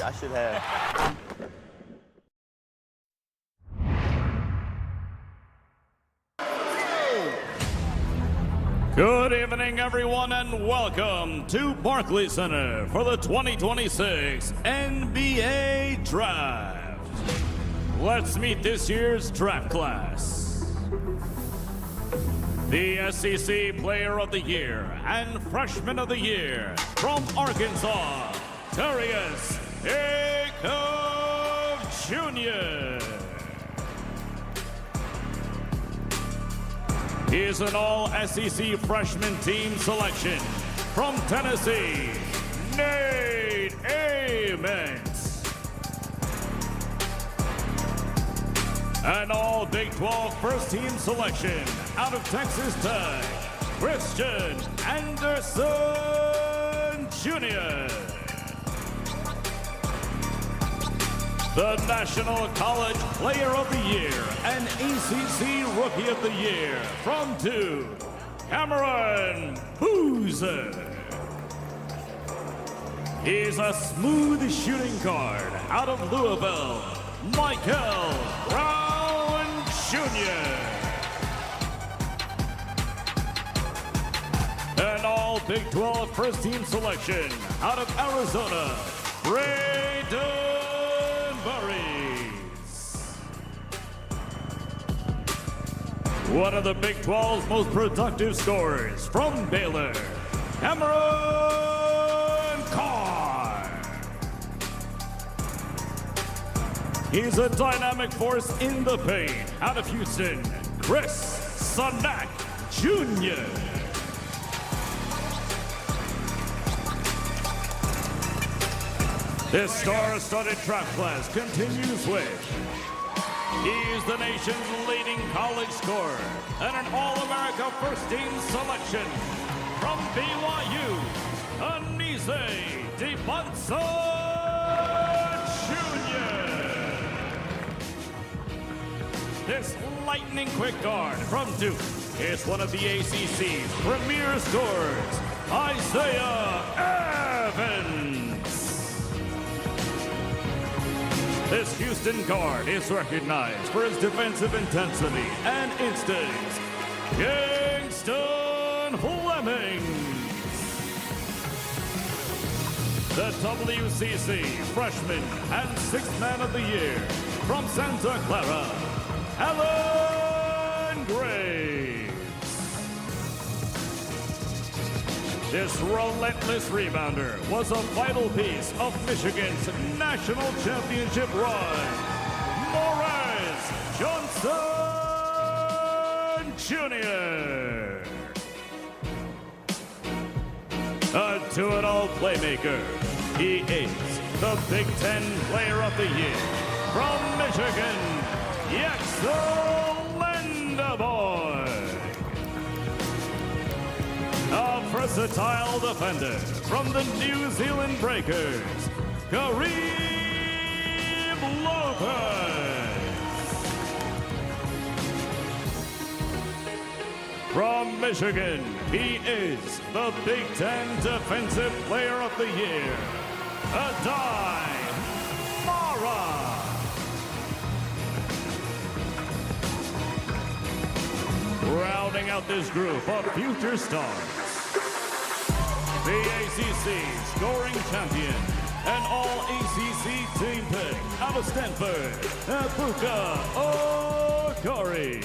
I should have. Good evening, everyone, and welcome to Barclays Center for the 2026 NBA Draft. Let's meet this year's draft class. The SEC Player of the Year and Freshman of the Year from Arkansas, Darius Jacob Jr. He is an all-SEC freshman team selection from Tennessee, Nate Amens. An all-Big 12 first-team selection out of Texas Tech, Christian Anderson Jr. The National College Player of the Year and ACC Rookie of the Year from Duke, Cameron Boozer. He's a smooth shooting guard out of Louisville, Michael Brown Jr. An all Big 12 first team selection out of Arizona, Braden one of the Big 12's most productive scorers from Baylor, Cameron Carr. He's a dynamic force in the paint out of Houston, Chris Sanak Jr. This star-studded draft class continues with he's the nation's leading college scorer and an All-America first-team selection from BYU, Anise DeBonsa Jr. This lightning-quick guard from Duke is one of the ACC's premier scorers, Isaiah Evans. This Houston guard is recognized for his defensive intensity and instincts. Kingston Fleming. The WCC freshman and sixth man of the year from Santa Clara, Alan Graves. This relentless rebounder was a vital piece of Michigan's national championship run. Morris Johnson Jr. A two-and-all playmaker. He is the Big Ten Player of the Year from Michigan, Yaxel Boy. A versatile defender from the New Zealand Breakers, Kareem Lopez. From Michigan, he is the Big Ten Defensive Player of the Year, Adai Mara. Rounding out this group of future stars, the ACC scoring champion and all-ACC team pick out of Stanford, Ebuka Okori.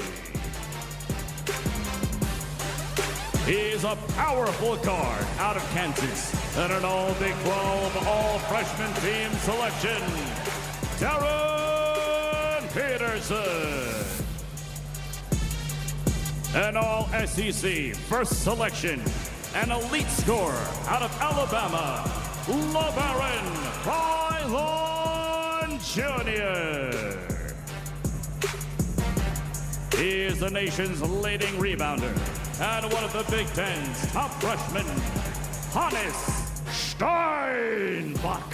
He's a powerful guard out of Kansas and an all-Big 12 all-freshman team selection, Darren Peterson. An all-SEC first selection, an elite scorer out of Alabama, LeBaron Pylon Jr. He is the nation's leading rebounder and one of the Big Ten's top freshmen, Hannes Steinbach.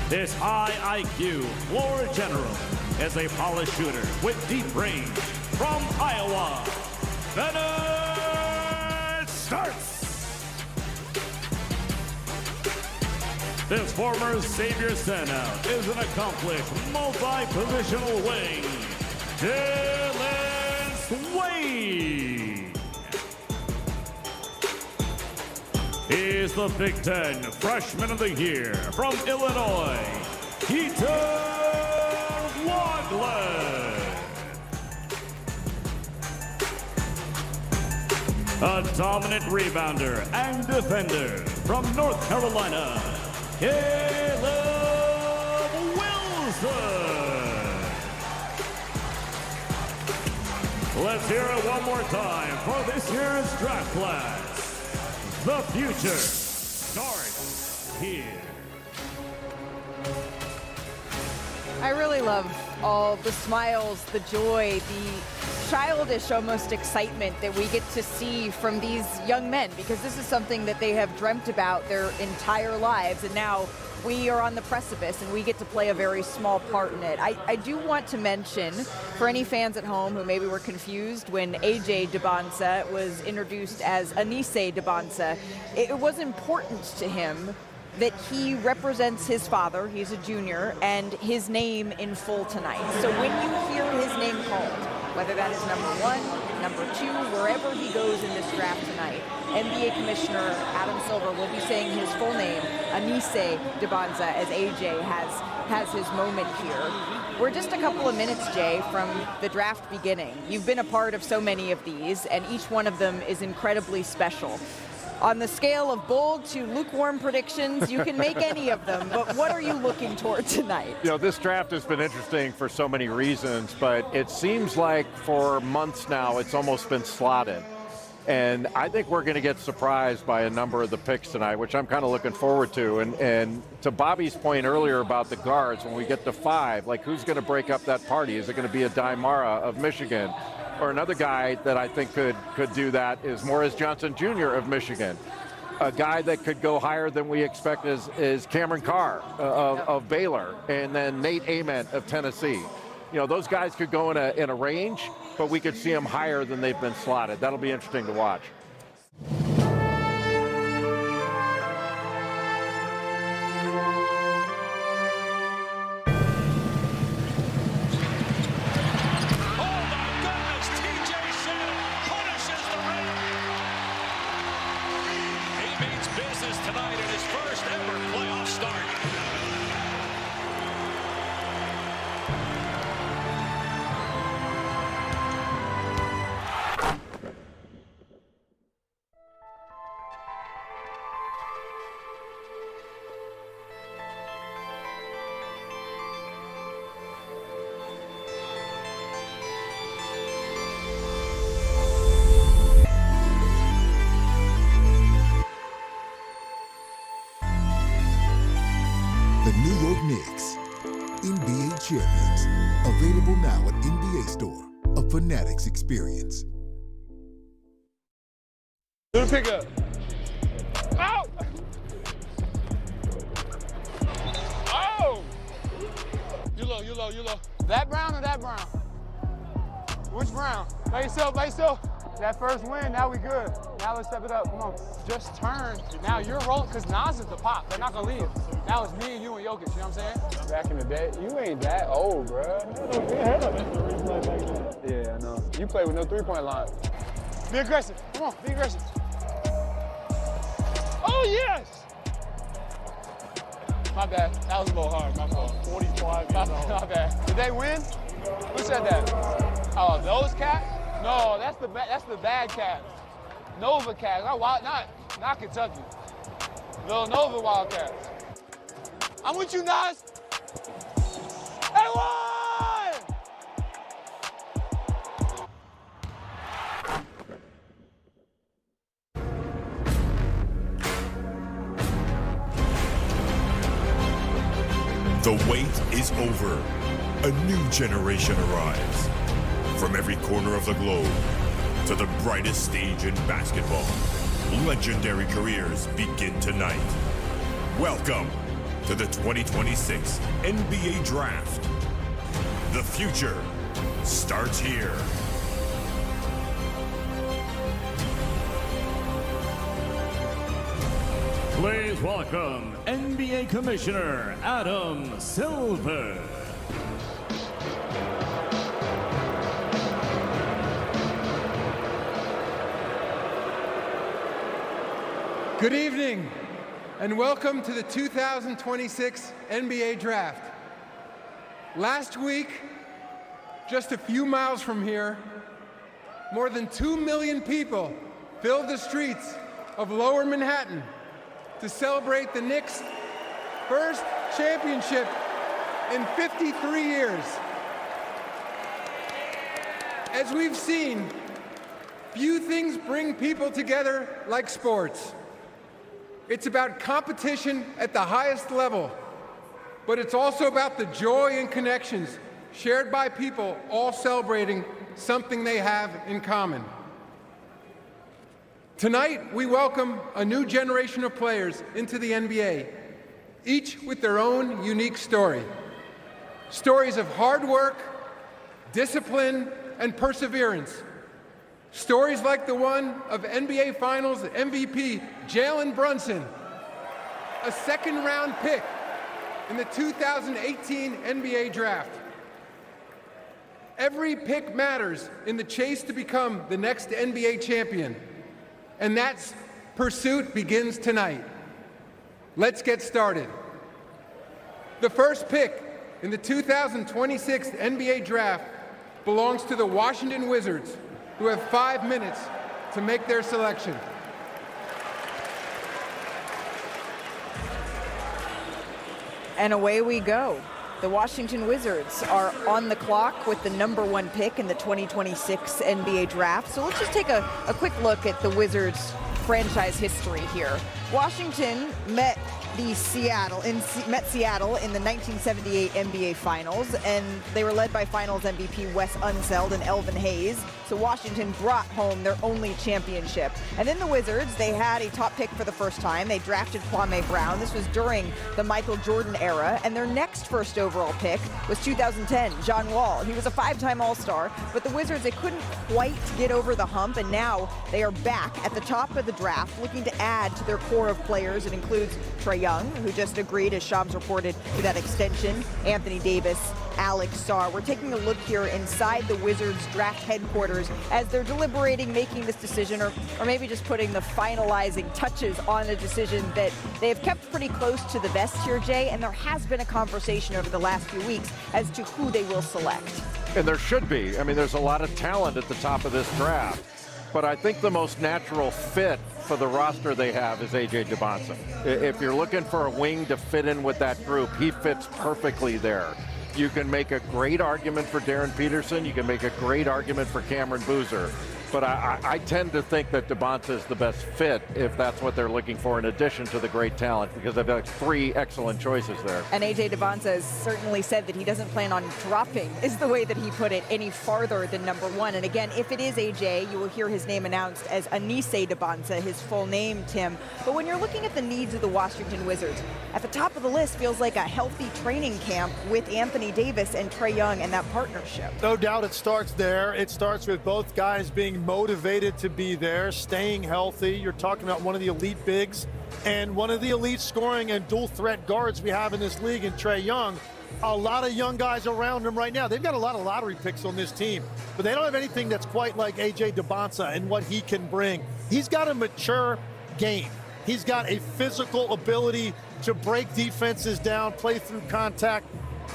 This high IQ floor general is a polished shooter with deep range from Iowa. Bennett starts. his former savior standout is an accomplished multi-positional wing, Dylan Swade. He's the Big Ten Freshman of the Year from Illinois, Peter Wadley. A dominant rebounder and defender from North Carolina, Caleb Wilson. Let's hear it one more time for this year's draft class. The future starts here. I really love all the smiles, the joy, the childish almost excitement that we get to see from these young men, because this is something that they have dreamt about their entire lives, and now we are on the precipice and we get to play a very small part in it. I do want to mention, for any fans at home who maybe were confused when AJ Debonsa was introduced as Anise Debonsa, it was important to him that he represents his father, he's a junior, and his name in full tonight. So when you hear his name called, whether that is number 1, number 2, wherever he goes in this draft tonight, NBA Commissioner Adam Silver will be saying his full name, Anise Debonsa, as AJ has his moment here. We're just a couple of minutes, Jay, from the draft beginning. You've been a part of so many of these, and each one of them is incredibly special. On the scale of bold to lukewarm predictions, you can make any of them, but what are you looking toward tonight? You know, this draft has been interesting for so many reasons, but it seems like for months now it's almost been slotted. And I think we're going to get surprised by a number of the picks tonight, which I'm kind of looking forward to. And to Bobby's point earlier about the guards, when we get to 5, like who's going to break up that party? Is it going to be a Daimara of Michigan? Or another guy that I think could do that is Morris Johnson Jr. of Michigan. A guy that could go higher than we expect is Cameron Carr of Baylor, and then Nate Ament of Tennessee. You know, those guys could go in a range, but we could see them higher than they've been slotted. That'll be interesting to watch. The New York Knicks, NBA champions, available now at NBA Store, a Fanatics experience. Do the pickup. Out! Oh! You low. That brown or that brown? Which brown? By yourself. That first win, now we good. Now let's step it up, come on. Just turn. Now you're rolling, because Nas is the pop. They're not gonna leave. Now it's me and you and Jokic, you know what I'm saying? Back in the day, you ain't that old, bro. Yeah, I know. You play with no three-point line. Be aggressive, come on, be aggressive. Oh, yes! My bad, that was a little hard, my fault. 45 years old. My bad. Did they win? Who said that? Oh, those cats? No, that's the bad Cats. Nova Cats, not Kentucky. Villanova Wildcats. I'm with you, Nas. Hey, one! The wait is over. A new generation arrives. From every corner of the globe to the brightest stage in basketball, legendary careers begin tonight. Welcome to the 2026 NBA Draft. The future starts here. Please welcome NBA Commissioner Adam Silver. Good evening, and welcome to the 2026 NBA Draft. Last week, just a few miles from here, more than 2 million people filled the streets of Lower Manhattan to celebrate the Knicks' first championship in 53 years. As we've seen, few things bring people together like sports. It's about competition at the highest level, but it's also about the joy and connections shared by people all celebrating something they have in common. Tonight, we welcome a new generation of players into the NBA, each with their own unique story. Stories of hard work, discipline, and perseverance. Stories like the one of NBA Finals MVP Jalen Brunson, a second-round pick in the 2018 NBA Draft. Every pick matters in the chase to become the next NBA champion, and that pursuit begins tonight. Let's get started. The first pick in the 2026 NBA Draft belongs to the Washington Wizards, who have 5 minutes to make their selection. And away we go. The Washington Wizards are on the clock with the #1 pick in the 2026 NBA Draft. So let's just take a quick look at the Wizards' franchise history here. Washington met Seattle in the 1978 NBA Finals, and they were led by Finals MVP Wes Unseld and Elvin Hayes. So Washington brought home their only championship. And then the Wizards, they had a top pick for the first time. They drafted Kwame Brown. This was during the Michael Jordan era. And their next first overall pick was 2010, John Wall. He was a 5-time All-Star, but the Wizards, they couldn't quite get over the hump, and now they are back at the top of the draft, looking to add to their core of players. It includes Trae Young, who just agreed, as Shams reported, to that extension, Anthony Davis, Alex Sarr. We're taking a look here inside the Wizards draft headquarters as they're deliberating making this decision, or maybe just putting the finalizing touches on a decision that they have kept pretty close to the vest here, Jay, and there has been a conversation over the last few weeks as to who they will select. And there should be. I mean, there's a lot of talent at the top of this draft. But I think the most natural fit for the roster they have is A.J. Debonsa. If you're looking for a wing to fit in with that group, he fits perfectly there. You can make a great argument for Darren Peterson. You can make a great argument for Cameron Boozer. But I tend to think that Debonsa is the best fit if that's what they're looking for, in addition to the great talent, because they've got 3 excellent choices there. And A.J. Debonsa has certainly said that he doesn't plan on dropping, is the way that he put it, any farther than #1. And again, if it is A.J., you will hear his name announced as Anise Debonsa, his full name, Tim. But when you're looking at the needs of the Washington Wizards, at the top of the list feels like a healthy training camp with Anthony Davis and Trae Young and that partnership. No doubt it starts there. It starts with both guys being motivated to be there, staying healthy. You're talking about one of the elite bigs and one of the elite scoring and dual threat guards we have in this league in Trae Young. A lot of young guys around him right now. They've got a lot of lottery picks on this team, but they don't have anything that's quite like A.J. Debonsa and what he can bring. He's got a mature game. He's got a physical ability to break defenses down, play through contact.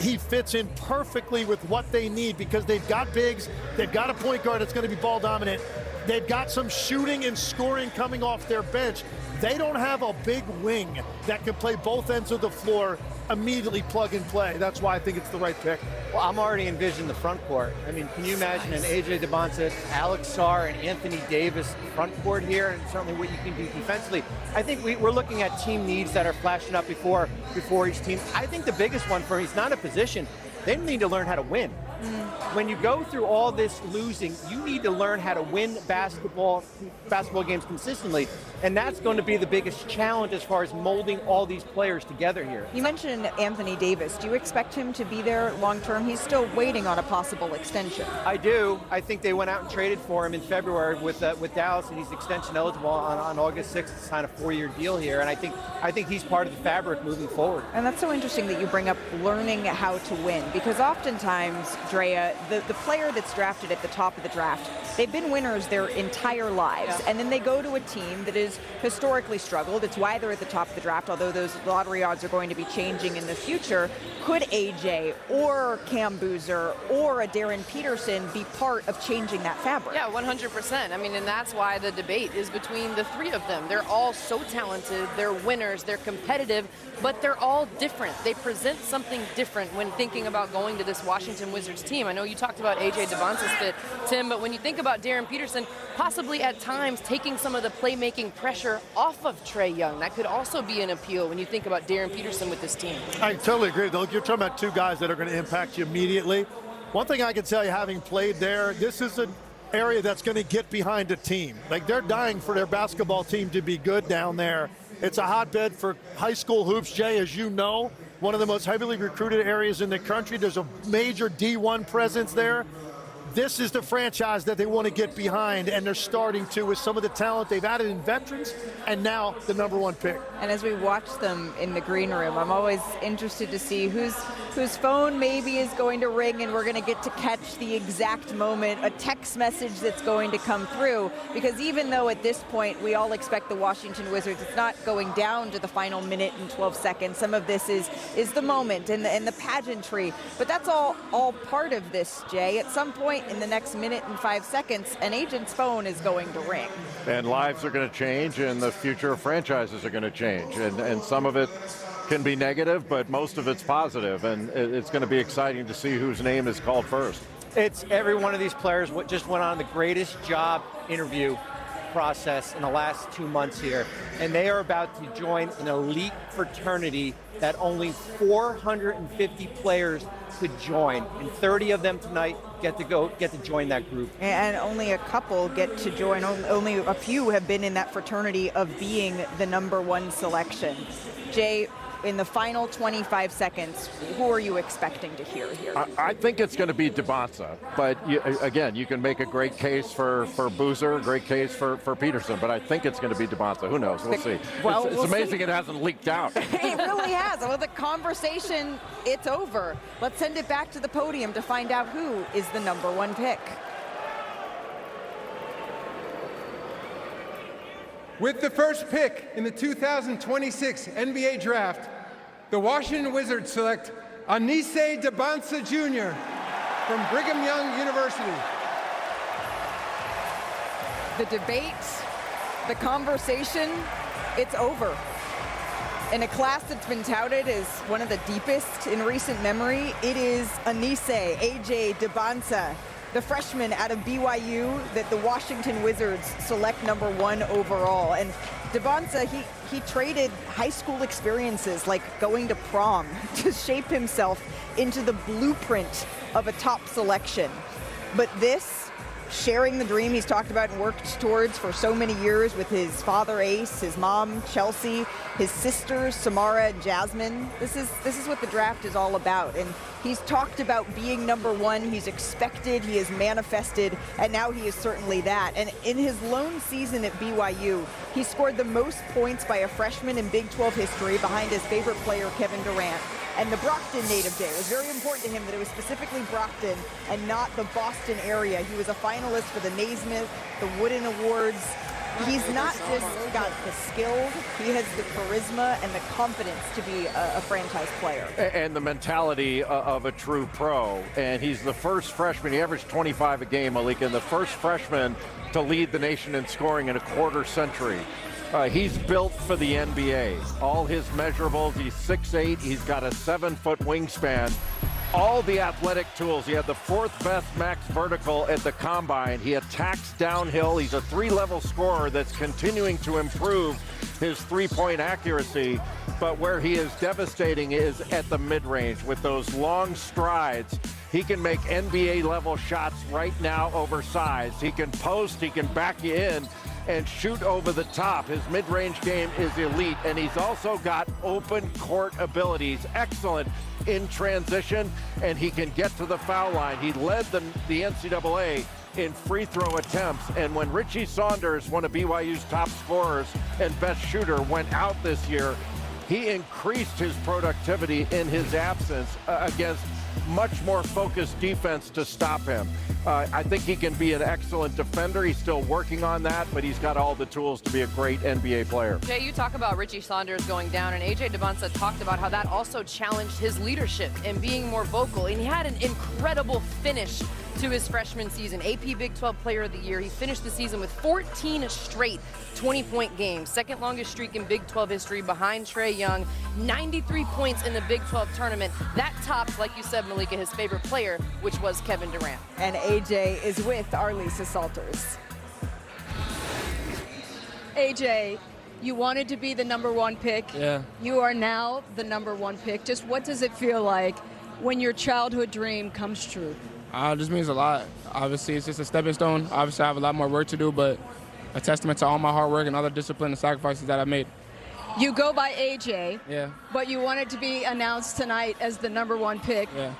He fits in perfectly with what they need because they've got bigs, they've got a point guard that's going to be ball dominant, they've got some shooting and scoring coming off their bench. They don't have a big wing that can play both ends of the floor, immediately plug and play. That's why I think it's the right pick. Well, I'm already envisioning the front court. I mean, can you imagine an A.J. Debonsa, Alex Sarr, and Anthony Davis front court here, and certainly what you can do defensively? I think we're looking at team needs that are flashing up before each team. I think the biggest one for him, he's not a position. They need to learn how to win. When you go through all this losing, you need to learn how to win basketball games consistently, and that's going to be the biggest challenge as far as molding all these players together here. You mentioned Anthony Davis. Do you expect him to be there long term? He's still waiting on a possible extension. I do. I think they went out and traded for him in February with Dallas, and he's extension eligible on August 6th to sign a 4-year deal here, and I think he's part of the fabric moving forward. And that's so interesting that you bring up learning how to win, because oftentimes, Drea, the player that's drafted at the top of the draft, they've been winners their entire lives, and then they go to a team that has historically struggled. It's why they're at the top of the draft, although those lottery odds are going to be changing in the future. Could AJ or Cam Boozer or a Darren Peterson be part of changing that fabric? Yeah, 100%. I mean, and that's why the debate is between the three of them. They're all so talented, they're winners, they're competitive, but they're all different. They present something different when thinking about going to this Washington Wizards team. I know you talked about AJ Debonce's fit, Tim, but when you think about Darren Peterson, possibly at times taking some of the playmaking pressure off of Trae Young, that could also be an appeal when you think about Darren Peterson with this team. I totally agree. Look, you're talking about two guys that are going to impact you immediately. One thing I can tell you, having played there, this is an area that's going to get behind a team. Like, they're dying for their basketball team to be good down there. It's a hotbed for high school hoops, Jay, as you know. One of the most heavily recruited areas in the country. There's a major D1 presence there. This is the franchise that they want to get behind, and they're starting to with some of the talent they've added in veterans, and now the #1 pick. And as we watch them in the green room, I'm always interested to see whose phone maybe is going to ring, and we're going to get to catch the exact moment, a text message that's going to come through. Because even though at this point we all expect the Washington Wizards, it's not going down to the final minute and 12 seconds. Some of this is the moment and the pageantry. But that's all part of this, Jay. At some point in the next minute and 5 seconds, an agent's phone is going to ring. And lives are going to change, and the future of franchises are going to change. And some of it can be negative, but most of it's positive. And it's going to be exciting to see whose name is called first. It's every one of these players just went on the greatest job interview process in the last 2 months here, and they are about to join an elite fraternity that only 450 players could join, and 30 of them tonight get to join that group. And only a couple get to join. Only a few have been in that fraternity of being the #1 selection. Jay, in the final 25 seconds, who are you expecting to hear here? I think it's going to be Debonce, but again, you can make a great case for Boozer, a great case for Peterson, but I think it's going to be Debonce. Who knows? We'll see. Well, it's amazing it hasn't leaked out. It really has. Well, the conversation, it's over. Let's send it back to the podium to find out who is the #1 pick. With the first pick in the 2026 NBA Draft, the Washington Wizards select Anise Debonce Jr. from Brigham Young University. The debate, the conversation, it's over. In a class that's been touted as one of the deepest in recent memory, it is Anise AJ Debonce, the freshman out of BYU that the Washington Wizards select #1 overall. And Debonce, he traded high school experiences like going to prom to shape himself into the blueprint of a top selection. But this, sharing the dream he's talked about and worked towards for so many years with his father Ace, his mom Chelsea, his sisters Samara and Jasmine. This is what the draft is all about. And he's talked about being #1, he's expected, he has manifested, and now he is certainly that. And in his lone season at BYU, he scored the most points by a freshman in Big 12 history behind his favorite player, Kevin Durant. And the Brockton native, Jay, it was very important to him that it was specifically Brockton and not the Boston area. He was a finalist for the Naismith, the Wooden Awards. He's not just got the skill, he has the charisma and the confidence to be a franchise player. And the mentality of a true pro. And he's the first freshman, he averaged 25 a game, Malika, and the first freshman to lead the nation in scoring in a quarter century. He's built for the NBA. All his measurables, he's 6'8", he's got a 7-foot wingspan. all the athletic tools. He had the 4th best max vertical at the combine. He attacks downhill. He's a 3-level scorer that's continuing to improve his 3-point accuracy. But where he is devastating is at the mid-range with those long strides. He can make NBA-level shots right now oversized. He can post, he can back you in and shoot over the top. His mid-range game is elite, and he's also got open court abilities. Excellent in transition, and he can get to the foul line. He led the NCAA in free throw attempts, and when Richie Saunders, one of BYU's top scorers and best shooter, went out this year, he increased his productivity in his absence against much more focused defense to stop him. I think he can be an excellent defender. He's still working on that, but he's got all the tools to be a great NBA player. Jay, you talk about Richie Saunders going down, and AJ Debonsa talked about how that also challenged his leadership and being more vocal, and he had an incredible finish to his freshman season. AP Big 12 Player of the Year. He finished the season with 14 straight 20-point games, second longest streak in Big 12 history behind Trae Young, 93 points in the Big 12 tournament. That topped, like you said, Malika, his favorite player, which was Kevin Durant. And AJ is with our Lisa Salters. AJ, you wanted to be the #1 pick. Yeah. You are now the #1 pick. Just what does it feel like when your childhood dream comes true? It just means a lot. Obviously, it's just a stepping stone. Obviously, I have a lot more work to do, but a testament to all my hard work and all the discipline and sacrifices that I made. You go by AJ, Yeah. but you wanted to be announced tonight as the #1 pick. Yeah.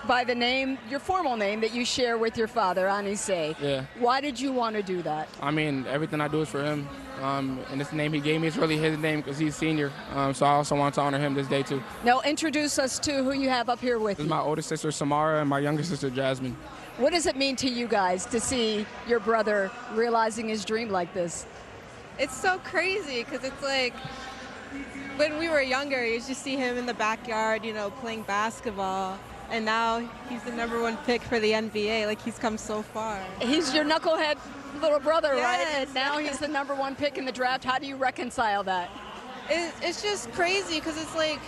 By the name, your formal name that you share with your father, Anise. Yeah. Why did you want to do that? I mean, everything I do is for him. And this name he gave me is really his name because he's senior. So I also want to honor him this day, too. Now, introduce us to who you have up here with This you. is my older sister, Samara, and my younger sister, Jasmine. What does it mean to you guys to see your brother realizing his dream like this? It's so crazy because it's like when we were younger, you used to see him in the backyard, you know, playing basketball. And now he's the #1 pick for the NBA. Like, he's come so far. He's your knucklehead little brother, right? Yes. And now he's the #1 pick in the draft. How do you reconcile that? It's just crazy because it's like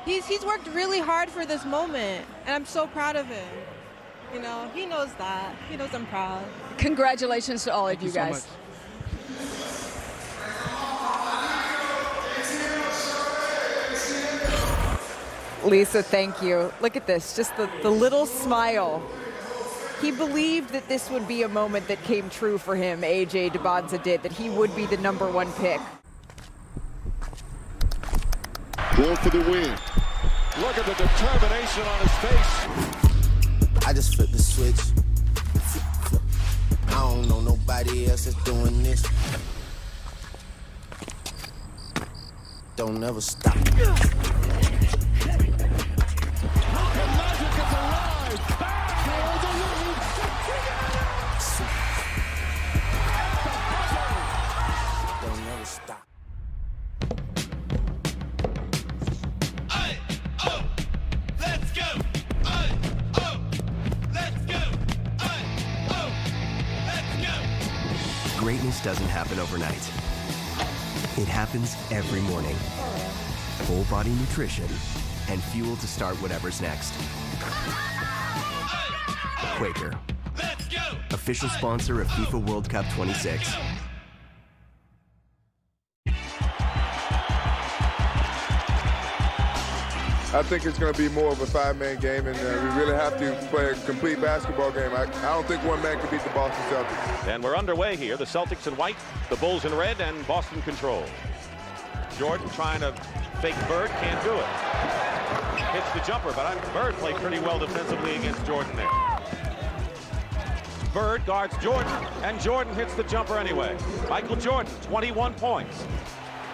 he's worked really hard for this moment, and I'm so proud of him. You know, he knows that. He knows I'm proud. Congratulations to all of you so guys. much. Lisa, thank you. Look at this, just the little smile. He believed that this would be a moment that came true for him, AJ Debonsa did, that he would be the #1 pick. Going for the win. Look at the determination on his face. I just flipped the switch. Flip. I don't know nobody else that's doing this. Don't ever stop. Greatness doesn't happen overnight. It happens every morning. Full body nutrition and fuel to start whatever's next. Quaker, official sponsor of FIFA World Cup 26. I think it's going to be more of a 5-man game, and we really have to play a complete basketball game. I don't think one man can beat the Boston Celtics. And we're underway here. The Celtics in white, the Bulls in red, and Boston control. Jordan trying to fake Bird, can't do it. Hits the jumper, but Bird played pretty well defensively against Jordan there. Bird guards Jordan, and Jordan hits the jumper anyway. Michael Jordan, 21 points.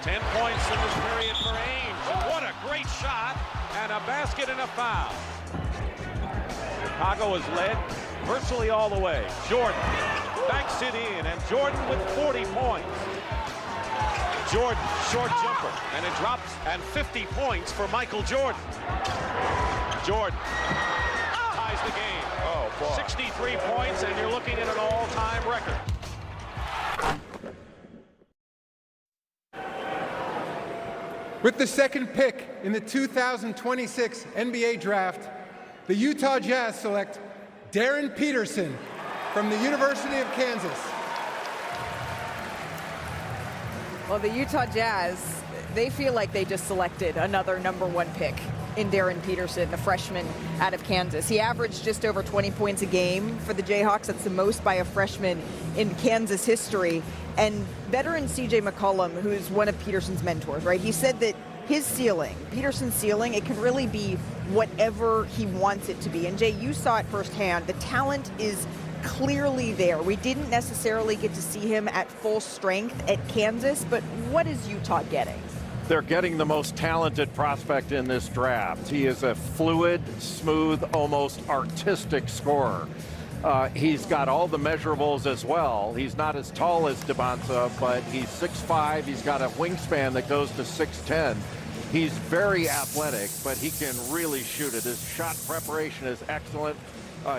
10 points in this period for Ainge. And what a great shot, and a basket and a foul. Chicago is led virtually all the way. Jordan backs it in, and Jordan with 40 points. Jordan, short jumper, and it drops, and 50 points for Michael Jordan. Jordan ties the game. Oh, boy. 63 points, and you're looking at an all-time record. With the second pick in the 2026 NBA Draft, the Utah Jazz select Darren Peterson from the University of Kansas. Well, the Utah Jazz, they feel like they just selected another #1 pick in Darren Peterson, the freshman out of Kansas. He averaged just over 20 points a game for the Jayhawks. That's the most by a freshman in Kansas history. And veteran CJ McCollum, who's one of Peterson's mentors, right? He said that his ceiling, Peterson's ceiling, it can really be whatever he wants it to be. And Jay, you saw it firsthand. The talent is clearly there. We didn't necessarily get to see him at full strength at Kansas, but what is Utah getting? They're getting the most talented prospect in this draft. He is a fluid, smooth, almost artistic scorer. He's got all the measurables as well. He's not as tall as Debonsa, but he's 6'5". He's got a wingspan that goes to 6'10". He's very athletic, but he can really shoot it. His shot preparation is excellent.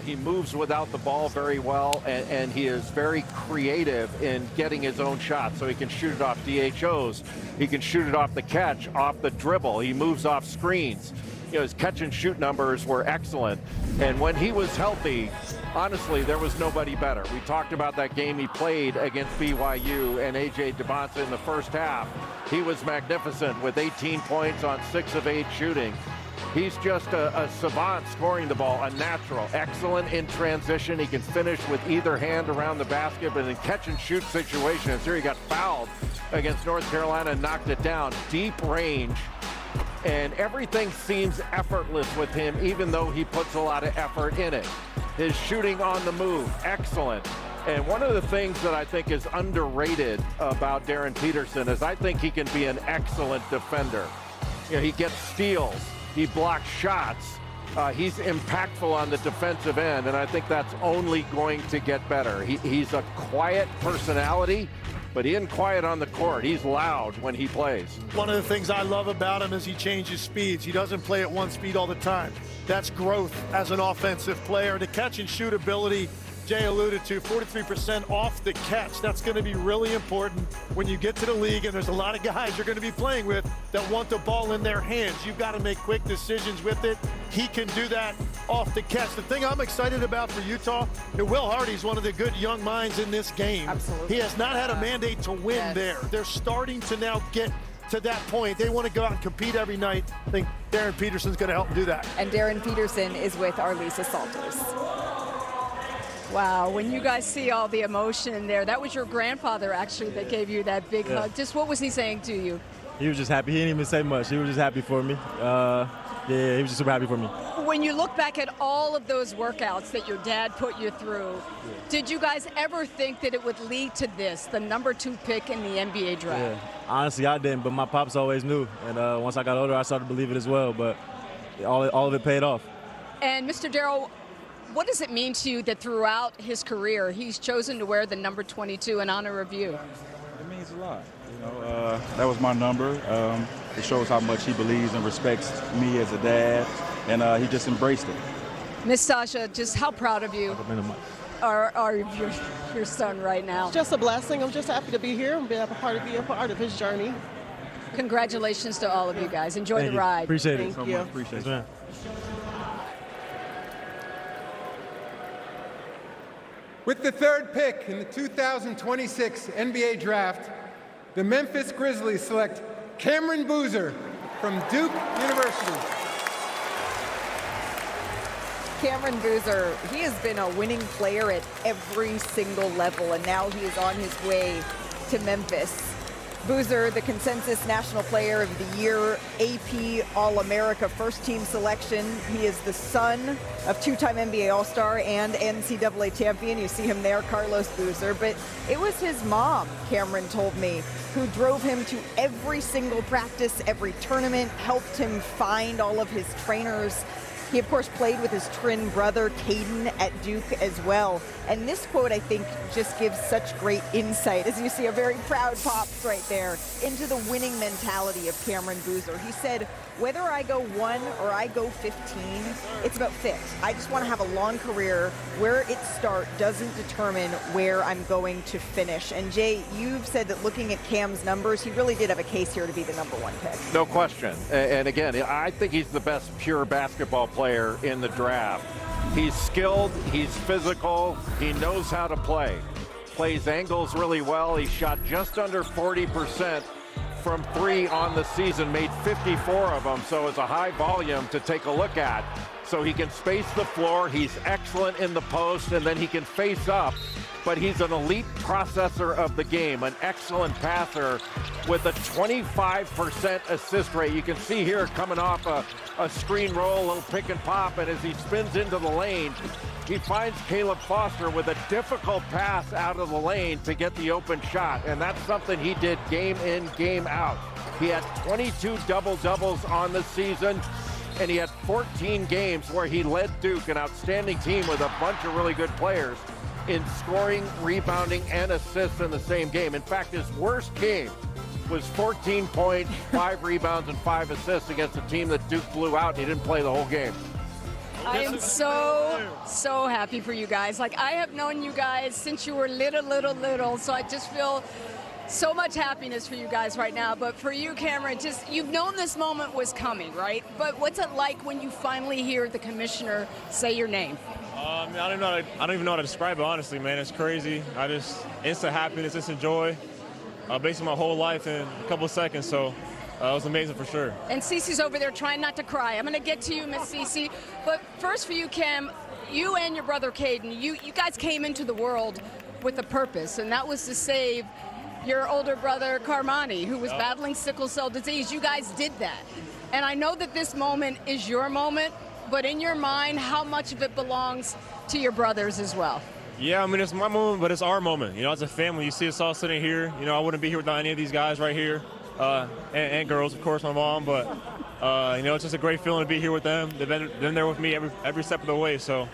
He moves without the ball very well, and he is very creative in getting his own shot. So he can shoot it off DHOs. He can shoot it off the catch, off the dribble. He moves off screens. You know, his catch and shoot numbers were excellent. And when he was healthy, honestly, there was nobody better. We talked about that game he played against BYU and A.J. Debonsa in the first half. He was magnificent with 18 points on 6 of 8 shooting. He's just a savant scoring the ball, a natural, excellent in transition. He can finish with either hand around the basket, but in catch and shoot situations, here he got fouled against North Carolina and knocked it down. Deep range, and everything seems effortless with him, even though he puts a lot of effort in it. His shooting on the move, excellent. And one of the things that I think is underrated about Darren Peterson is I think he can be an excellent defender. You know, he gets steals. He blocks shots. He's impactful on the defensive end, and I think that's only going to get better. He's a quiet personality, but he isn't quiet on the court. He's loud when he plays. One of the things I love about him is he changes speeds. He doesn't play at one speed all the time. That's growth as an offensive player. The catch and shoot ability, Jay alluded to, 43% off the catch. That's going to be really important when you get to the league, and there's a lot of guys you're going to be playing with that want the ball in their hands. You've got to make quick decisions with it. He can do that off the catch. The thing I'm excited about for Utah, Will Hardy's one of the good young minds in this game. Absolutely. He has not had a mandate to win there. They're starting to now get to that point. They want to go out and compete every night. I think Darren Peterson's going to help them do that. And Darren Peterson is with Arlisa Salters. Wow, when you guys see all the emotion there, that was your grandfather actually that gave you that big hug. Just what was he saying to you? He was just happy. He didn't even say much. He was just happy for me. Yeah, he was just super happy for me. When you look back at all of those workouts that your dad put you through, did you guys ever think that it would lead to this, the #2 pick in the NBA draft? Yeah. Honestly, I didn't, but my pops always knew. And once I got older, I started to believe it as well. But all of it paid off. And Mr. Darryl, what does it mean to you that throughout his career, he's chosen to wear the number 22 in honor of you? It means a lot. You know, that was my number. It shows how much he believes and respects me as a dad, and he just embraced it. Miss Sasha, just how proud of you are your son right now? It's just a blessing. I'm just happy to be here and be a part of his journey. Congratulations to all of you guys. Enjoy the ride. Appreciate it so much. Appreciate it. With the third pick in the 2026 NBA Draft, the Memphis Grizzlies select Cameron Boozer from Duke University. Cameron Boozer, he has been a winning player at every single level, and now he is on his way to Memphis. Boozer, the consensus National Player of the Year, AP All-America first-team selection. He is the son of two-time NBA All-Star and NCAA champion. You see him there, Carlos Boozer. But it was his mom, Cameron told me, who drove him to every single practice, every tournament, helped him find all of his trainers. He, of course, played with his twin brother, Caden, at Duke as well. And this quote, I think, just gives such great insight, as you see a very proud Pops right there, into the winning mentality of Cameron Boozer. He said, whether I go 1 or I go 15, it's about fit. I just want to have a long career. Where it starts doesn't determine where I'm going to finish. And Jay, you've said that looking at Cam's numbers, he really did have a case here to be the #1 pick. No question. And again, I think he's the best pure basketball player in the draft. He's skilled, he's physical, he knows how to play. Plays angles really well. He shot just under 40% from 3 on the season, made 54 of them, so it's a high volume to take a look at. So he can space the floor, he's excellent in the post, and then he can face up. But he's an elite processor of the game, an excellent passer with a 25% assist rate. You can see here coming off a screen roll, a little pick and pop, and as he spins into the lane, he finds Caleb Foster with a difficult pass out of the lane to get the open shot, and that's something he did game in, game out. He had 22 double-doubles on the season, and he had 14 games where he led Duke, an outstanding team with a bunch of really good players, in scoring, rebounding, and assists in the same game. In fact, his worst game was 14 points, 5 rebounds, and 5 assists against a team that Duke blew out, and he didn't play the whole game. I am so happy for you guys. Like, I have known you guys since you were little, so I just feel so much happiness for you guys right now. But for you, Cameron, just, you've known this moment was coming, right? But what's it like when you finally hear the commissioner say your name? I don't even know how to describe it, honestly, man. It's crazy. Instant happiness, instant joy. Basically my whole life in a couple of seconds, so it was amazing for sure. And Cece's over there trying not to cry. I'm going to get to you, Miss Cece. But first for you, Cam, you and your brother Caden, you guys came into the world with a purpose, and that was to save your older brother Carmani, who was battling sickle cell disease. You guys did that. And I know that this moment is your moment, but in your mind, how much of it belongs to your brothers as well? Yeah, I mean, it's my moment, but it's our moment. You know, as a family, you see us all sitting here. You know, I wouldn't be here without any of these guys right here, and girls, of course, my mom. But, you know, it's just a great feeling to be here with them. They've been there with me every step of the way, so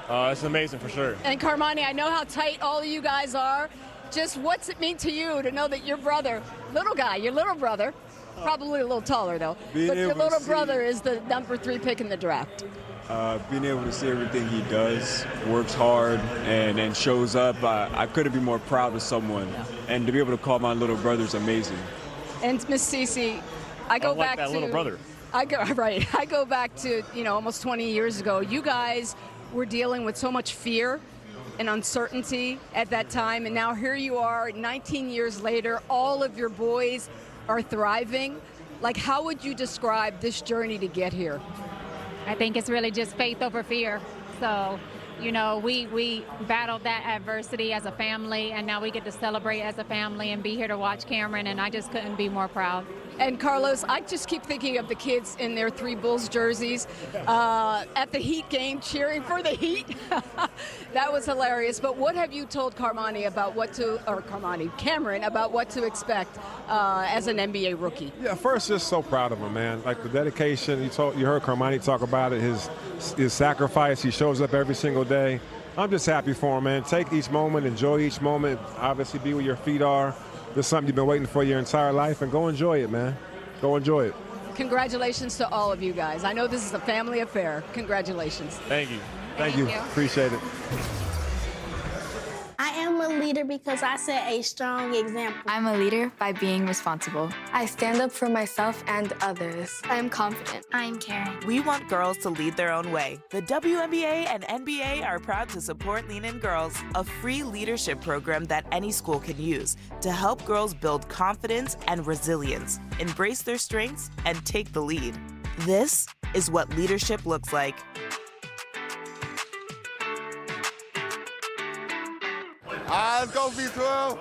it's amazing for sure. And Carmani, I know how tight all of you guys are. Just what's it mean to you to know that your brother, little guy, your little brother, probably a little taller though, but your little brother is the #3 pick in the draft? Being able to see everything he does, works hard, and then shows up, I couldn't be more proud of someone. And to be able to call my little brother is amazing. And Miss Cece, I go back that to little brother. I go back to, you know, almost 20 years ago. You guys were dealing with so much fear and uncertainty at that time, and now here you are 19 years later, all of your boys are thriving. Like, how would you describe this journey to get here? I think it's really just faith over fear. So, you know, we battled that adversity as a family, and now we get to celebrate as a family and be here to watch Cameron, and I just couldn't be more proud. And Carlos, I just keep thinking of the kids in their 3 Bulls jerseys at the Heat game cheering for the Heat. That was hilarious. But what have you told Cameron about what to expect as an NBA rookie? Yeah, first, just so proud of him, man. Like the dedication. You heard Carmani talk about it. His sacrifice. He shows up every single day. I'm just happy for him, man. Take each moment, enjoy each moment. Obviously, be where your feet are. This is something you've been waiting for your entire life, and go enjoy it, man. Go enjoy it. Congratulations to all of you guys. I know this is a family affair. Congratulations. Thank you. Thank you. Appreciate it. I am a leader because I set a strong example. I'm a leader by being responsible. I stand up for myself and others. I am confident. I am caring. We want girls to lead their own way. The WNBA and NBA are proud to support Lean In Girls, a free leadership program that any school can use to help girls build confidence and resilience, embrace their strengths, and take the lead. This is what leadership looks like. Let's go, B12.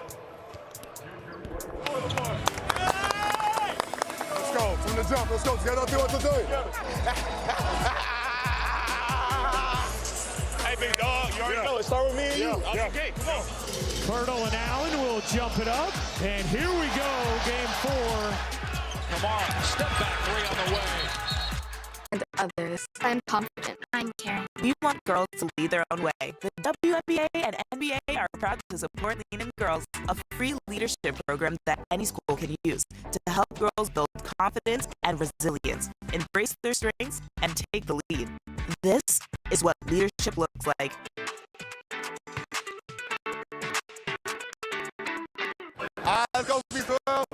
Let's go, from the jump. Let's go. Together, do what to do. Hey, big dog, you already know it. Start with me and you. Okay, come on. Pirtle and Allen will jump it up, and here we go, game 4. Kamara, step back 3 on the way. And others. I'm confident. I'm caring. We want girls to lead their own way. The WNBA and NBA are proud to support Lean In Girls, a free leadership program that any school can use to help girls build confidence and resilience, embrace their strengths, and take the lead. This is what leadership looks like. Let's go, B12.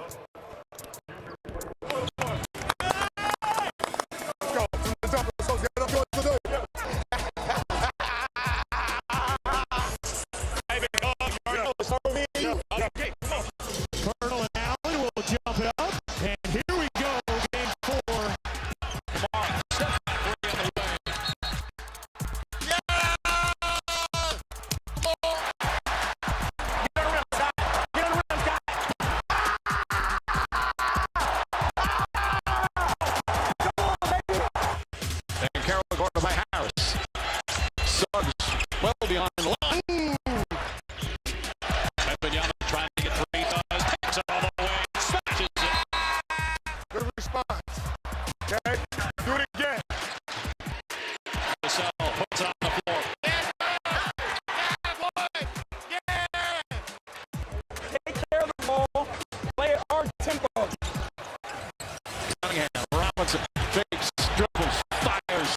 Colonel Allen will jump it up, and here we go, game 4. Come on, step 3 on the way. Yeah! Get on the rim, Scott. Get on the rim, Scott. Come on, baby. And Carroll going to by Harris. Suggs well beyond the line. Epinyama trying to get 3, does, takes it all the way, smashes it. Good response. Okay, do it again. Vassell puts it on the floor. Take care of the ball. Play at our tempo. Cunningham, Robinson fakes, dribbles, fires.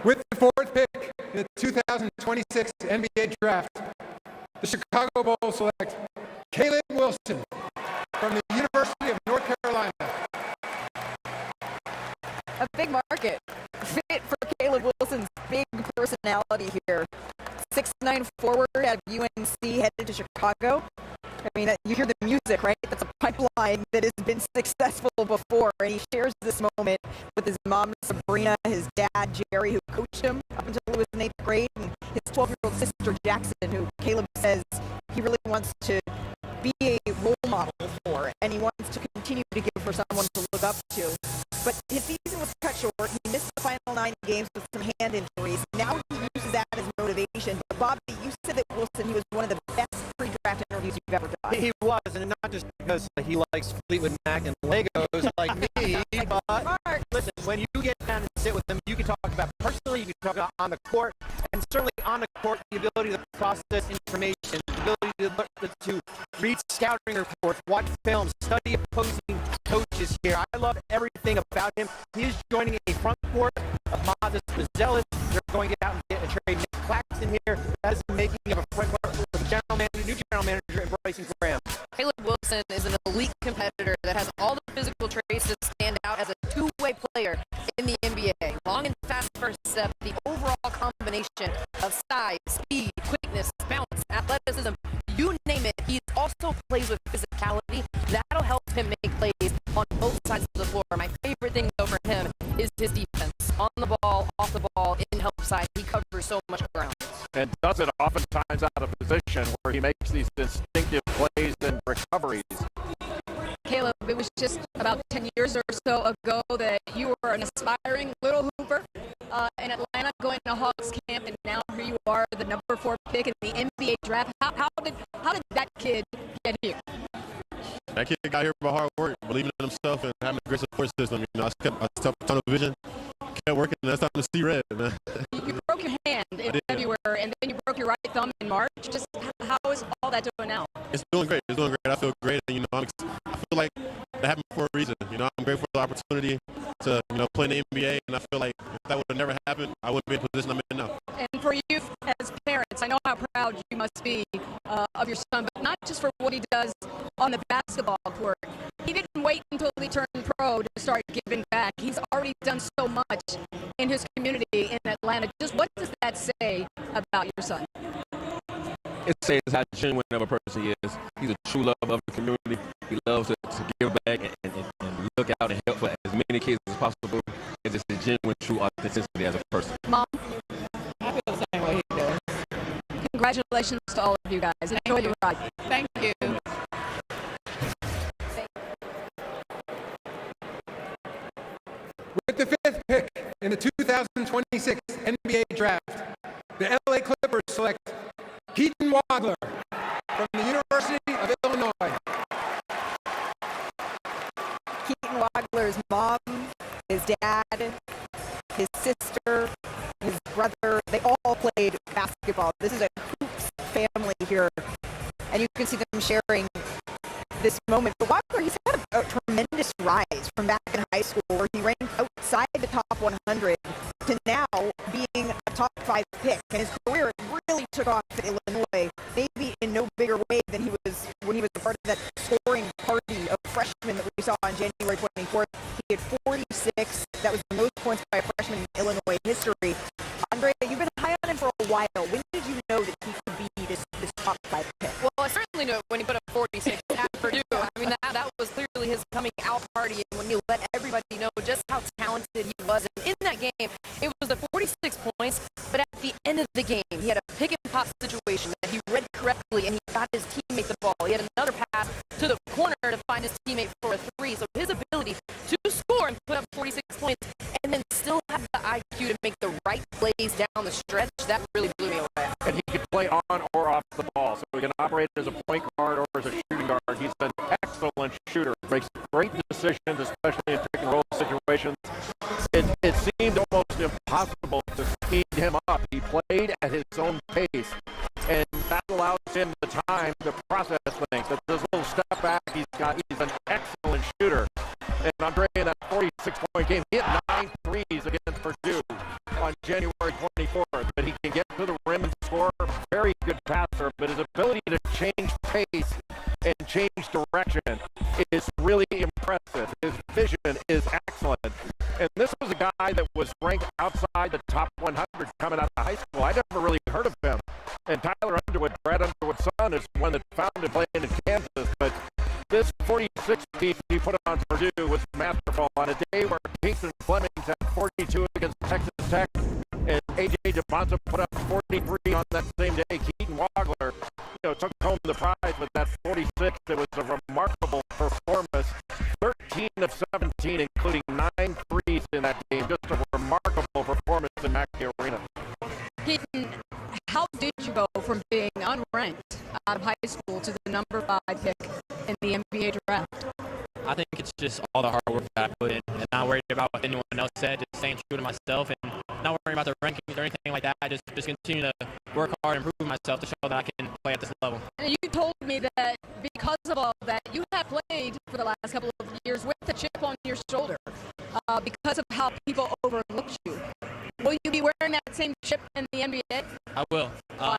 With the 4th pick in the 2026 NBA Draft, the Chicago Bulls select Caleb Wilson from the University of North Carolina. A big market fit for Caleb Wilson's big personality here. 6'9" forward out of UNC, headed to Chicago. I mean, you hear the music, right? That's a pipeline that has been successful before, and he shares this moment with his mom, Sabrina, his dad, Jerry, who coached him up until he was in 8th grade, and his 12-year-old sister, Jackson, who Caleb says he really wants to be a role model for, and he wants to continue to give her someone to look up to. But his season was cut short. He missed the final 9 games with some hand injuries. Now he uses that as motivation. But Bobby, you said that Wilson, he was one of the best pre-draft interviews you've ever done. He was, and not just because he likes Fleetwood Mac and Legos like me, but listen, when you get down and sit with him, you can talk about personally, you can talk about on the court, and certainly on the court, the ability to process information, the ability to read scouting reports, watch films, study opposing coaches here. I love everything about him. He is joining a front court of Mazes Mazelis. They're going to get out and get a trade Nick Claxton here. That is the making of a front court with a new general manager in Bryson Graham. Caleb Wilson is an elite competitor that has all the physical traits to stand out as a two-way player in the NBA. Long and fast first step, the overall combination of size, speed, quickness, bounce, athleticism, you name it. He also plays with physicality. That'll help him make plays on both sides of the floor. My favorite thing, though, for him is his defense. On the ball, off the ball, in help side, he covers so much ground. And does it oftentimes out of position where he makes these instinctive plays and recoveries. Caleb, it was just about 10 years or so ago that you were an aspiring little hooper in Atlanta going to Hawks camp, and now here you are, the number 4 pick in the NBA draft. How did that kid get here? That kid got here by hard work, believing in himself, and having a great support system. You know, I kept tunnel vision, kept working, and that's time to see red, man. You broke your hand in February, and then you broke your right thumb in March. Just how is all that doing now? It's doing great. It's doing great. I feel great. And, you know, I feel like that happened for a reason. You know, I'm grateful for the opportunity to, you know, play in the NBA, and I feel like if that would have never happened, I wouldn't be in the position I'm in now. And for you as parents, I know how proud you must be of your son, but not just for what he does on the basketball court. He didn't wait until he turned pro to start giving back. He's already done so much in his community in Atlanta. Just what does that say about your son? It says how genuine of a person he is. He's a true lover of the community. He loves to give back and look out and help for as many kids as possible. It's just a genuine, true authenticity as a person. Mom? I feel the same way he does. Congratulations to all of you guys. Enjoy the ride. Thank you. With the 5th pick in the 2026 NBA Draft, the LA Clippers select Keaton Wagler from the University of Illinois. Keaton Wagler's mom, his dad, his sister, his brother, they all played basketball. This is a hoops family here, and you can see them sharing this moment. But Wagler, he's had a tremendous rise from back in high school where he ranked outside the top 100 to now being a top 5 pick. And his career really took off at Illinois, maybe in no bigger way than he was when he was a part of that scoring party of freshmen that we saw on January 24th. He had 46. That was the most points by a freshman in Illinois history. Andrea, you've been high on him for a while. When did you know that he could be this top 5 pick? Well, I certainly knew it when he put up 46 at Purdue. I mean, that was clearly his coming out party, and when he let everybody know just how talented he was. And in that game, it was the 46 points, but at the end of the game, he had a pick and pop situation that he read correctly, and he got his teammate the ball. He had another pass to the corner to find his teammate for a 3. So his ability to score and put up 46 points and then still have the IQ to make the right plays down the stretch, that really blew me away. And he can play on or off the ball, so he can operate as a point guard or as a shooting guard. He's an excellent shooter, makes great decisions, especially in pick and roll situations. It seemed almost impossible to speed him up. He played at his own pace, and that allows him the time to process things. That's this little step back he's an excellent shooter. And Andre, in that 46-point game, he hit 9 threes against Purdue on January 24th. But he can get to the rim and score. Very good passer, but his ability to change pace and change direction is really impressive. His vision is excellent. And this was a guy that was ranked outside the top 100 coming out of high school. I never really heard of him. And Tyler Underwood, Brad Underwood's son, is one that found him playing in Kansas. But this 46 piece he put on Purdue was masterful on a day where Kingston Fleming had 42 against Texas Tech, and A.J. DeBonza put up 43 on that same day. Keaton Wagler, took home the prize with that 46. It was a remarkable performance. 13 of 17, including 9 threes in that game. Just a remarkable performance in Mackey Arena. Keaton, how did you go from being unranked out of high school to the number 5 pick in the NBA draft? I think it's just all the hard work that I put in, and not worried about what anyone else said, just staying true to myself, and not worrying about the rankings or anything like that. Just continue to work hard and prove myself to show that I can play at this level. And you told me that because of all that, you have played for the last couple of years with the chip on your shoulder because of how people overlooked you. Will you be wearing that same chip in the NBA? I will.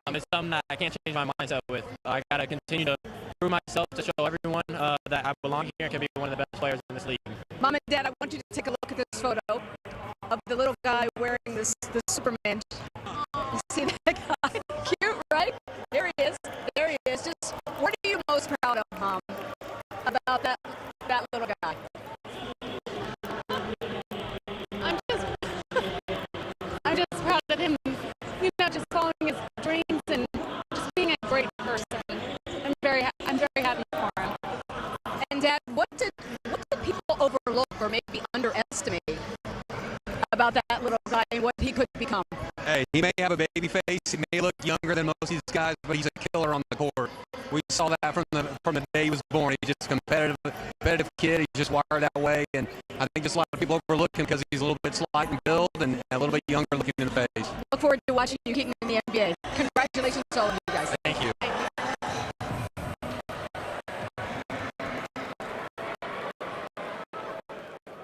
It's something that I can't change my mindset with. I got to continue to prove myself to show everyone that I belong here and can be one of the best players in this league. Mom and Dad, I want you to take a look at this photo of the little guy wearing the Superman. You see that guy? Cute, right? There he is. There he is. Just what are you most proud of, Mom, about that little guy? I'm just proud of him, just following his dreams and just being a great person. I'm very happy for him. And Dad, what did people overlook or maybe underestimate about that little guy and what he could become? Hey, he may have a baby face, he may look younger than most of these guys, but he's a killer on the court. We saw that from the day he was born. He's just a competitive kid. He's just wired that way, and I think just a lot of people overlook him because he's a little bit slight in build and a little bit younger looking in the face. Look forward to watching you Keaton in the NBA. Congratulations to all of you guys. Thank you.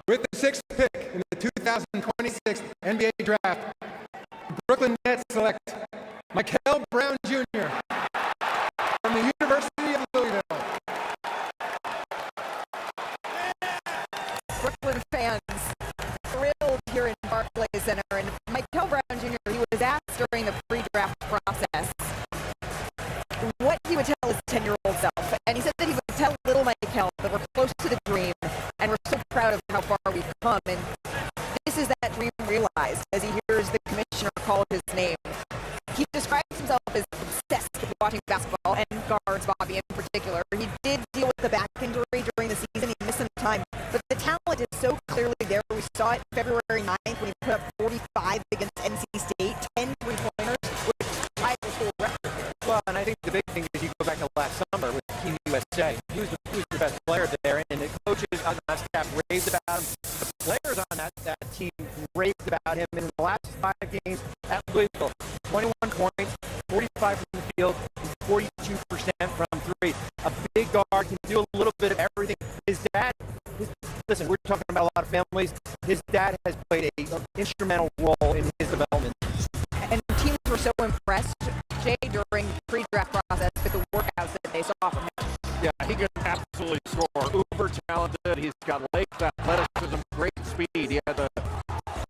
With the 6th pick in the 2026 NBA Draft, Brooklyn Nets select Michael Brown Jr. from the University of Louisville. Brooklyn fans thrilled here in Barclays Center, and Michael Brown Jr., he was asked during the pre-draft process what he would tell his 10-year-old self, and he said that he would tell little Michael that we're close to the dream, and we're so proud of how far we've come, and this is that dream realized as he hears the commissioner call his name. He describes himself as obsessed so clearly there. We saw it February 9th when he put up 45 against NC State, 10 three-pointers, which tied the school record. Well, and I think the big thing is you go back to last summer with Team USA. He was the best player there, and the coaches on that staff raved about him. The players on that team raved about him. In the last 5 games at Louisville, 21 points, 45 from the field, and 42% from 3. A big guard, can do a little bit of everything. His dad, listen, we're talking about a lot of families. His dad has played an instrumental role in his development. And teams were so impressed, Jay, during the pre-draft process with the workouts that they saw from him. Yeah, he can absolutely score. Uber talented. He's got late athleticism, great speed. He had the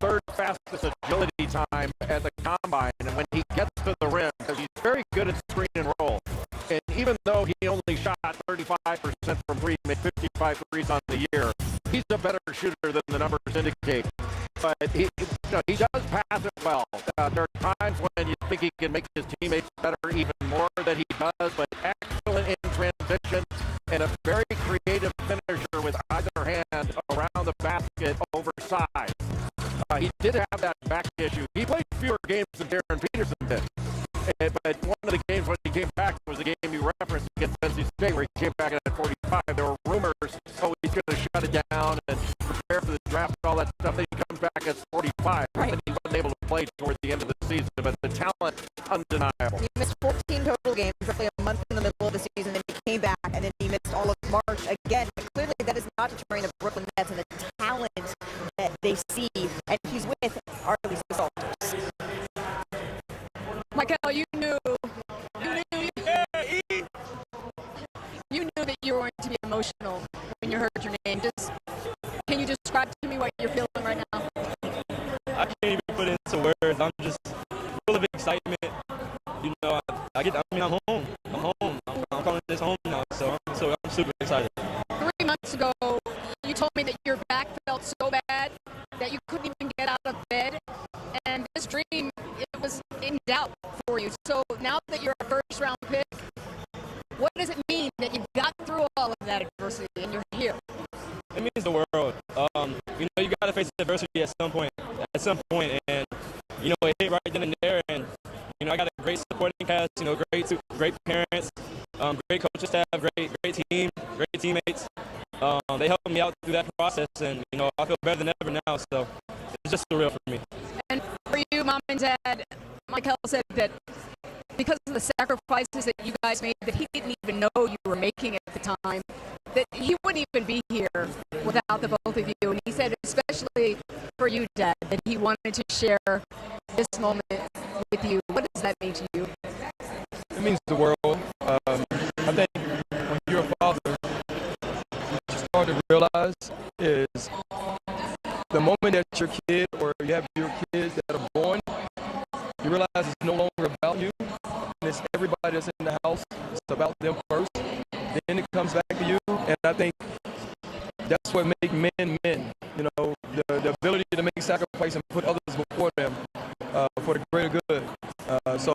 3rd fastest agility time at the combine. And when he gets to the rim, because he's very good at screen and roll. And even though he only shot 35% from 3, made 55 threes on the year, he's a better shooter than the numbers indicate. But he does pass it well. There are times when you think he can make his teammates better even more than he does, but excellent in transition and a very creative finisher with either hand around the basket oversized. He did have that back issue. He played fewer games than Darren Peterson did. But one of the games when he came back was the game you referenced against NC State, where he came back at 45. There were rumors, he's going to shut it down and prepare for the draft and all that stuff. Then he comes back at 45, and he wasn't able to play toward the end of the season. But the talent, undeniable. He missed 14 total games, roughly a month in the middle of the season, then he came back, and then he missed all of March again. But clearly that is not deterring the Brooklyn Nets and the talent that they see, and he's with Arley's Celtics. Michael, you knew that you were going to be emotional when you heard your name. Can you describe to me what you're feeling right now? I can't even put it into words. I'm just full of excitement. You know, I'm home. I'm calling this home now, so I'm super excited. 3 months ago, you told me that your back felt so bad that you couldn't even get out of bed, and this dream, it was in doubt for you. So now that you're a first-round pick, what does it mean that you got through all of that adversity and you're here? It means the world. You got to face adversity at some point, and it hit right then and there. And I got a great supporting cast. Great parents, great coaching staff, great team, great teammates. They helped me out through that process, and I feel better than ever now. So it's just surreal for me. And for you, Mom and Dad, Michael said that because of the sacrifices that you guys made, that he didn't even know you were making at the time, that he wouldn't even be here without the both of you. And he said, especially for you, Dad, that he wanted to share this moment with you. What does that mean to you? It means the world. I think when you're a father, what you start to realize is the moment that your kid or you have your kids that are born, you realize it's no longer about you, and it's everybody that's in the house. It's about them first. Then it comes back to you, and I think that's what makes men men. The ability to make sacrifice and put others before them for the greater good. So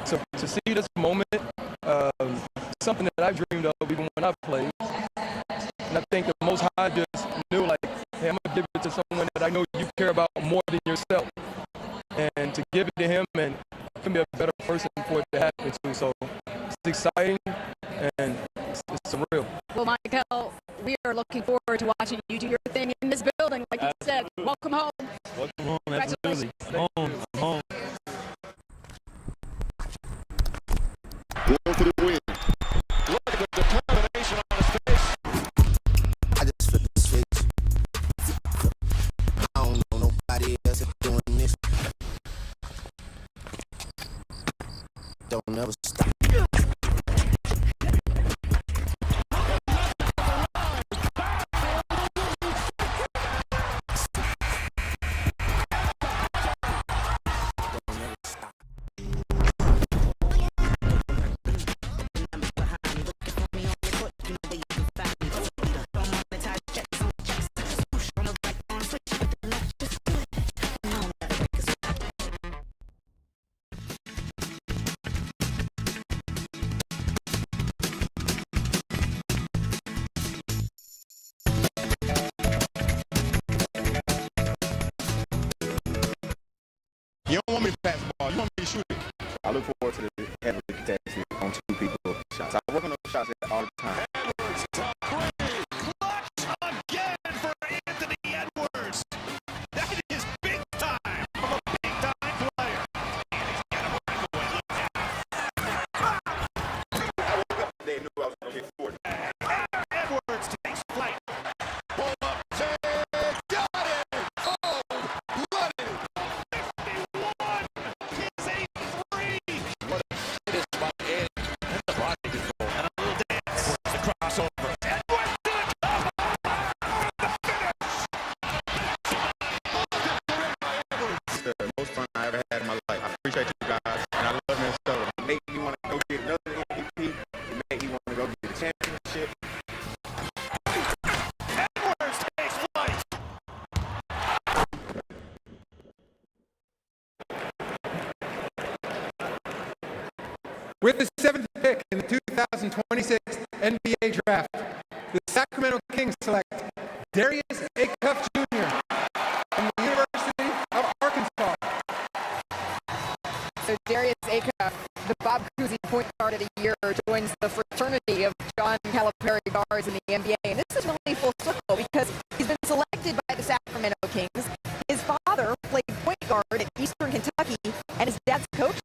to see this moment, something that I dreamed of even when I played, and I think the Most High just knew, like, hey, I'm gonna give it to someone that I know you care about more than yourself, and to give it to him and can be a better person for it to happen to. So it's exciting and it's surreal. Well, Michael, we are looking forward to watching you do your thing in this building. Like you said, welcome home. Welcome home, absolutely. Home. Going for the win. Look at the determination on his face. I just flip the switch. I don't know nobody else doing this. Don't ever stop. You don't want me to pass the ball. You want me to shoot it. I look forward to the heavy contested on 2 people shots. I work on those shots all the time. Clutch again for Anthony Edwards. That is big time from a big time player. They knew I was going to hit 40. Edwards takes flight. Pull up, Jay, got it. Oh, blooded it. 51. He's 83. What a hit is by Ed. And the body control. And a little dance. The crossover. Edwards to the top. It's the most fun I ever had in my life. I appreciate you guys, and I love Minnesota. It make me want to go get another MVP. It make me want to go get a championship. Edwards takes flight. With the 7th pick in the 2026 NBA Draft, the Sacramento Kings select Darius Acuff Jr. from the University of Arkansas. So Darius Acuff, the Bob Cousy point guard of the year, joins the fraternity of John Calipari guards in the NBA. And this is really full circle because he's been selected by the Sacramento Kings. His father played point guard at Eastern Kentucky, and his dad's coach,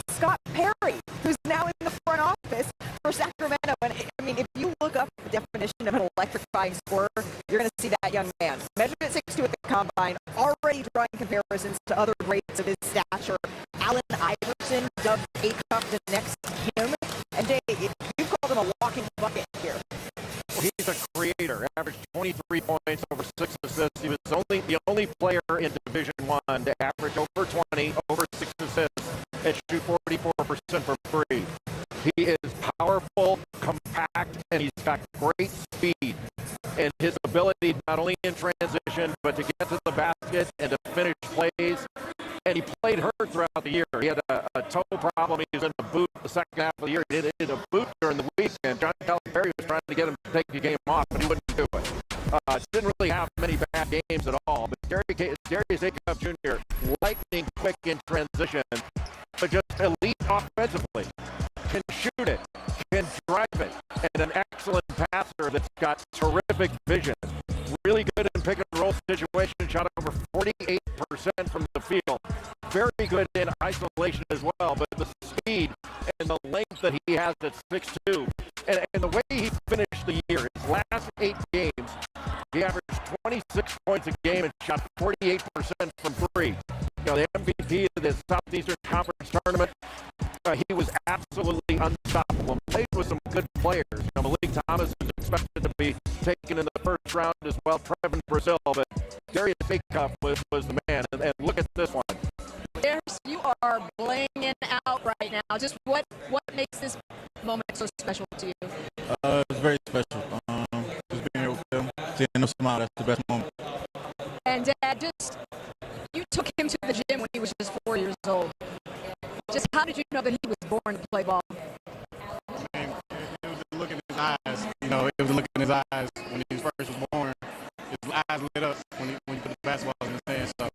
Scott Perry, who's now in the front office for Sacramento. And I mean, if you look up the definition of an electrifying scorer, you're going to see that young man. Measured at 6'2" at the combine, already drawing comparisons to other greats of his stature. Allen Iverson dubbed Acuff the next him. And Jay, you've called him a walking bucket here. He's a creator, averaged 23 points, over 6 assists. He was the only player in Division I to average over 20, over 6 assists, and shoot 44% from free. He is powerful, compact, and he's got great speed. And his ability not only in transition, but to get to the basket and to finish plays. And he played hurt throughout the year. He had a toe problem. He was in the boot the second half of the year. He did a boot during the week, and John Calipari was trying to get him to take the game off, but he wouldn't do it. Didn't really have many bad games at all. But Darius Acuff Jr., lightning quick in transition, but just elite offensively. Can shoot it, can drive it, and an excellent passer that's got terrific vision. Really good in pick and roll situations, shot over 48% from the field. Very good in isolation as well, but the speed and the length that he has at 6'2", and the way he finished the year, his last 8 games, he averaged 26 points a game and shot 48% from free. You know, the MVP of the Southeastern Conference tournament, he was absolutely unstoppable. Played with some good players. You know, Malik Thomas is expected to be taken in the first round as well. Trevin Brazil, but Darius Acuff was the man. And look at this one. Darius, you are blinging out right now. Just what makes this moment so special to you? It's very special. Just being here with them, seeing them smile, that's the best moment. And Dad, you took him to the gym when he was just 4 years old. Just how did you know that he was born to play ball? I mean, it was the look in his eyes. You know, it was the look in his eyes when he first was born. His eyes lit up when he put the basketball in his hand. So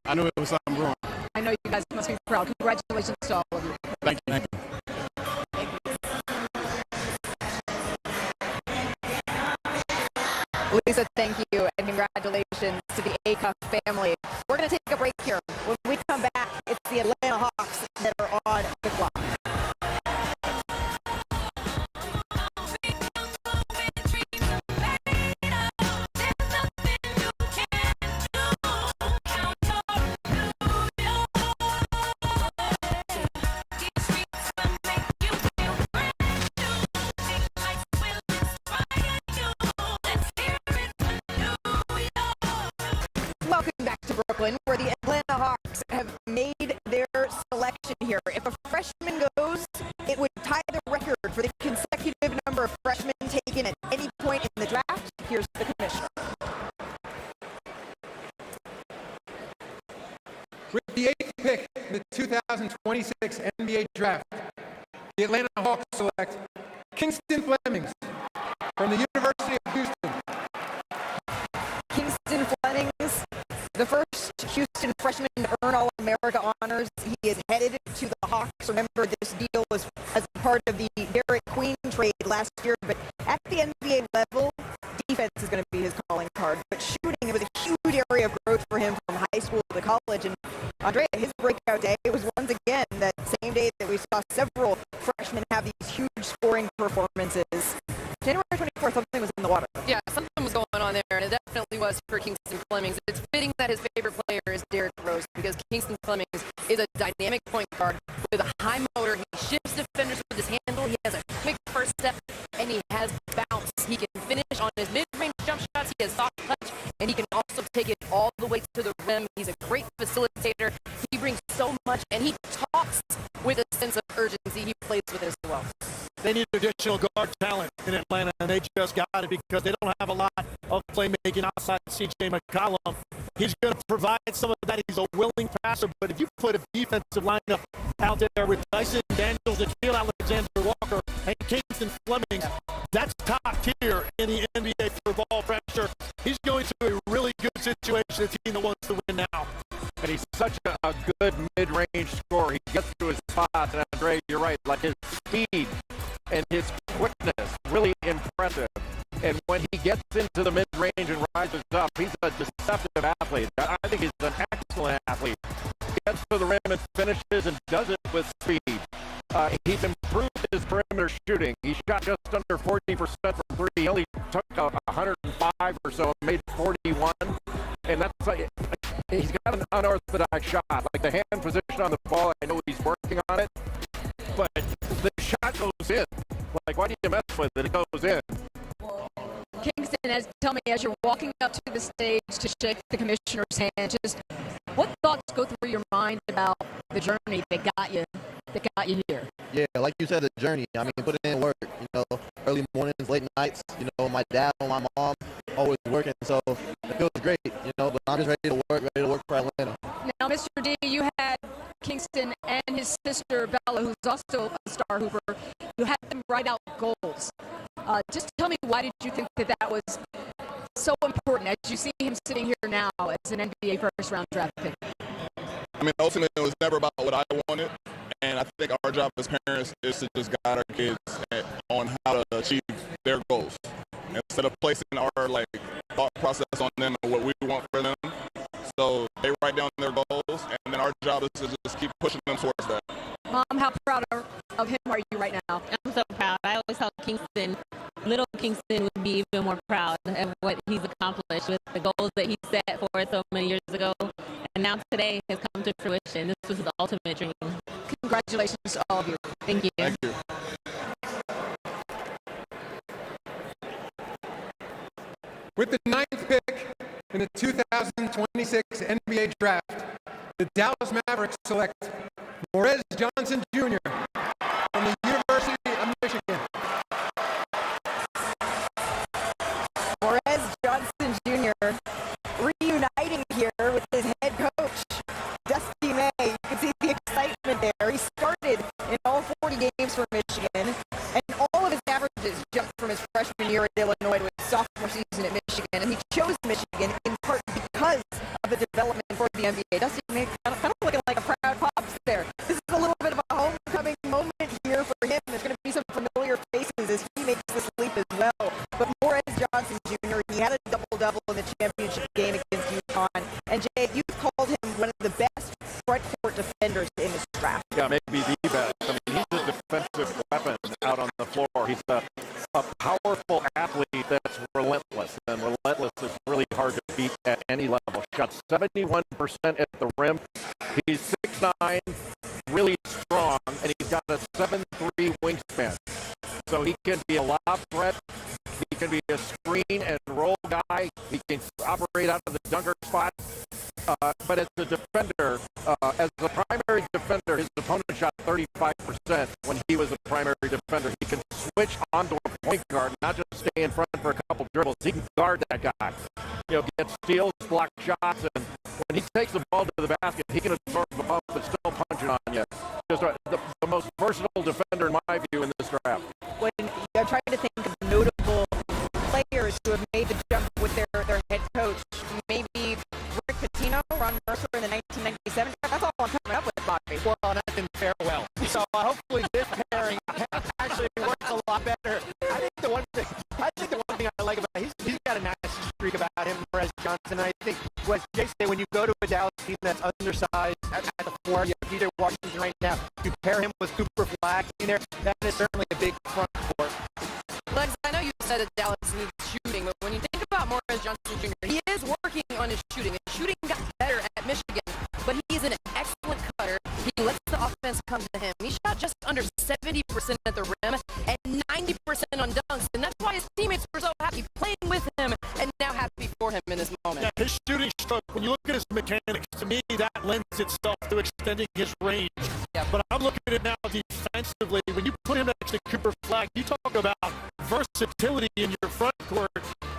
I knew it was something brewing. I know you guys must be proud. Congratulations to all of you. Thank you. Thank you. Lisa, thank you, and congratulations to the Acuff family. We're going to take a break here. When we come back, it's the Atlanta Hawks that are on the clock. Welcome back to Brooklyn, where the Atlanta Hawks have made their selection here. If a freshman goes, it would tie the record for the consecutive number of freshmen taken at any point in the draft. Here's the commissioner. With the 8th pick in the 2026 NBA Draft, the Atlanta Hawks select Kingston Flemings from the University of Houston. Kingston Flemings, the first Houston freshman to earn All-America honors Mariners. He is headed to the Hawks. Remember, this deal was as part of the Derek Queen trade last year, but at the NBA level, defense is going to be his calling card. But shooting, it was a huge area of growth for him from high school to college. And Andrea, his breakout day was once again that same day that we saw several freshmen have these huge scoring performances. January 24th, something was in the water. Yeah, something was going on there, and it definitely was for Kingston Flemings. It's fitting that his favorite player is Derrick Rose, because Kingston Flemings is a dynamic point guard with a high motor. He shifts defenders with his handle. He has a quick first step, and he has bounce. He can finish on his mid-range jump shots. He has soft touch, and he can also take it all the way to the rim. He's a great facilitator. He brings so much, and he talks with a sense of urgency. He plays with it as well. They need additional guard talent in Atlanta, and they just got it because they don't have a lot of playmaking outside C.J. McCollum. He's going to provide some of that. He's a willing passer, but if you put a defensive lineup out there with Dyson Daniels, Nikhil Alexander-Walker, and Kingston Flemings, that's top tier in the NBA for ball pressure. He's going to a really good situation, a team that wants to win now. And he's such a good mid-range scorer. He gets to his spots, and Andre, you're right, like his speed and his quickness, really impressive. And when he gets into the mid-range and rises up, he's a deceptive athlete. I think he's an excellent athlete. He gets to the rim and finishes and does it with speed. He's improved his perimeter shooting. He shot just under 40% from three. He only took 105 or so and made 41. And that's like, he's got an unorthodox shot. Like the hand position on the ball, I know he's working on it, but the shot goes in. Like, why do you mess with it? It goes in. Kingston, tell me, as you're walking up to the stage to shake the commissioner's hand, just what thoughts go through your mind about the journey that got you here? Yeah, like you said, the journey. I mean, put in work, early mornings, late nights, my dad and my mom always working, so it feels great, but I'm just ready to work for Atlanta. Now, Mr. D, you had Kingston and his sister Bella, who's also a star hooper. You had them write out goals. Just tell me, why did you think that was so important as you see him sitting here now as an NBA first-round draft pick? I mean, ultimately, it was never about what I wanted, and I think our job as parents is to just guide our kids on how to achieve their goals, instead of placing our thought process on them and what we want for them. So they write down their goals, and then our job is to just keep pushing them towards that. Mom, how proud of him are you right now? I'm so proud. I always thought little Kingston would be even more proud of what he's accomplished with the goals that he set for so many years ago, and now today has come to fruition. This was the ultimate dream. Congratulations to all of you. Thank you. Thank you. With the 9th pick in the 2026 NBA Draft, the Dallas Mavericks select Morez Johnson Jr. from the University of Michigan. Morez Johnson Jr. reuniting here with his head coach, Dusty May. You can see the excitement there. He started in all 40 games for Michigan, and all of his averages jumped from his freshman year at Illinois to his sophomore season at Michigan, and he chose Michigan in part because of the development for the NBA. Dusty May kind of looking like a proud pops there. This is a little bit of a homecoming moment here for him. There's going to be some familiar faces as he makes this leap as well. But Morez Johnson Jr., he had a double-double in the championship game against UConn. And Jay, you called him one of the best front court defenders in this draft. Yeah, maybe the best. I mean, he's a defensive weapon out on the floor. He's a powerful athlete that's relentless, and relentless is really hard to beat at any level. Shot 71% at the rim. He's 6'9", really strong, and he's got a 7'3" wingspan. So he can be a lob threat. He can be a screen and roll guy. He can operate out of the dunker spot. But as a defender, as a primary defender, his opponent shot 35% when he was a primary defender. He can switch onto a point guard, not just stay in front for a couple dribbles. He can guard that guy. Get steals, block shots, and when he takes the ball to the basket, he can absorb the bump but still punch it on you. Just the most versatile defender, in my view, in this draft. When I'm trying to think of notable players who have made the jump with their head coach, maybe Rick Pitino, Ron Mercer in the 1997 draft. That's all I'm coming up with. goodbye. Well, and then farewell. So hopefully this pairing actually works a lot better. I think the one thing I like about he's got a nice streak about him, Perez Johnson. I think, as Jay said, when you go to a Dallas team that's undersized at the 4, you have DJ Washington right now. You pair him with Cooper Flagg in there, that is certainly a big front court. Legs, I know you said that Dallas needs shooting, but when you think about Morris Johnson Jr., he is working on his shooting. His shooting got better at Michigan, but he's an excellent cutter. He lets the offense come to him. He shot just under 70% at the rim and 90% on dunks, and that's why his teammates were so happy playing with him and now happy for him in this moment. Yeah, his shooting stroke, when you look at his mechanics, to me, that lends itself to extending his range. Yeah. But I'm looking at it now defensively. When you put him next to Cooper Flagg, you talk about versatility in your front court.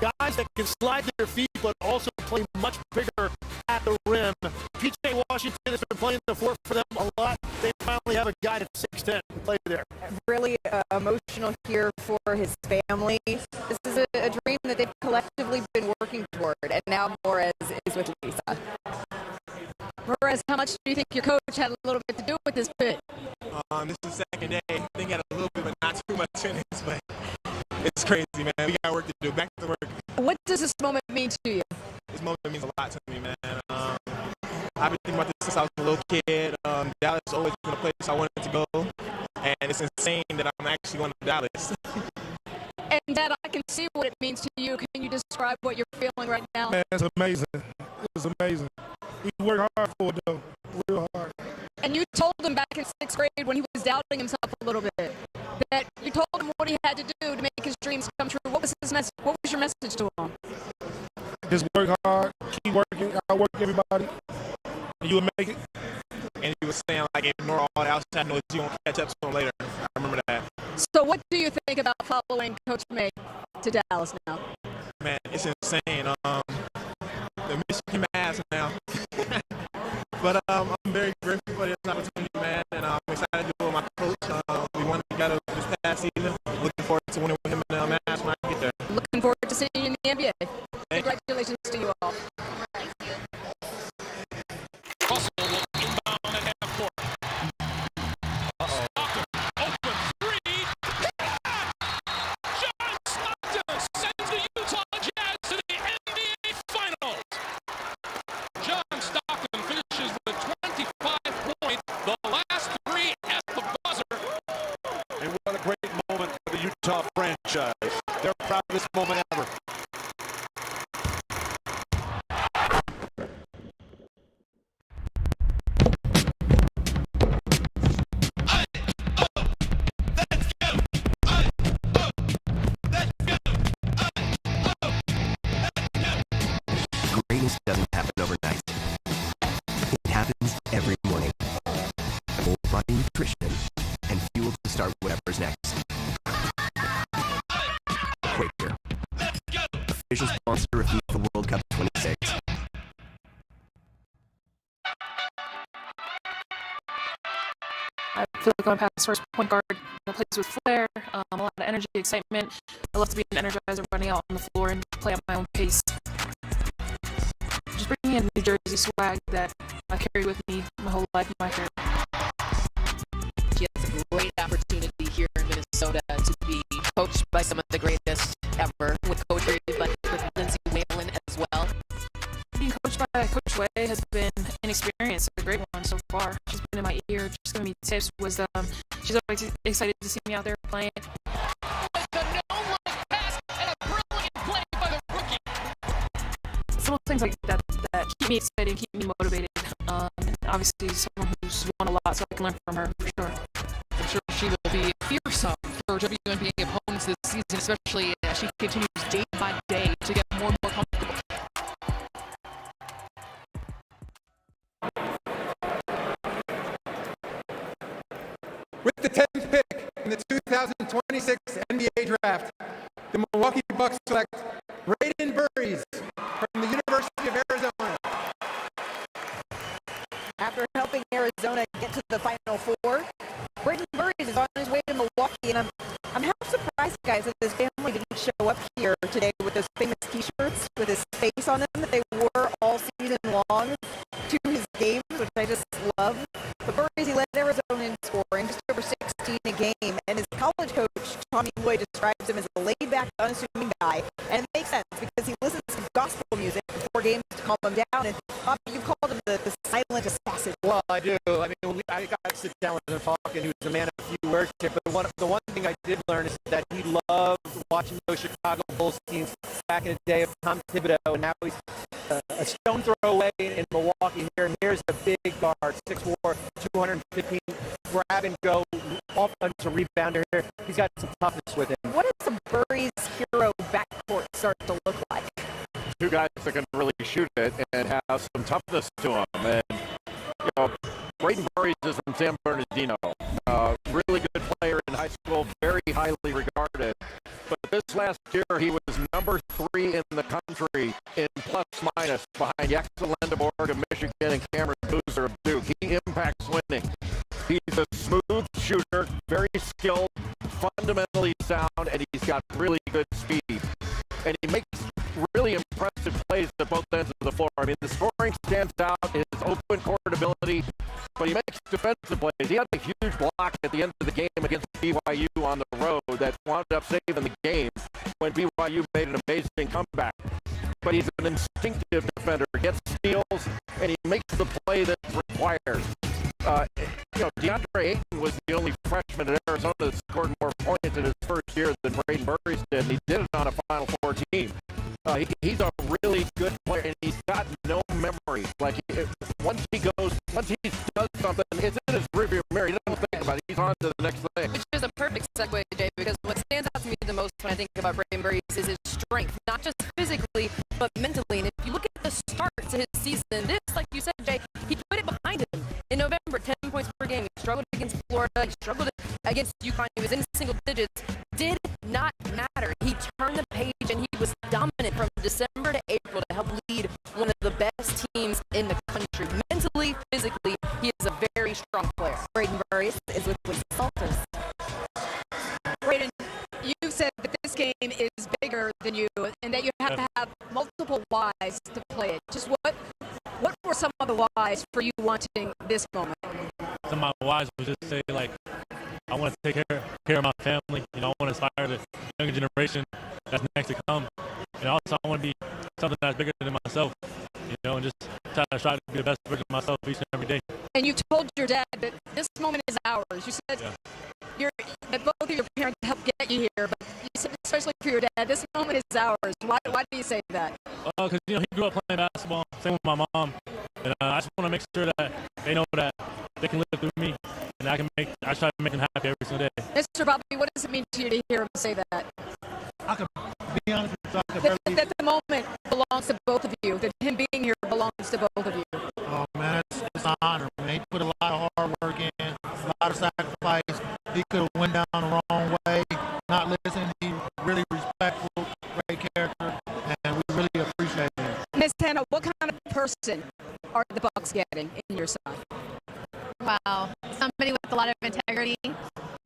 Guys that can slide their feet but also play much bigger at the rim. PJ Washington has been playing the 4 for them a lot. They finally have a guy that's 6'10" to play there. Really emotional here for his family. This is a dream that they've collectively been working toward, and now Morez is with Lisa. Perez, how much do you think your coach had a little bit to do with this bit? This is the second day. I think he had a little bit, but not too much in it. But it's crazy, man. We got work to do. Back to work. What does this moment mean to you? This moment means a lot to me, man. I've been thinking about this since I was a little kid. Dallas has always been a place I wanted to go, and it's insane that I'm actually going to Dallas. And Dad, I can see what it means to you. Can you describe what you're feeling right now? Man, it's amazing. It's amazing. He worked hard for it, though. Real hard. And you told him back in 6th grade when he was doubting himself a little bit that you told him what he had to do to make his dreams come true. What was his message? What was your message to him? Just work hard, keep working, outwork everybody, and you will make it. And he was saying, like, ignore all the outside noise. You won't catch up to him later. I remember that. So what do you think about following Coach May to Dallas now? Man, it's insane. The Michigan Mavs now. But I'm very grateful for this opportunity, man, and I'm excited to do it with my coach. We won together this past season. Looking forward to winning with him in the Mavs when I get there. Looking forward to seeing you in the NBA. Congratulations to you all. Russell will inbound at half court. Stockton, open three. John Stockton sends the Utah Jazz to the NBA Finals. John Stockton finishes with 25 points, the last 3 at the buzzer. And what a great moment for the Utah franchise. Their proudest moment ever. Greatness doesn't happen overnight. It happens every morning. Full body nutrition and fuel to start whatever's next. Quaker, official sponsor of FIFA World Cup 26. I feel like I'm past first point guard. I play with flair, a lot of energy, excitement. I love to be an energizer, running out on the floor and play at my own pace. Just bringing in New Jersey swag that I carry with me my whole life, my career. She has a great opportunity here in Minnesota to be coached by some of the greatest ever, with Coach Reed, but with Lindsay Whalen as well. Being coached by Coach Way has been an experience, a great one so far. She's been in my ear, just giving me tips, wisdom. She's always excited to see me out there playing. Little things like that keep me excited, keep me motivated. And obviously, someone who's won a lot, so I can learn from her for sure. I'm sure she will be fearsome for WNBA opponents this season, especially as she continues day by day to get more and more comfortable. With the 10th pick in the 2026 NBA Draft, the Milwaukee Bucks select Braden Burries from the University of Arizona. After helping Arizona get to the Final Four, Braden Burries is on his way to Milwaukee, and I'm half surprised, guys, that his family didn't show up here today with those famous T-shirts with his face on them that they wore all season long to his games, which I just love. But calm him down. And Bobby, you called him the silent assassin. Well, I do. I mean, I got to sit down with him talking. He was a man of few words here. But the one thing I did learn is that he loved watching those Chicago Bulls teams back in the day of Tom Thibodeau, and now he's a stone throw away in Milwaukee here. And here's a big guard, 6'4", 215, grab and go, offensive rebounder here. He's got some toughness with him. What does the Burry's hero backcourt start to look like? Two guys that can really shoot it and have some toughness to them. And, you know, Braden Burries is from San Bernardino. Really good player in high school, very highly regarded. But this last year, he was number 3 in the country in plus-minus behind Yaxel Lendeborg of Michigan and Cameron Boozer of Duke. He impacts winning. He's a smooth shooter, very skilled, fundamentally sound, and he's got really good speed. And he makes really impressive plays at both ends of the floor. I mean, the scoring stands out, his open court ability, but he makes defensive plays. He had a huge block at the end of the game against BYU on the road that wound up saving the game when BYU made an amazing comeback. But he's an instinctive defender, gets steals, and he makes the play that's required. You know, DeAndre Ayton was the only freshman at Arizona that scored more points in his first year than Braden Burries did, and he did it on a Final Four team. He's a really good player, and he's got no memory. Like, once he does something, it's in his rearview mirror. He doesn't think about it. He's on to the next thing. Which is a perfect segue, Jay, because what stands out to me the most when I think about Braden Burries is his strength, not just physically, but mentally. And if you look at the start to his season, this, like you said, Jay, he put it behind him. In November, 10 points per game. He struggled against Florida. He struggled against UConn. He was in single digits. Did not matter. He turned the page, and he was dominant from December to April to help lead one of the best teams in the country. Mentally, physically, he is a very strong player. Braden Burries is with the Celtics. Braden, you said that this game is bigger than you and that you have to have multiple whys to play it. Just what were some of the whys for you wanting this moment? Some of my whys was just say, like, I want to take care of my family. You know, I want to inspire the younger generation that's next to come. And also, I want to be something that's bigger than myself. You know, and just try to be the best version of myself each and every day. And you told your dad that this moment is ours. You said that both of your parents helped get you here, but you said, especially for your dad, this moment is ours. Why do you say that? Because, you know, he grew up playing basketball, same with my mom. And I just want to make sure that they know that they can live through me, and I try to make them happy every single day. Mr. Bobby, what does it mean to you to hear him say that? I could be honest with you. That the moment belongs to both of you, that him being here belongs to both of you. Oh, man, it's an honor, man. He put a lot of hard work in, a lot of sacrifice. He could have went down the wrong way, not listening. He really respectful, great character, and we really appreciate him. Ms. Hannah, what kind of person are the Bucks getting in your side? Wow, somebody with a lot of integrity,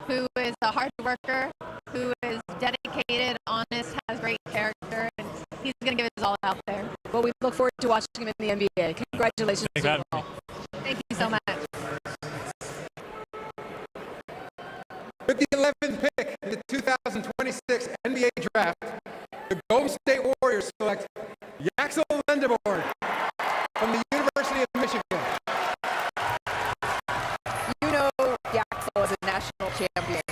who is a hard worker, who is dedicated, honest, has great character, and he's going to give his all out there. Well, we look forward to watching him in the NBA. Congratulations to you all. Thank you so much. With the 11th pick in the 2026 NBA Draft, the Golden State Warriors select Yaxel Lendeborg from the University of Michigan. You know Yaxel is a national champion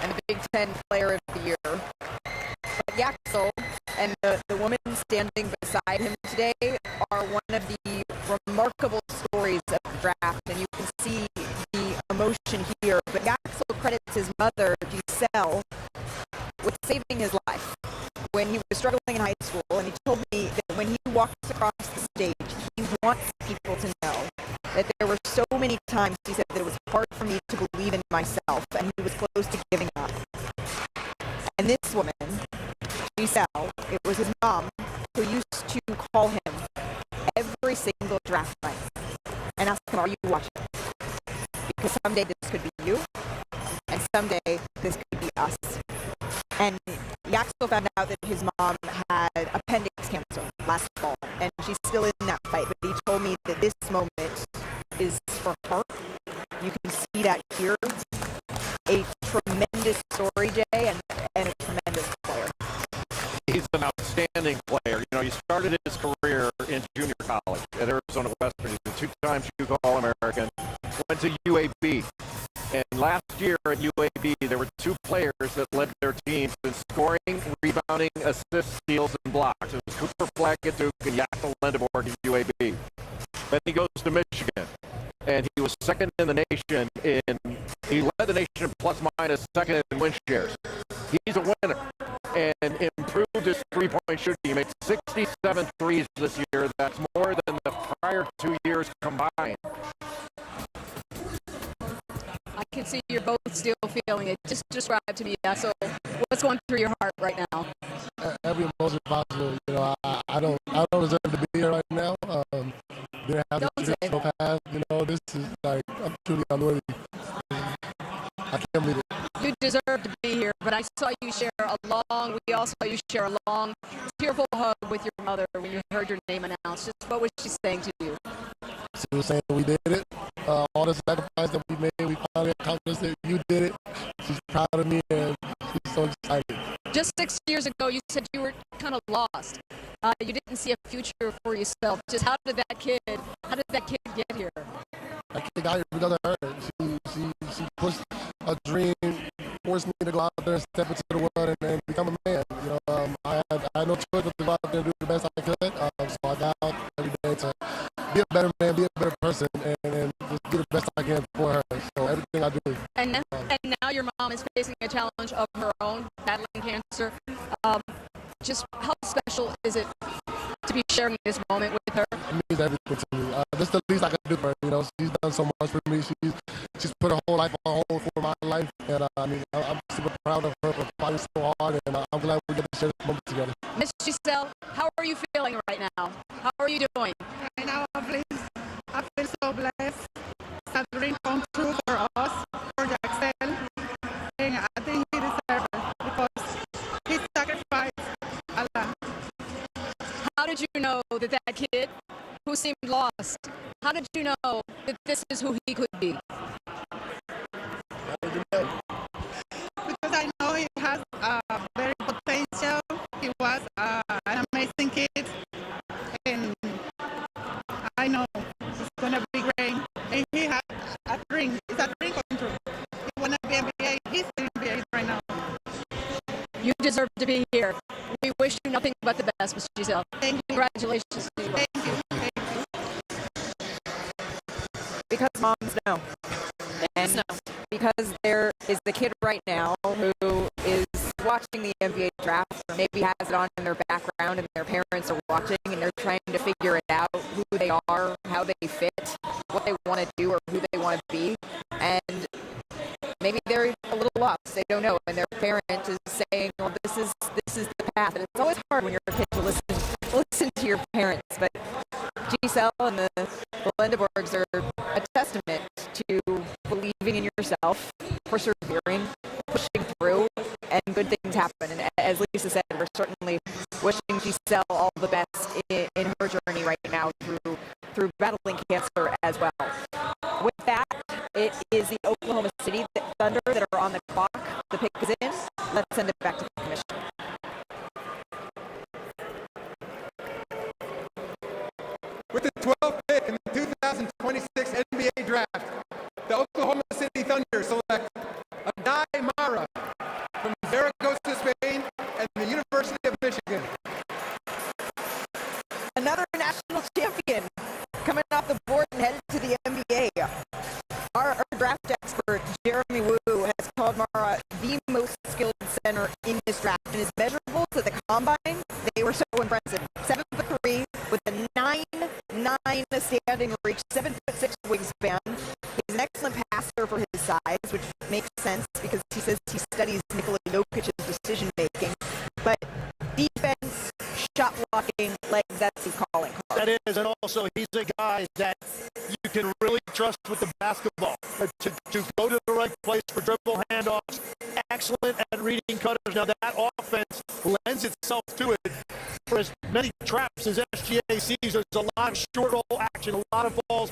and the Big Ten Player of the Year. But Yaxel and the woman standing beside him today are one of the remarkable stories of the draft, and you can see the emotion here. But Yaxel credits his mother, Giselle, with saving his life when he was struggling in high school, and he told me that when he walks across the stage, he wants people to know that there were so many times, he said, that it was hard for me to believe in myself, and he was close to giving up. And this woman, Giselle, it was his mom, who used to call him every single draft night and ask him, are you watching? Because someday this could be you, and someday this could be us. And Yaxel found out that his mom had appendix cancer last fall, and she's still in that fight, but he told me that this moment is for her. You can see that here. A tremendous story, Jay, and a tremendous player. He's an outstanding player. You know, he started his career in junior college at Arizona Western. He's a two-time JUCO All-American. Went to UAB. And last year at UAB, there were two players that led their teams in scoring, rebounding, assists, steals, and blocks. It was Cooper Flack at Duke and Jakob Lendeborg at UAB. Then he goes to Michigan, and he was second in the nation he led the nation in plus-minus, second in win shares. He's a winner and improved his three-point shooting. He made 67 threes this year. That's more than the prior 2 years combined. I can see you're both still feeling it. Just describe to me, so what's going through your heart right now? Every emotion possible. You know, I don't deserve to be here right now. Didn't have the traditional path. You know, this is like I'm truly unworthy. I can't believe it. You deserve to be here, but I saw you share we all saw you share a long, tearful hug with your mother when you heard your name announced. Just what was she saying to you? She was saying we did it. All the sacrifice that we made, we finally accomplished it. You did it. She's proud of me, and she's so excited. Just 6 years ago, you said you were kind of lost. You didn't see a future for yourself. Just how did that kid get here? That kid got here because of her. She pushed a dream, forced me to go out there and step into the world and become a man. You know, I had no choice but to go out there and do the best I could. So I got out every day to be a better man, be a better person, and just do the best I can for her. So everything I do. And now your mom is facing a challenge of her own, battling cancer. Just how special is it to be sharing this moment with her? It means everything to me. That's the least I can do for her. You know, she's done so much for me. She's put her whole life on hold for my life, and I'm super proud of her for fighting so hard, and I'm glad we get to share this moment together. Miss Giselle, how are you feeling right now? How are you doing? Right now, I feel so blessed. It's a dream come true for us, for Jackson, and I think he deserves it because he sacrificed a lot. How did you know that kid who seemed lost, how did you know that this is who he could be? Because I know he has very potential. He was an amazing kid, and I know he's gonna be great. And he has a dream. It's a dream come true. He wanna be NBA. He's in NBA right now. You deserve to be here. We wish you nothing but the best, Ms. Giselle. Thank you. Congratulations to you. Thank you. Because moms know. And because there is the kid right now who is watching the NBA draft, or maybe has it on in their background and their parents are watching and they're trying to figure it out, who they are, how they fit, what they want to do or who they want to be. And maybe they're a little lost. They don't know. And their parent is saying, well, this is the path. And it's always hard when you're a kid to listen to your parents. But Giselle and the Lendeborgs are a testament to believing in yourself, persevering, pushing through, and good things happen. And as Lisa said, we're certainly wishing Giselle all the best in her journey right now through battling cancer as well. With that, it is the Oklahoma City Thunder that are on the clock. The pick is in. Let's send it back to the commission. With the 12th pick in the 2026 NBA Draft, the Oklahoma City Thunder select Adai Mara from Zaragoza, Spain, and the University of Michigan. Another national champion coming off the board and headed to the NBA. Our draft expert, Jeremy Wu, has called Mara the most skilled center in this draft. And his measurables at the combine, they were so impressive. 7'3", with a 9'9" standing reach, 7'6" wingspan. He's an excellent passer for his size, which makes sense because he says he studies Nikola Jokic's decision making. But defense, shot blocking, legs, that's his calling card. That is, and also he's a guy that you can really trust with the basketball. To go to the right place for dribble handoffs, excellent at reading cutters. Now that offense lends itself to it. For as many traps as SGA sees, there's a lot of short roll action, a lot of balls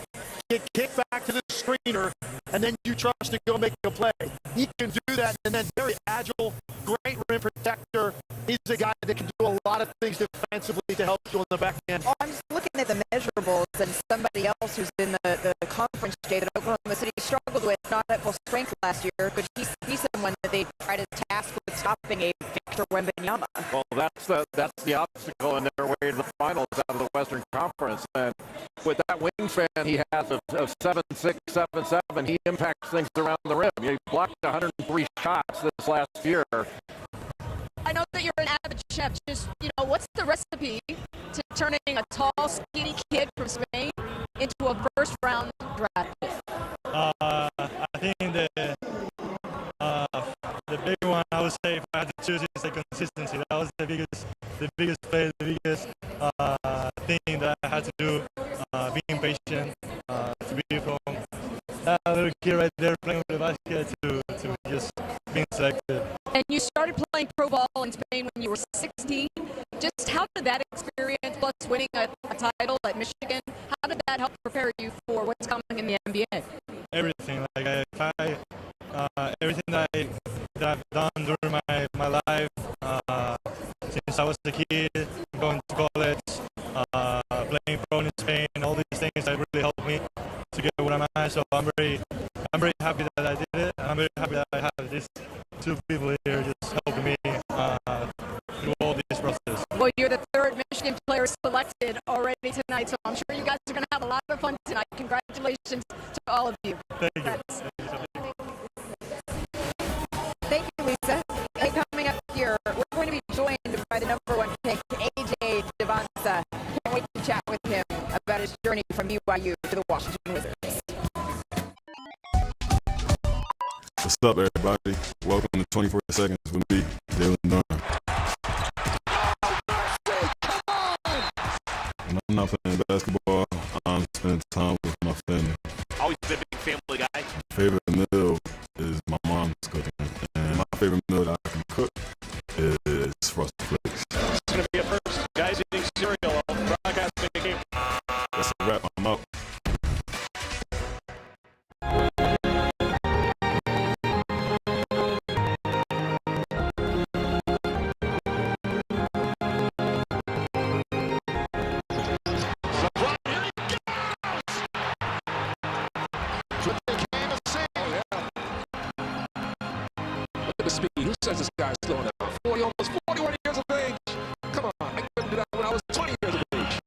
get kicked back to the screener, and then you trust to go make a play. He can do that, and then very agile, great rim protector. He's a guy that can do a lot of things defensively to help you on the back end. Oh, I'm just looking at the measurables, and somebody else who's in the conference, Jay, that Oklahoma City struggled with, not at full strength last year, but he's someone that they try to task with stopping a Victor Wembanyama. Well, that's the obstacle in their way to the finals out of the Western Conference. And with that wingspan he has of 7'6", 7'7", he impacts things around the rim. He blocked 103 shots this last year. I know that you're an avid chef. Just, what's the recipe to turning a tall, skinny kid from Spain into a first-round draft pick? I think the big one, I would say, if I had to choose, is the consistency. That was the biggest play, the biggest thing that I had to do. Being patient, to be from that little kid right there playing with the basket to just being selected. And you started playing pro ball in Spain when you were 16. Just how did that experience, plus winning a title at Michigan, how did that help prepare you for what's coming in the NBA? Everything, everything that I've done during my life, since I was a kid, going to college, playing pro in Spain, all these things that really helped me to get what I'm at. So I'm very happy that I did it. I'm very happy that I have these two people here just helping me through all this process. Well, you're the third Michigan player selected already tonight, so I'm sure you guys are going to have a lot of fun tonight. Congratulations to all of you. Thank you. Thank you, Lisa. Hey, coming up here, we're going to be joined by the #1 pick, AJ Devanza. Can't wait to chat with him about his journey from BYU to the Washington Wizards. What's up, everybody? Welcome to 24 Seconds with me, Jalen Dunn. When I'm not playing basketball, I'm spending time with my family. Always been a big family guy. Favorite meal is my mom's cooking, and my favorite meal that I can cook is Frosted Flakes. It's going to be a first. Guys eating cereal on the broadcasting game. That's a wrap. I'm out. Speed. Who says this guy's slowing down? 40, almost 41 years of age. Come on, I couldn't do that when I was 20 years of age.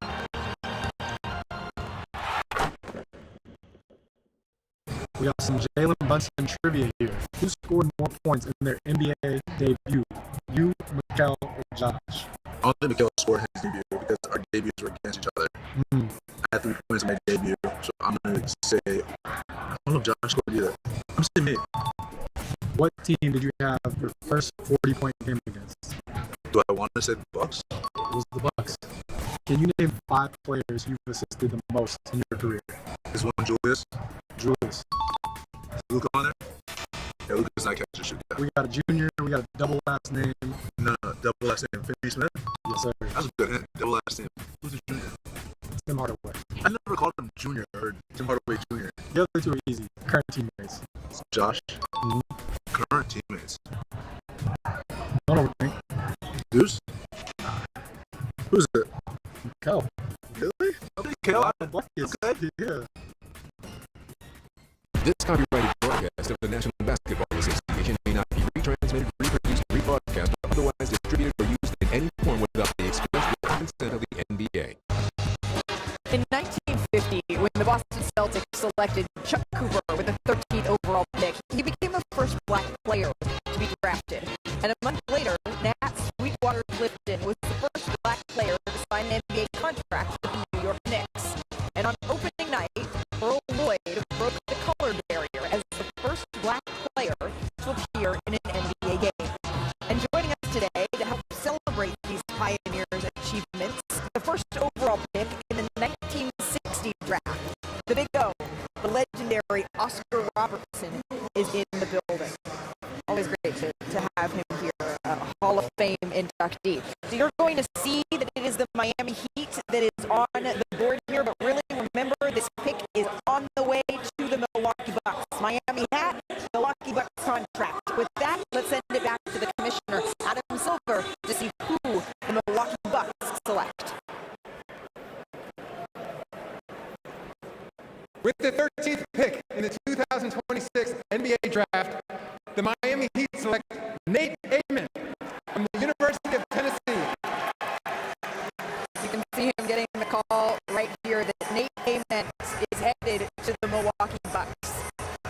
We got some Jalen Brunson trivia here. Who scored more points in their NBA debut? You, Mikal, or Josh? I don't think Mikal scored his debut because our debuts were against each other. I had 3 points in my debut, so I'm going to say, I don't know if Josh scored either. I'm saying me. What team did you have your first 40-point game against? Do I want to say the Bucks? It was the Bucks. Can you name 5 players you've assisted the most in your career? Is one Julius? Julius. Is Luka on there? Yeah, Luka's not catching shit. We got a junior. We got a double last name. No, double last name. Finney Smith? Yes, sir. That's a good hint. Double last name. Who's the junior? Tim Hardaway. I never called him Junior or Tim Hardaway Jr. The other two are easy. Current teammates. It's Josh. Current teammates. Don't overthink. Deuce? Who's it? Kel. Really? Okay, Kel. Okay. Yeah. This copyrighted broadcast of the National Basketball Association may not be retransmitted, reproduced, rebroadcast, or otherwise distributed or used in any form without the express consent of the NBA. In 1950, when the Boston Celtics selected Chuck Cooper with the 13th overall pick, he became the first black player to be drafted. And a month later, Nat Sweetwater Clifton was the first black player to sign an NBA contract with the New York Knicks. And on opening night, Earl Lloyd broke the color barrier as the first black player to appear in an NBA game. And joining us today to help celebrate these pioneers' achievements, the first overall pick in the 1960 draft, the Big O, the legendary Oscar Robertson, is in the building. Always great to have him here, a Hall of Fame inductee. So you're going to see that it is the Miami Heat that is on the board here, but really remember this pick is on the With the 13th pick in the 2026 NBA Draft, the Miami Heat select Nate Amon from the University of Tennessee. You can see him getting the call right here that Nate Amon is headed to the Milwaukee Bucks.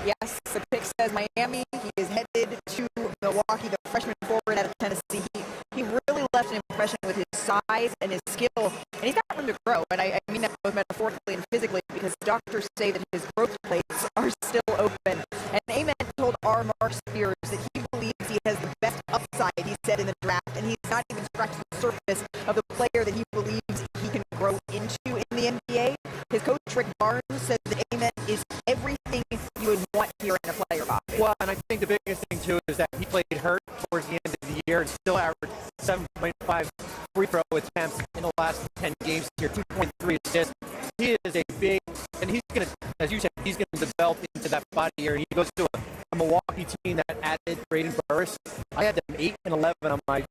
Yes, the pick says Miami. He is headed to Milwaukee, the freshman forward out of Tennessee. He really left an impression with his size and his skill, and he's got room to grow. And I mean that both metaphorically and physically, because doctors say that his growth plates are still open. And Amon told our Mark Spears that he believes he has the best upside, he said, in the draft, and he's not even scratched the surface of the player that he believes he can grow into in the NBA. His coach, Rick Barnes, said that Amon is everything you would want here in a player, Bobby. Well, and I think the biggest thing, too, is that he played hurt towards the end of the year and still averaged 7.5 free throw attempts in the last 10 games here, 2.3 assists. He is a big, and he's going to, as you said, he's going to develop into that body here. He goes to a Milwaukee team that added Braden Burris. I had them 8 and 11 on my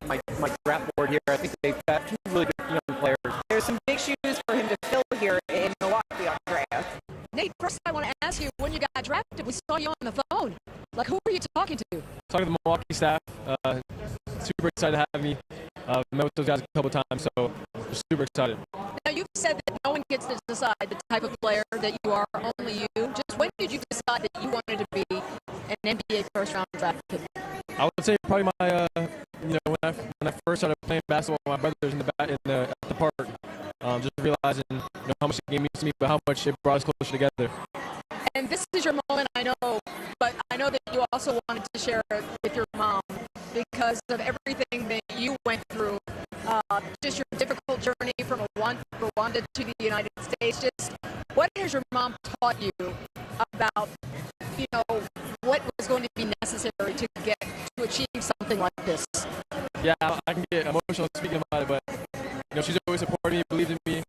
draft board here. I think they've got two really good young players. There's some big shoes for him to fill here in Milwaukee, Andrea. Nate, first I want to ask you, when you got drafted, we saw you on the phone. Like, who were you talking to? Talking to the Milwaukee staff. Super excited to have me. Met with those guys a couple times, so we're super excited. Now, you've said that no one gets to decide the type of player that you are, only you. Just when did you decide that you wanted to be an NBA first-round draft pick? I would say probably my, when I first started playing basketball with my brothers at the park, just realizing how much the game means to me, but how much it brought us closer together. And this is your moment, I know, but I know that you also wanted to share it with your mom because of everything that you went through, just your difficult journey from Rwanda to the United States. Just what has your mom taught you about, what was going to be necessary to achieve something like this? Yeah, I can get emotional speaking about it, but she's always supported me, believed in me.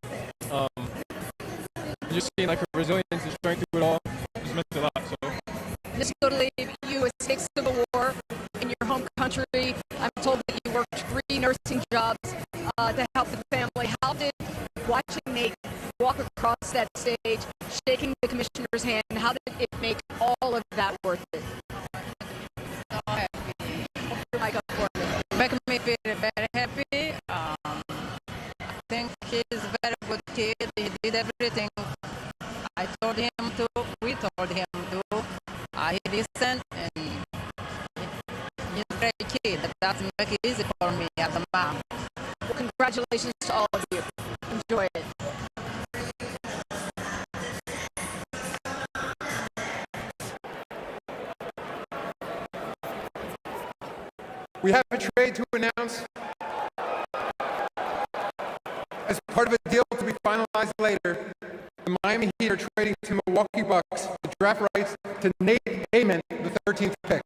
Just seeing her resilience and strength through it all just meant a lot. So. Just to leave, you escaped civil war in your home country. I'm told that you worked 3 nursing jobs to help the family. How did watching Nate walk across that stage, shaking the commissioner's hand, how did it make all of that worth it? Make me feel very happy. I think he's a very good kid. He did everything I told him to. We told him to. He listened, and he's a great kid. That makes it easy for me as a mom. Well, congratulations to all of you. Enjoy it. We have a trade to announce as part of a deal to be finalized later. The Miami Heat are trading to Milwaukee Bucks the draft rights to Nate Amon, the 13th pick.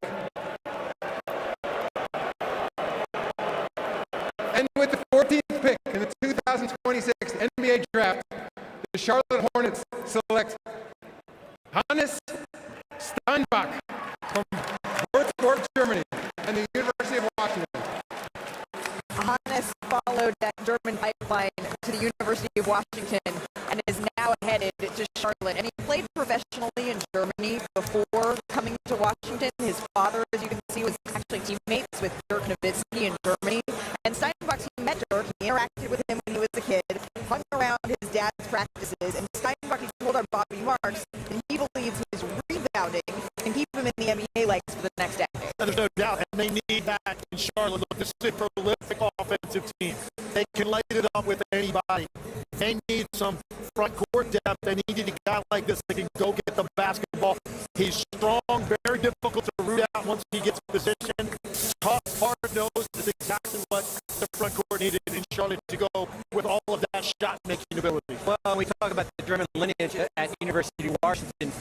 And with the 14th pick in the 2026 NBA Draft, the Charlotte Hornets select Hannes Steinbach from Würzburg, Germany, and the University of Washington. Hannes followed that German pipeline to the University of Washington and is now headed to Charlotte. And he played professionally in Germany before coming to Washington. His father, as you can see, was actually teammates with Dirk Nowitzki in Germany. And Steinbach, he met Dirk, he interacted with him when he was a kid, hung around his dad's practices, and Steinbach, he told our Bobby Marks that he believes his rebounding can keep him in the NBA legs for the next decade. There's no doubt, and they need that in Charlotte. Look, this is a prolific offensive team. They can light it up with anybody. They need some front court depth. They need a guy like this that can go get the basketball. He's strong, very difficult to root out once he gets position. Tough, hard-nosed is exactly what the front court needed in Charlotte to go with all of that shot-making ability. Well, when we talk about the German lineage at University of Washington,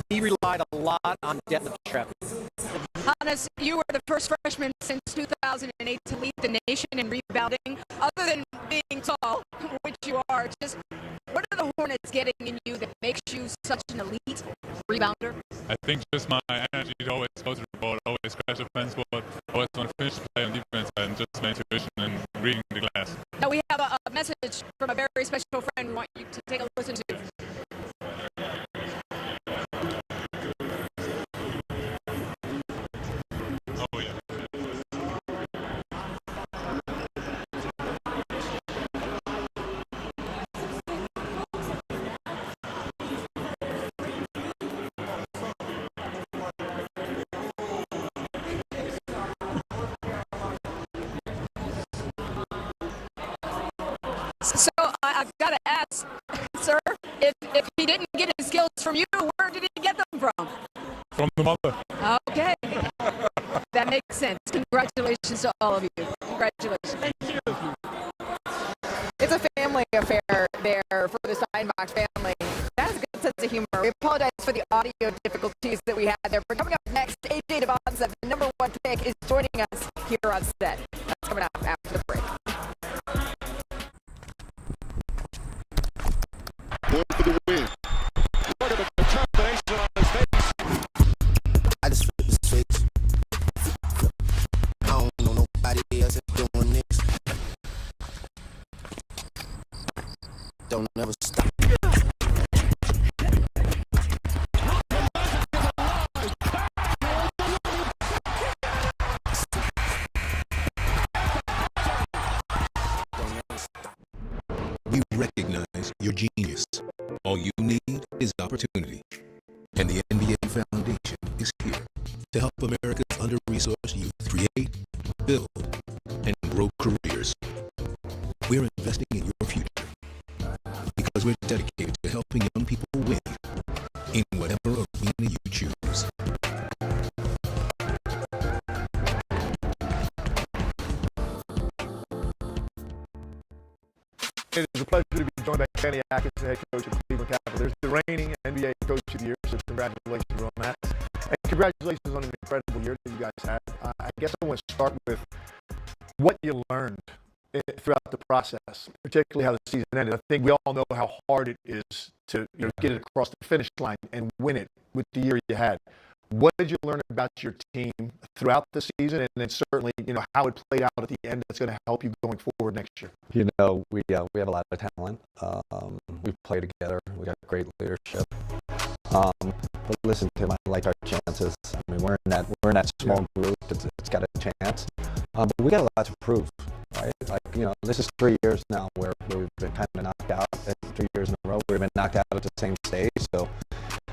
he relied a lot on depth of trap. Hannes, you were the first freshman since 2008 to lead the nation in rebounding. Other than being tall, which you are, just what are the Hornets getting in you that makes you such an elite rebounder? I think just my energy to always go to the ball, always crash the fence ball, always want to finish the play on defense, and just my intuition and reading the glass. Now we have a message from a very special friend we want you to take a listen to. So I've got to ask, sir, if he didn't get his skills from you, where did he get them from? From the mother. Okay. That makes sense. Congratulations to all of you. Congratulations. Thank you. It's a family affair there for the Steinbach family. That has a good sense of humor. We apologize for the audio difficulties that we had there. But coming up next, AJ Devonsa, the number 1 pick, is joining us here on set. That's coming up after the break. Going for the win. Look at the determination on his face. I just flip the switch. I don't know nobody else doing this. Don't ever stop. We recognize your genius. All you need is opportunity. And the NBA Foundation is here to help America's under-resourced youth create, build, and grow careers. We're investing in your future because we're dedicated to helping young people win in whatever arena you choose. It is a pleasure to be joined by Kenny Atkinson, head coach of the Cleveland Cavaliers, the reigning NBA Coach of the Year, so congratulations on that. And congratulations on an incredible year that you guys had. I guess I want to start with what you learned throughout the process, particularly how the season ended. I think we all know how hard it is to get it across the finish line and win it with the year you had. What did you learn about your team throughout the season, and then certainly, how it played out at the end that's going to help you going forward next year? We have a lot of talent. We play together. We got great leadership. But listen, Tim, I like our chances. I mean, we're in that small group. It's got a chance. But we got a lot to prove, right? This is 3 years now where we've been kind of knocked out. 3 years in a row we've been knocked out at the same stage. So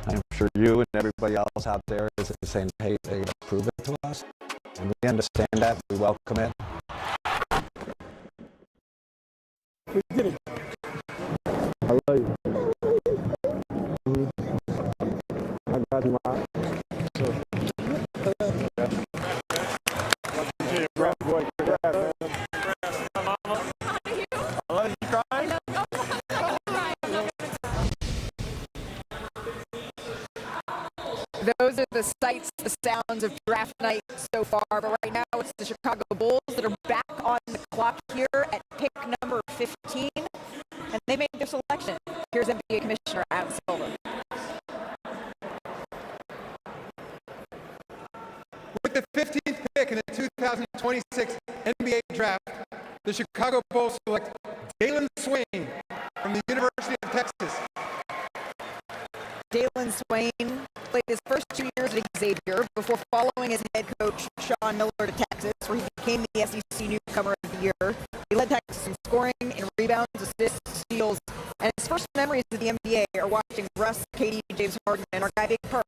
I'm sure you and everybody else out there is saying, hey, they got to prove it to us. And we understand that. We welcome it. We did it. I love you. I got you, man. Those are the sights, the sounds of draft night so far, but right now it's the Chicago Bulls that are back on the clock here at pick number 15, and they made their selection. Here's NBA Commissioner Adam Silver. With the 15th pick in the 2026 NBA Draft, the Chicago Bulls select Dalen Swain from the University of Texas. Dalen Swain played his first 2 years at Xavier before following his head coach, Sean Miller, to Texas, where he became the SEC Newcomer of the Year. He led Texas in scoring, in rebounds, assists, steals, and his first memories of the NBA are watching Russ, KD, James Harden, and our guy Big Perk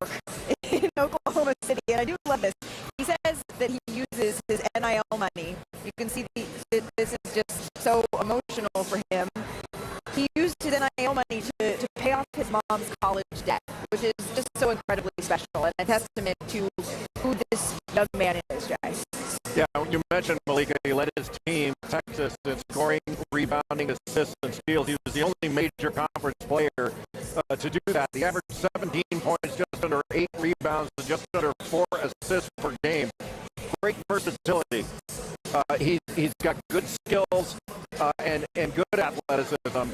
in Oklahoma City. And I do love this. He says that he uses his NIL money. You can see this is just so emotional for him. He used his NIL money to pay off his mom's college debt, which is just so incredibly special and a testament to who this young man is, Jay. Yeah, you mentioned Malika. He led his team, Texas, in scoring, rebounding, assists, and steals. He was the only major conference player to do that. He averaged 17 points, just under 8 rebounds, and just under 4 assists per game. Great versatility. He's got good skills and good athleticism.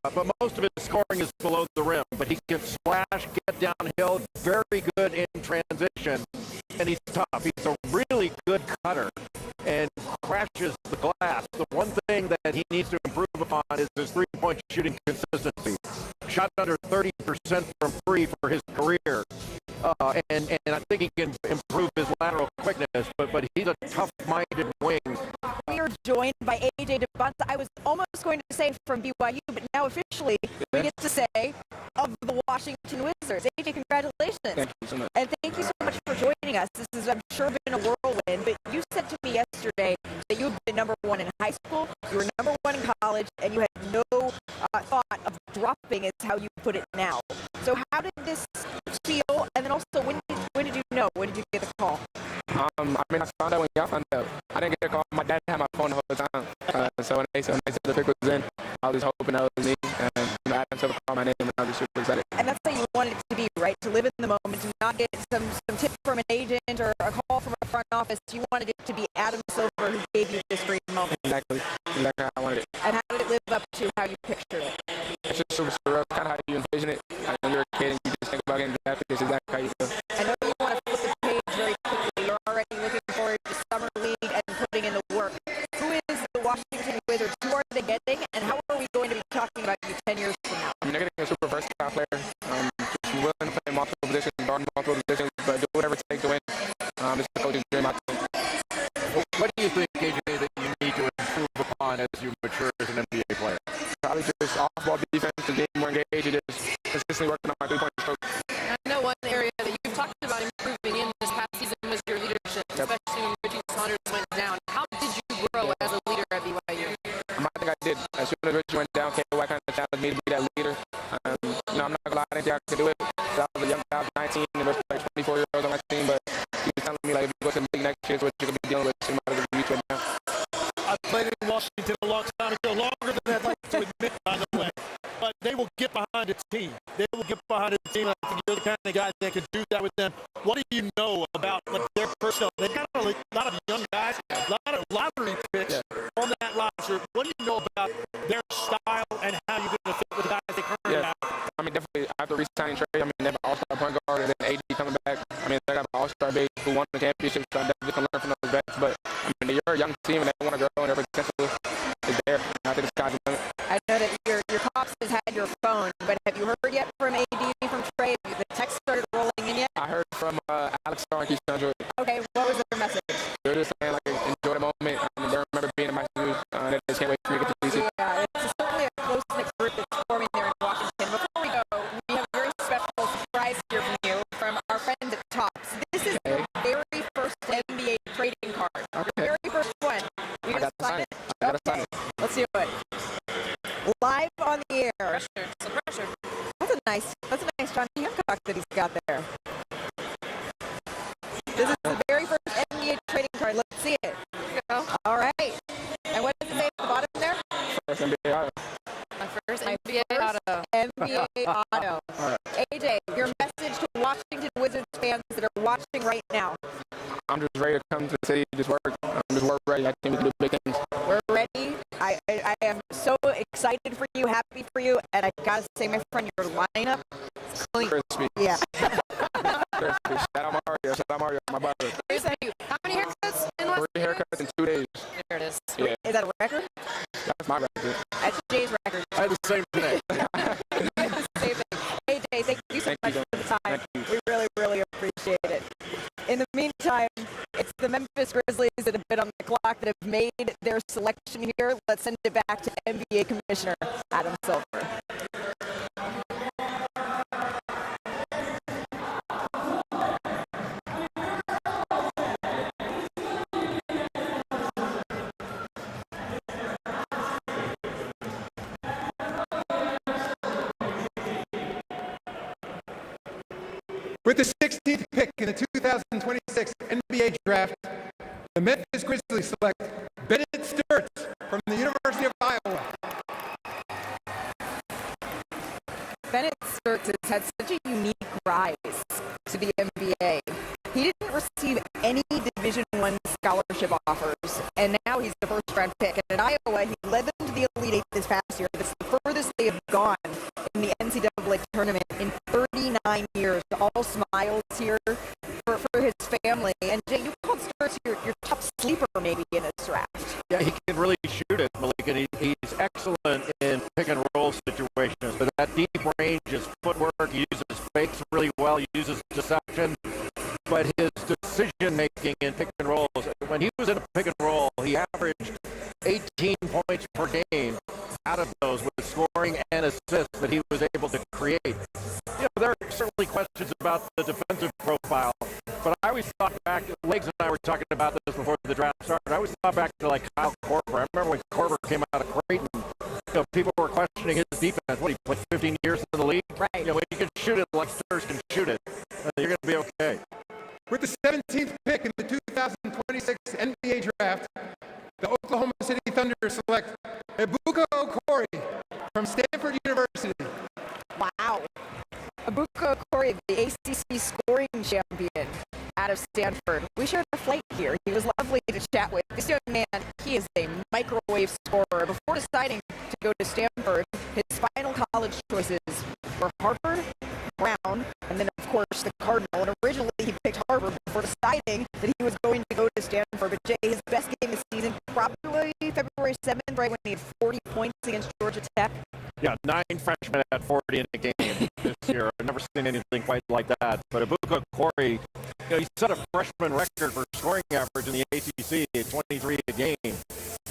But most of his scoring is below the rim. But he can splash, get downhill, very good in transition, and he's tough. He's a really good cutter and crashes the glass. The one thing that he needs to improve upon is his three-point shooting consistency. Shot under 30% from free for his career. And I think he can improve his lateral quickness, but he's a tough-minded wing. We are joined by AJ Devonsa. I was almost going to say from BYU, but now officially we get to say of the Washington Wizards. AJ, congratulations. Thank you so much. And thank you so much for joining us. This is, I'm sure, been a whirlwind, but you said to me yesterday that you had been number 1 in high school, you were number 1 in college, and you had developing is how you put it now. So how did this feel? And then also, when did you know? When did you get the call? I mean, I found out when y'all found out. I didn't get a call. My dad had my phone the whole time. So when they said the pick was in, I was just hoping that was me. And Adam Silver called my name, and I was super excited. And that's how you wanted it to be, right? To live in the moment, to not get some tip from an agent or a call from a front office. You wanted it to be Adam Silver who gave you this great moment. Exactly how I wanted it. And how did it live up to how you pictured it? It's just super surreal. Kind of how you envision it. When you're a kid and you just think about getting drafted, it's exactly how you feel. I know you want to flip the page very quickly. You're already looking forward to Summer League and putting in the work. Who is the Washington Wizards? Who are they getting? And how are we going to be talking about you 10 years from now? I mean, they're getting a super versatile player. Just willing to play multiple positions, guard multiple positions, but do whatever it takes to win. It's the coach's dream, I think. What do you think, AJ, that you need to improve upon as you mature as an NBA player? Probably just off-ball defense, just getting more engaged, and just consistently working on my three-point stroke. I know one area that you've talked about improving in this past season was your leadership, especially when Richie Saunders went down. How did you grow as a leader at BYU? I think I did. As soon as Richie went down, KY kind of challenged me to be that leader. I'm not gonna lie, I didn't think I could do it. I was a young guy, 19, and there's like 24-year-olds on my team, but he was telling me, like, if you go to the league next year, it's what you're gonna be dealing with. So you might as well reach right now. I played in Washington a long time ago, longer than I'd like to admit, by the way. But they will get behind a team. They will get behind a team. I think you're the kind of guy that could do that with them. What do you know about their personnel? They've got a lot of young guys, a lot of lottery picks on that roster. What do you know about their style and how you're going to fit with the guys they currently have? I mean, definitely after re-signing Trey, I mean, they have an all-star point guard and then AD coming back. I mean, they got an all-star base who won the championship, so I definitely can learn from those vets. But I mean, you're a young team and they want to grow and their potential is there. And I think the sky's the limit. I know that your Pops has had your phone, but have you heard yet from AD, from Trey? Have the text started rolling in yet? I heard from Alex Starr and Keyshawn Jordan. Okay, what was their message? They were just saying, like, enjoy the moment. I mean, they remember being in my shoes. They just can't wait for you to get to DC. Yeah, it's certainly a close-knit group that's forming there in Washington. Before we go, we have a very special surprise here from you, from our friends at Tops. This is the very first NBA trading card. The very first one. You gonna sign it? I gotta sign it. Let's do it. Live on the air. Pressure. It's the pressure. That's a nice Johnny Hancock that he's got there. This is the very first NBA trading card. Let's see it. All right. And what does it say at the bottom there? First NBA auto. My first NBA auto. NBA auto. AJ, your message to Washington Wizards fans that are watching right now. I'm just ready to come to the city, just work. I'm just work ready. I think we can do big things. We're ready. I am so excited for you, happy for you, and I gotta say, my friend, your lineup is clean. Crispy. Yeah. Crispy. Shout out Mario, my brother. How many haircuts in last 3 haircuts in 2 days. There it is. Yeah. Is that a record? That's my record. That's Jay's record. I had the same today. Same thing. AJ, thank you so much for the time. We really, really appreciate it. In the meantime, it's the Memphis Grizzlies that have been on the clock that have made their selection here. Let's send it back to NBA Commissioner Adam Silver. With the 16th pick in the 2026 NBA Draft, the Memphis Grizzlies select Bennett Sturts from the University of Iowa. Bennett Sturts has had such a unique rise to the NBA. He didn't receive any Division I scholarship offers, and now he's the first-round pick. And at Iowa, he led them to the Elite Eight this past year. That's the furthest they have gone in the NCAA tournament in 39 years. All smiles here for his family. And Jay, you called Sturts your top sleeper maybe in this draft. Yeah, he can really shoot it, Malik, and he's excellent in pick-and-roll situations. But that deep range, his footwork, he uses fakes really well, he uses deception. But his decision-making in pick-and-rolls, when he was in a pick-and-roll, he averaged 18 points per game out of those with scoring and assists that he was able to create. You know, there are certainly questions about the defensive profile, but I always thought back, Legs and I were talking about this before the draft started, I always thought back to like Kyle Korver. I remember when Korver came out of Creighton people were questioning his defense. What, he played 15 years in the league? Right. When you can shoot it like Sturs can shoot it, you're going to be okay. With the 17th pick in the 2026 NBA draft, the Oklahoma City Thunder select Ebuka Okori from Stanford University. Wow. Ebuka Okori, the ACC scoring champion out of Stanford. We shared a flight here. He was lovely to chat with. This young man, he is a microwave scorer. Before deciding to go to Stanford, his final college choices were Harvard, Brown, and then, of course, the Cardinal. And originally, he picked Harvard before deciding that he was going to go to Stanford. But Jay, his best game this season, probably February 7th, right when he had 40 points against Georgia Tech. Yeah, 9 freshmen at 40 in a game this year. I've never seen anything quite like that. But Ebuka Okori, he set a freshman record for scoring average in the ACC at 23 a game.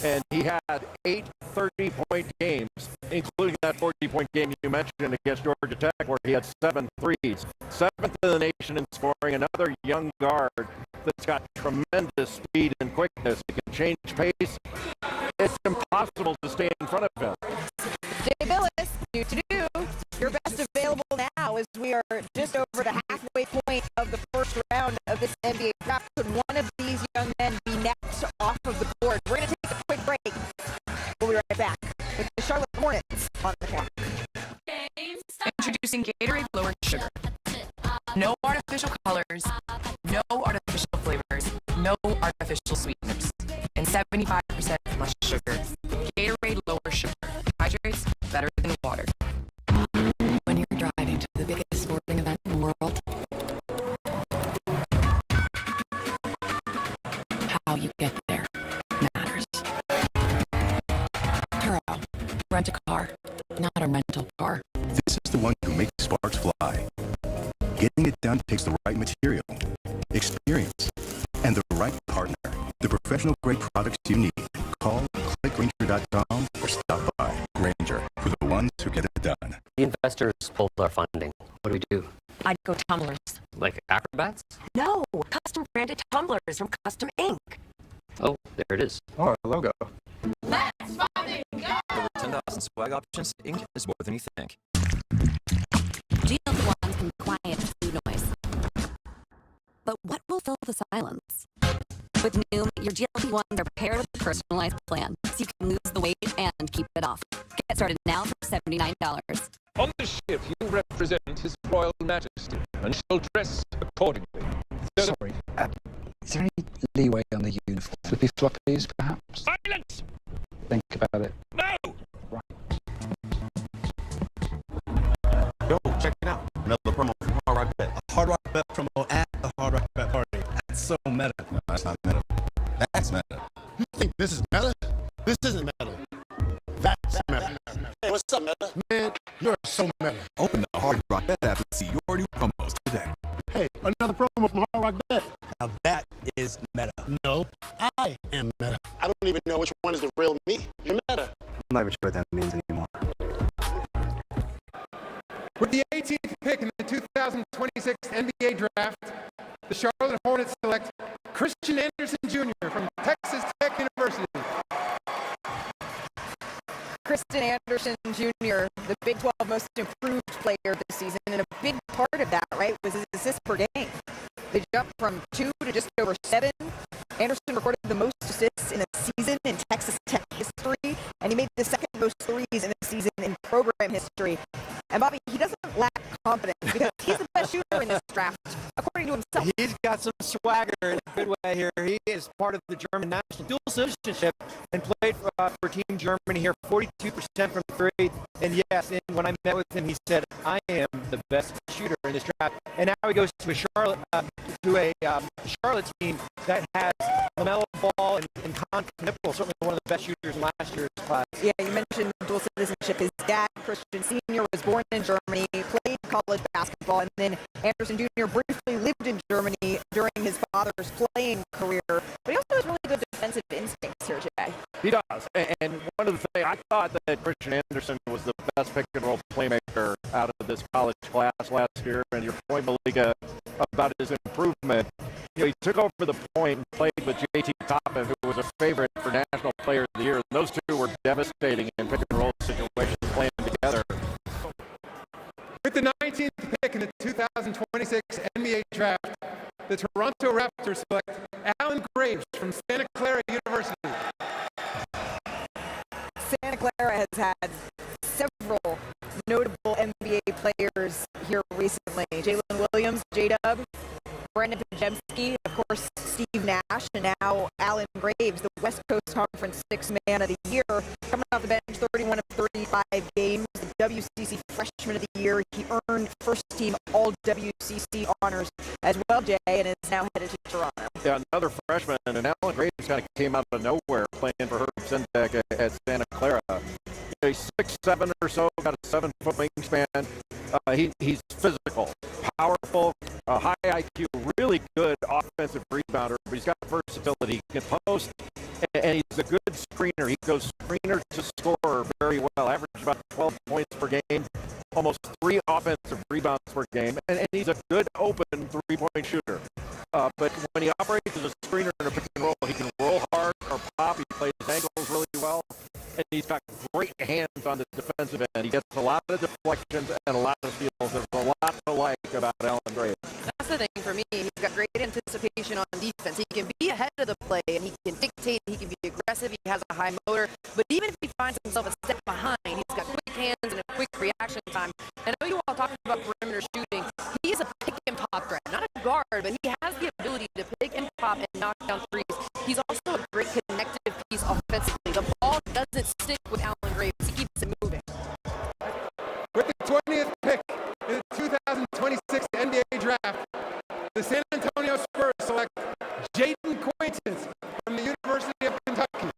And he had 8 30-point games, including that 40-point game you mentioned against Georgia Tech, where he had 7 threes. 7th in the nation in scoring. Another young guard that's got tremendous speed and quickness. He can change pace. It's impossible to stay in front of him. Jay Billis, do. Your best available now as we are just over the halfway point of the first round of this NBA draft. Could one of these young men be next off of the board? We're going to take a quick break. We'll be right back with the Charlotte Hornets on the clock. Introducing Gatorade Lower Sugar. No artificial colors, no artificial flavors, no artificial sweeteners, and 75% less sugar. Gatorade Lower Sugar. Hydrates better than water. When you're driving to the biggest sporting event in the world, how you get there matters. Turo, rent a car, not a rental car. This is the one who makes sparks fly. Getting it done takes the right material, experience, and the right partner. The professional-grade products you need. Call clickgranger.com or stop by. Granger, for the ones who get it done. The investors pulled our funding. What do we do? I'd go tumblers. Like acrobats? No, custom branded tumblers from Custom Ink. Oh, there it is. Oh, our logo. Let's fucking go! Over 10,000 swag options. Ink is more than you think. GLP-1s can quiet food noise. But what will fill the silence? With Noom, your GLP-1s are paired with a personalized plan, so you can lose the weight and keep it off. Get started now for $79. On the ship, you represent His Royal Majesty, and shall dress accordingly. Sorry, is there any leeway on the uniform? Flippy floppies, perhaps? Silence! Think about it. No! Yo, check it out. Another promo from Hard Rock Bet. A Hard Rock Bet promo at the Hard Rock Bet party. That's so meta. No, that's not meta. That's meta. You think this is meta? This isn't meta. That's meta. Hey, what's up, meta? Man, you're so meta. Open the Hard Rock Bet app and see your new promos today. Hey, another promo from Hard Rock Bet. Now that is meta. No, I am meta. I don't even know which one is the real me. You're meta. I'm not even sure what that means anymore. With the 18th pick in the 2026 NBA draft, the Charlotte Hornets select Christian Anderson Jr. from Texas Tech University. Christian Anderson Jr., the Big 12 most improved player this season, and a big part of that, right, was his assists per game. They jumped from 2 to just over 7. Anderson recorded the most assists in a season in Texas Tech history, and he made the second most threes in a season in program history. And Bobby, he doesn't lack confidence because he's the best shooter in this draft, according to himself. He's got some swagger in a good way here. He is part of the German national dual citizenship and played for Team Germany here, 42% from 3. And yes, when I met with him, he said, I am the best shooter in this draft. And now he goes to a Charlotte team that has LaMelo Ball and Con Knippel, certainly one of the best shooters in last year's class. Yeah, you mentioned dual citizenship. His dad, Christian Sr., was born in Germany, played college basketball, and then Anderson Jr. briefly lived in Germany during his father's playing career. But he also has really good defensive instincts here, Jay. He does. And one of the things, I thought that Christian Anderson was the best pick-and-roll playmaker out of this college class last year. And your point, Malika, about his improvement, he took over the point and played with J.T. Toppin, who was a favorite for National Player of the Year. And those two were devastating in pick-and-roll situations 19th pick in the 2026 NBA Draft, the Toronto Raptors select Alan Graves from Santa Clara University. Santa Clara has had several notable NBA players here recently. Jalen Williams, J-Dub, Brandon Pajemski, of course, Steve Nash, and now Alan Graves, the West Coast Conference Sixth Man of the Year, coming off the bench, 31 of 35 games, the WCC Freshman of the Year. He earned first-team All-WCC honors as well, Jay, and is now headed to Toronto. Yeah, another freshman, and Alan Graves kind of came out of nowhere playing for Herb Sendek at Santa Clara. He's 6'7" or so, got a 7-foot wingspan. He's physical, powerful, high IQ, really good offensive rebounder, but he's got versatility. He can post, and he's a good screener. He goes screener to scorer very well, average about 12 points per game, almost 3 offensive rebounds per game, and he's a good open three-point shooter. But when he operates as a screener in a pick and roll, he can roll hard or pop. He plays angles really well, and he's got great hands on the defensive end. He gets a lot of deflections and a lot of steals. There's a lot to like about Alan Graves. That's the thing for me. He's got great anticipation on defense. He can be ahead of the play, and he can dictate. He can be aggressive. He has a high motor. But even if he finds himself a step behind, he's got quick hands and a quick reaction time. I know you all talked about perimeter shooting. He is a pick and pop threat. Not a guard, but he has the ability to pick and pop and knock down threes. He's also a great connective piece offensively. The ball doesn't stick with Alan Graves. He keeps it moving. With the 20th pick in the 2026 NBA Draft, the San Antonio Spurs select Jaden Quaintance from the University of Kentucky.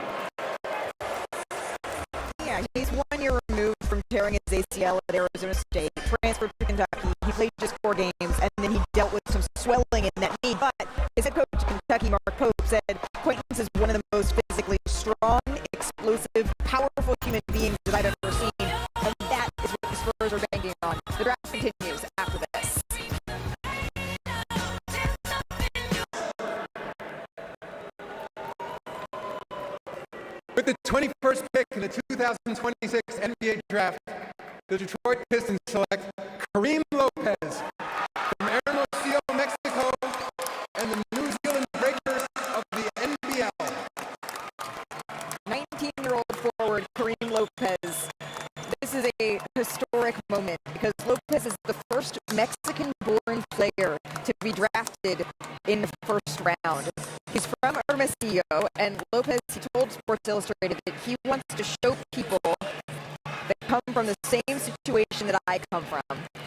Yeah, he's 1 year removed from tearing his ACL at Arizona State, transferred to Kentucky. He played just 4 games, and then he dealt with some swelling in that knee. But his head coach at Kentucky, Mark Pope, said Quaintance is one of the most physically strong, explosive, powerful human beings that I've ever seen. And that is what the Spurs are banking on. The draft continues after this. With the 21st pick in the 2026 NBA Draft, the Detroit Pistons select Kareem Lopez from Hermosillo, Mexico, and the New Zealand Breakers of the NBL. 19-year-old forward Kareem Lopez. This is a historic moment because Lopez is the first Mexican-born player to be drafted in the first round. He's from Hermosillo, and Lopez, he told Sports Illustrated that he wants to show people that come from the same situation that I come from,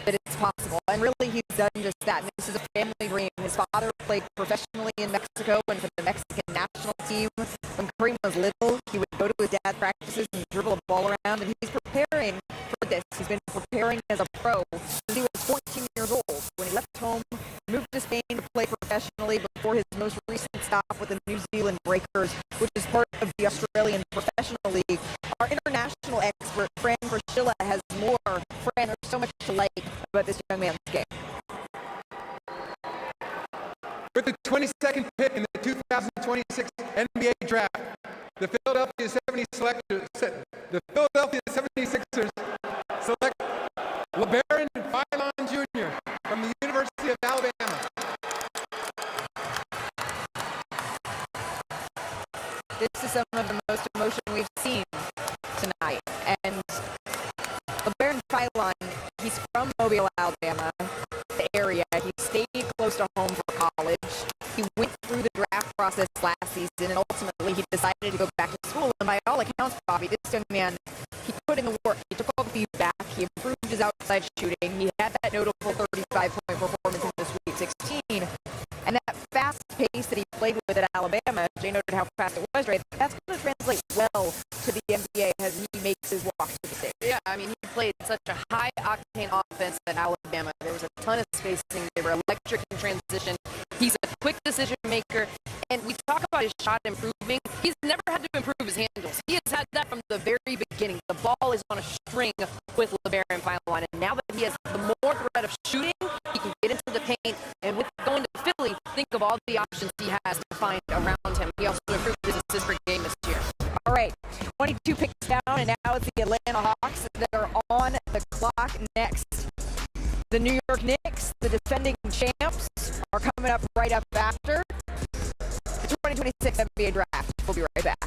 that it's possible. And really, he's done just that. And this is a family dream. His father played professionally in Mexico and for the Mexican national team. When Kareem was little, he would go to his dad's practices and dribble a ball around, and he's preparing for this. He's been preparing as a pro since he was 14 years old. When he left home, moved to Spain to play professionally before his most recent stop with the New Zealand Breakers, which is part of the Australian Professional League. Our international expert, Fran Priscilla, has more. Fran, there's so much to like about this young man's game. With the 22nd pick in the 2026 NBA Draft, the Philadelphia 76ers select LeBaron Philon Jr. from the University of Alabama. This is some of the most emotion we've seen tonight. And LeBaron Philon, he's from Mobile, Alabama, the area. He stayed close to home for college. He went through the draft process last season, and ultimately he decided to go back to school. And by all accounts, Bobby, this young man, he put in the work. He took all the feedback. He improved his outside shooting. He had that notable 35-point performance in the Sweet 16. And that fast pace that he played with at Alabama, Jay noted how fast it was, right? That's going to translate well to the NBA as he makes his walk to the stage. Yeah, I mean, he played such a high-octane offense at Alabama. There was a ton of spacing. They were electric in transition. He's a quick decision maker. And we talk about his shot improving. He's never had to improve his handles. He has had that from the very beginning. The ball is on a string with LeBaron Philon. And now that he has the more threat of shooting, he can get into the paint. And with going to Philly, think of all the options he has to find around him. He also improved his assist per game this year. All right, 22 picks down, and now it's the Atlanta Hawks that are on the clock next. The New York Knicks, the defending champs, are coming up right up after the 2026 NBA Draft. We'll be right back.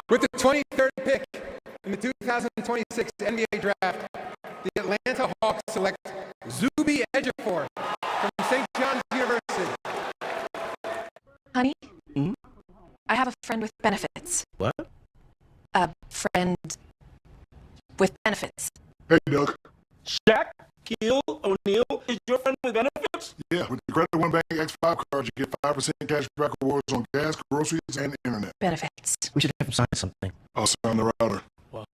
With the 23rd pick in the 2026 NBA Draft, the Atlanta Hawks select Zuby Ejiofor from St. John's University. Honey, I have a friend with benefits. What? A friend with benefits. Hey, Doug. Shaq, Keel, O'Neal is your friend with benefits? Yeah, with the Credit One Bank X5 card, you get 5% cash back rewards on gas, groceries, and internet. Benefits. We should have him sign something. I'll sign the router. Wow.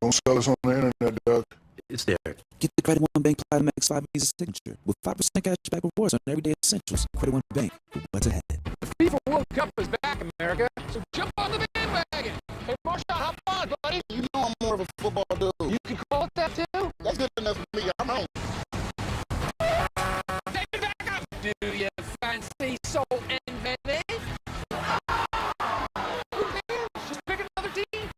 Don't sell us on the internet, Doug. It's there. Get the Credit One Bank Platinum X5 Visa signature with 5% cash back rewards on everyday essentials. Credit One Bank. What's ahead? The FIFA World Cup is back, America, so jump on the bandwagon. Hey, Marshawn, hop on, buddy. You know I'm more of a football dude. You can call it that, too? That's good enough for me. I'm home. Take it back up. Do you fancy so inventive? Who cares? Just pick another team.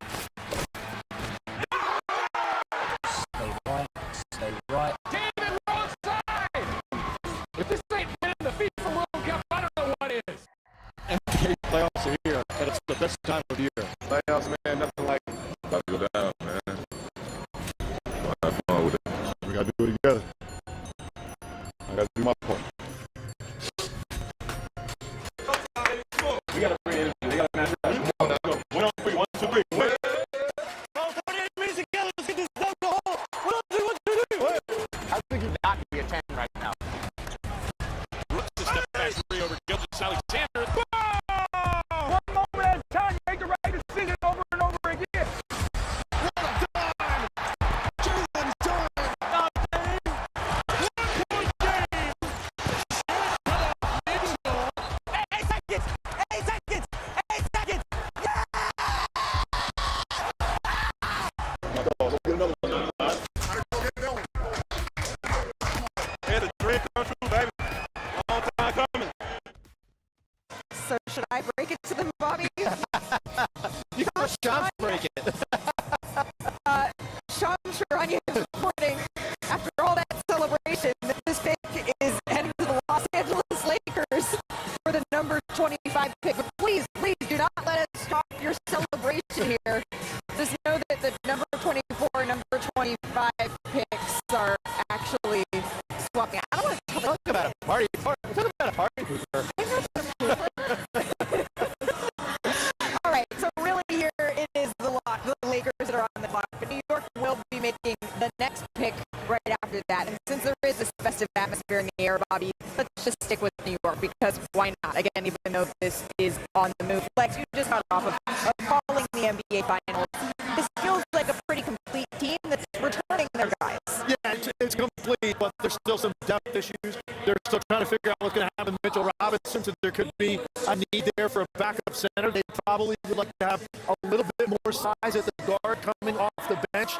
Stay right. Damn it, wrong side! If this ain't winning the FIFA World Cup, I don't know what is. NBA playoffs are here, and it's the best time of year. Playoffs, man, nothing like about to go down, man. I'll have fun with it. We gotta do it together. I gotta do my part. We gotta bring it in. We gotta match it. Come on now. Go. 1 on 3. 1, 2, 3. Wait. 38 minutes together. Let's get this done. Go home. 1 on 3. 1, 2, 3. Wait. I think you got to be a 10 right now. Looks to step back 3 over Gilgis Alexander. One moment at a time. You make the right decision over and over again. So should I break it to them, Bobby? You can Sean break it. Sean Sharanya is reporting, after all that celebration, that this pick is heading to the Los Angeles Lakers for the number 25 pick. But please, please do not let us stop your celebration here. Just know that the number 24 and number 25 picks are actually swapping. I don't want to talk about a party. Talk about a party pooper. All right, so really here it is the Lakers that are on the clock, but New York will be making the next pick right after that. And since there is this festive atmosphere in the air, Bobby, let's just stick with New York, because why not? Again, even though this is on the move. Lex, you just got off of calling the NBA Finals. This feels like a pretty complete team that's returning their guys. Yeah, it's complete, but there's still some depth issues. They're still trying to figure out what's going to happen with Mitchell Robinson, so there could be a need there for a backup center. They probably would like to have a little bit more size at the guard coming off the bench.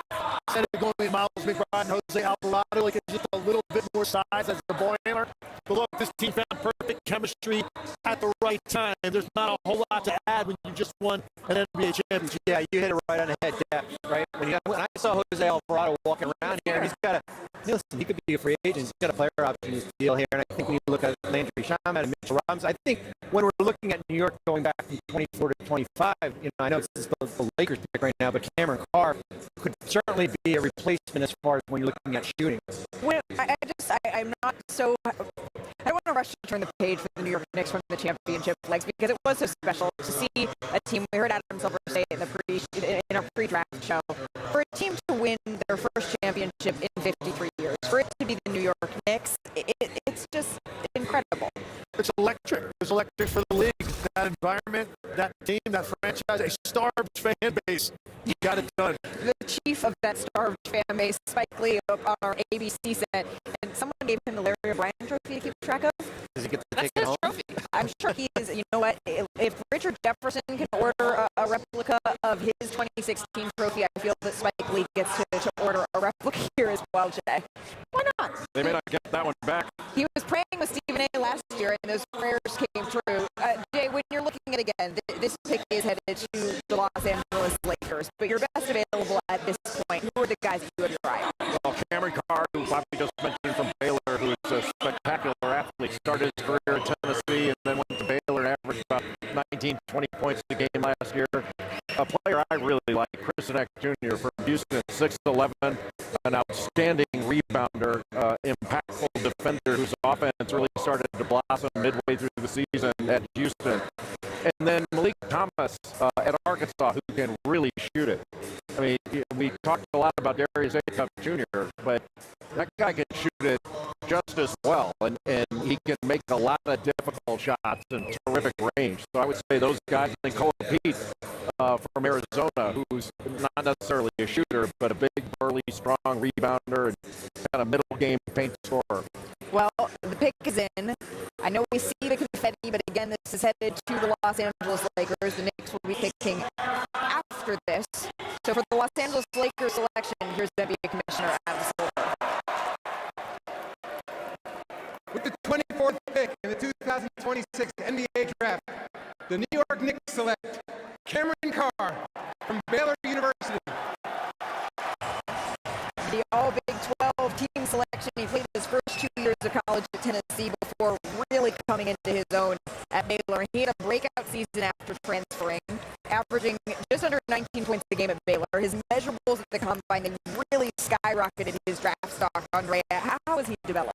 Instead of going with Miles McBride and Jose Alvarado, like it's just a little bit more size as the ball handler. But look, this team found perfect chemistry at the right time. There's not a whole lot to add when you just won an NBA championship. Yeah, you hit it right on the head, depth, right? When I saw Jose Alvarado walking around here, he's got listen, he could be a free agent. He's got a player option in his deal here. And I think when you look at Landry Shamet and Mitchell Robinson, I think when we're looking at New York going back from 24 to 25, I know this is the Lakers pick right now, but Cameron Carr could certainly be a replacement as far as when you're looking at shooting. Well, I'm not so. I don't want to rush to turn the page for the New York Knicks from the championship legs, because it was so special to see a team. We heard Adam Silver say in our pre-draft show, for a team to win their first championship in 53 years, for it to be the New York Knicks, it's just incredible. It's electric. It's electric for the league. That environment, that team, that franchise, a starved fan base. You got it done. The chief of that starved fan base, Spike Lee, on our ABC set, and someone gave him the Larry O'Brien trophy to keep track of. Does he get to That's take it his home? trophy. I'm sure he is. You know what? If Richard Jefferson can order a replica of his 2016 trophy, I feel that Spike Lee gets to order a replica here as well, Jay. Why not? They may not get that one back. He was praying with Stephen A. last year, and those prayers came true. Jay, when you're looking at it again, this pick is headed to the Los Angeles Lakers, but your best the guys that you have your eye on? Well, Cameron Carr, who Bobby just mentioned from Baylor, who's a spectacular athlete, started his career at Tennessee and then went to Baylor and averaged about 19, 20 points a game last year. A player I really like, Chris Jr. from Houston, 6'11", an outstanding rebounder, impactful defender whose offense really started to blossom midway through the season at Houston. And then Malik Thomas at Arkansas, who can really shoot it. I mean, we talked a lot about Darius Acuff Jr., but that guy can shoot it just as well, and he can make a lot of difficult shots and terrific range. So I would say those guys, and Cole Pete from Arizona, who's not necessarily a shooter, but a big, burly, strong rebounder and kind of middle game paint scorer. Well, the pick is in. I know we see the confetti, but again, this is headed to the Los Angeles Lakers. The Knicks will be picking after this. So for the Los Angeles Lakers selection, here's the NBA Commissioner, Adam Silver. With the 24th pick in the 2026 NBA Draft, the New York Knicks select Cameron Carr from Baylor University. The All-Big 12 team selection. He played his first 2 years of college at Tennessee before really coming into his own at Baylor. He had a breakout season after transferring, averaging just under 19 points a game at Baylor. His measurables at the combine, they really skyrocketed his draft stock. Andre, how has he developed?